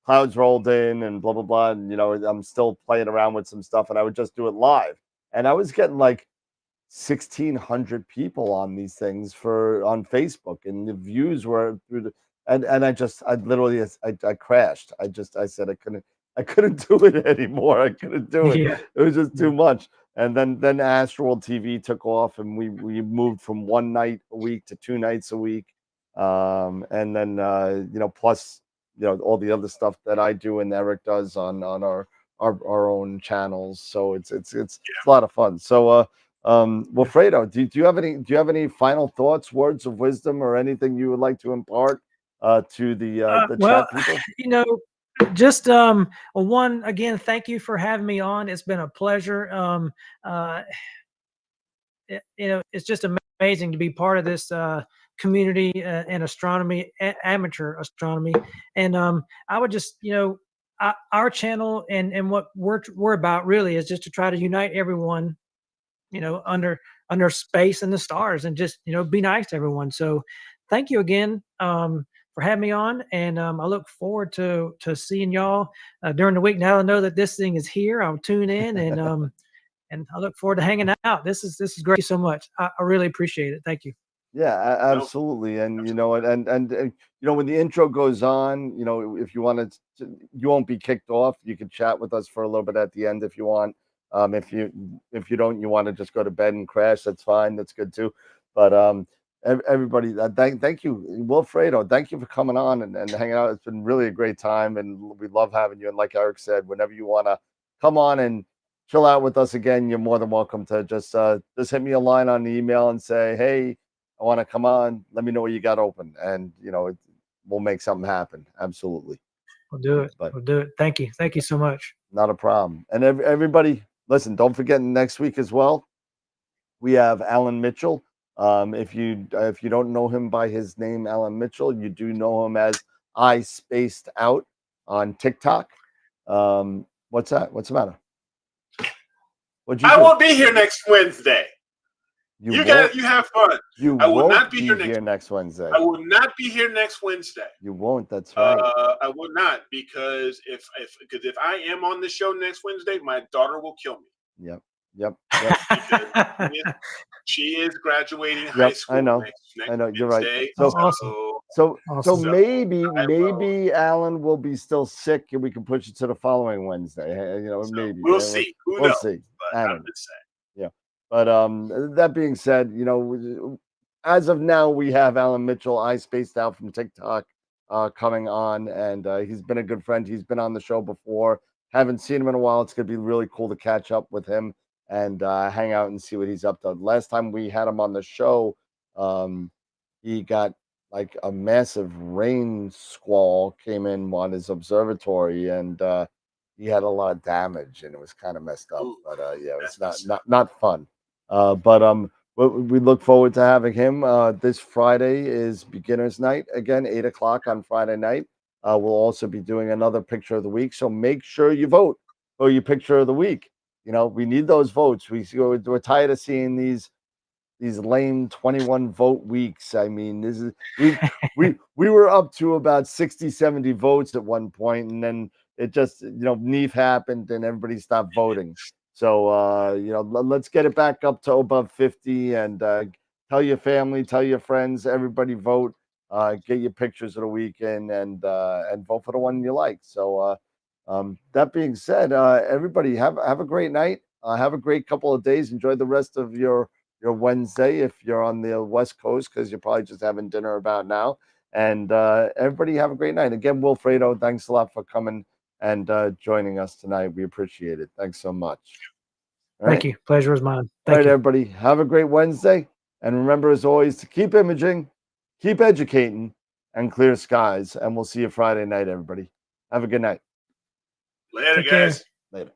Speaker 6: clouds rolled in and blah blah blah, and I'm still playing around with some stuff, and I would just do it live. And I was getting like 1,600 people on these things on Facebook, and the views were through the and I literally crashed. I said I couldn't do it anymore. I couldn't do it.
Speaker 4: Yeah.
Speaker 6: It was just too much. And then AstroWorld TV took off, and we moved from one night a week to 2 nights a week. And then plus all the other stuff that I do and Eric does on our own channels. So it's a lot of fun. So Wilfredo, do you have any final thoughts, words of wisdom, or anything you would like to impart to the chat people?
Speaker 4: Just one again, thank you for having me on. It's been a pleasure. It's just amazing to be part of this community in astronomy, amateur astronomy. And I would just, our channel and what we're about really is just to try to unite everyone, under space and the stars, and just, be nice to everyone. So thank you again for having me on. And I look forward to seeing y'all during the week. Now I know that this thing is here, I'll tune in and and I look forward to hanging out. This is great. Thank you so much. I really appreciate it. Thank you.
Speaker 6: Yeah, absolutely. And when the intro goes on, if you want to, you won't be kicked off. You can chat with us for a little bit at the end if you want. If you don't, you want to just go to bed and crash, that's fine. That's good too. But everybody, thank you, Wilfredo. Thank you for coming on and hanging out. It's been really a great time, and we love having you. And like Eric said, whenever you want to come on and chill out with us again, you're more than welcome to just hit me a line on the email and say, hey, I want to come on. Let me know what you got open, and we'll make something happen. Absolutely,
Speaker 4: we'll do it. We'll do it. Thank you so much.
Speaker 6: Not a problem. And everybody, listen. Don't forget next week as well. We have Alan Mitchell. If you don't know him by his name, Alan Mitchell, you do know him as I Spaced Out on TikTok. What's that? What's the matter?
Speaker 5: I won't be here next Wednesday. You have fun.
Speaker 6: I will not be here next Wednesday.
Speaker 5: I will not be here next Wednesday.
Speaker 6: You won't. That's right.
Speaker 5: I will not, because if I am on the show next Wednesday, my daughter will kill me.
Speaker 6: Yep.
Speaker 5: Because she is graduating high school.
Speaker 6: I know.
Speaker 5: Next
Speaker 6: I know. You're
Speaker 5: Wednesday.
Speaker 6: right. So maybe Alan will be still sick, and we can push it to the following Wednesday. Maybe
Speaker 5: we'll see.
Speaker 6: We'll see.
Speaker 5: But I'm just saying.
Speaker 6: Yeah. But that being said, as of now, we have Alan Mitchell, I spaced out from TikTok, coming on, and he's been a good friend. He's been on the show before. Haven't seen him in a while. It's gonna be really cool to catch up with him and hang out and see what he's up to. Last time we had him on the show, he got like a massive rain squall came in on his observatory, and he had a lot of damage, and it was kind of messed up.
Speaker 5: Ooh,
Speaker 6: but yeah, it's not fun. But we look forward to having him. This Friday is beginners night again, 8 o'clock on Friday night. We'll also be doing another picture of the week, so make sure you vote for your picture of the week. You know, we need those votes. We're tired of seeing these lame 21 vote weeks. I mean, this is we were up to about 60, 70 votes at one point, and then it just, NEAF happened and everybody stopped voting. So let's get it back up to above 50, and tell your family, tell your friends, everybody vote. Get your pictures of the weekend, and vote for the one you like. So that being said, everybody have a great night. Have a great couple of days. Enjoy the rest of your Wednesday if you're on the West Coast, because you're probably just having dinner about now. And everybody have a great night. Again, Wilfredo, thanks a lot for coming and joining us tonight. We appreciate it. Thanks so much.
Speaker 4: Thank you. Pleasure is mine.
Speaker 6: All right, everybody. Have a great Wednesday. And remember, as always, to keep imaging, keep educating, and clear skies. And we'll see you Friday night, everybody. Have a good night.
Speaker 5: Later, guys.
Speaker 6: Later.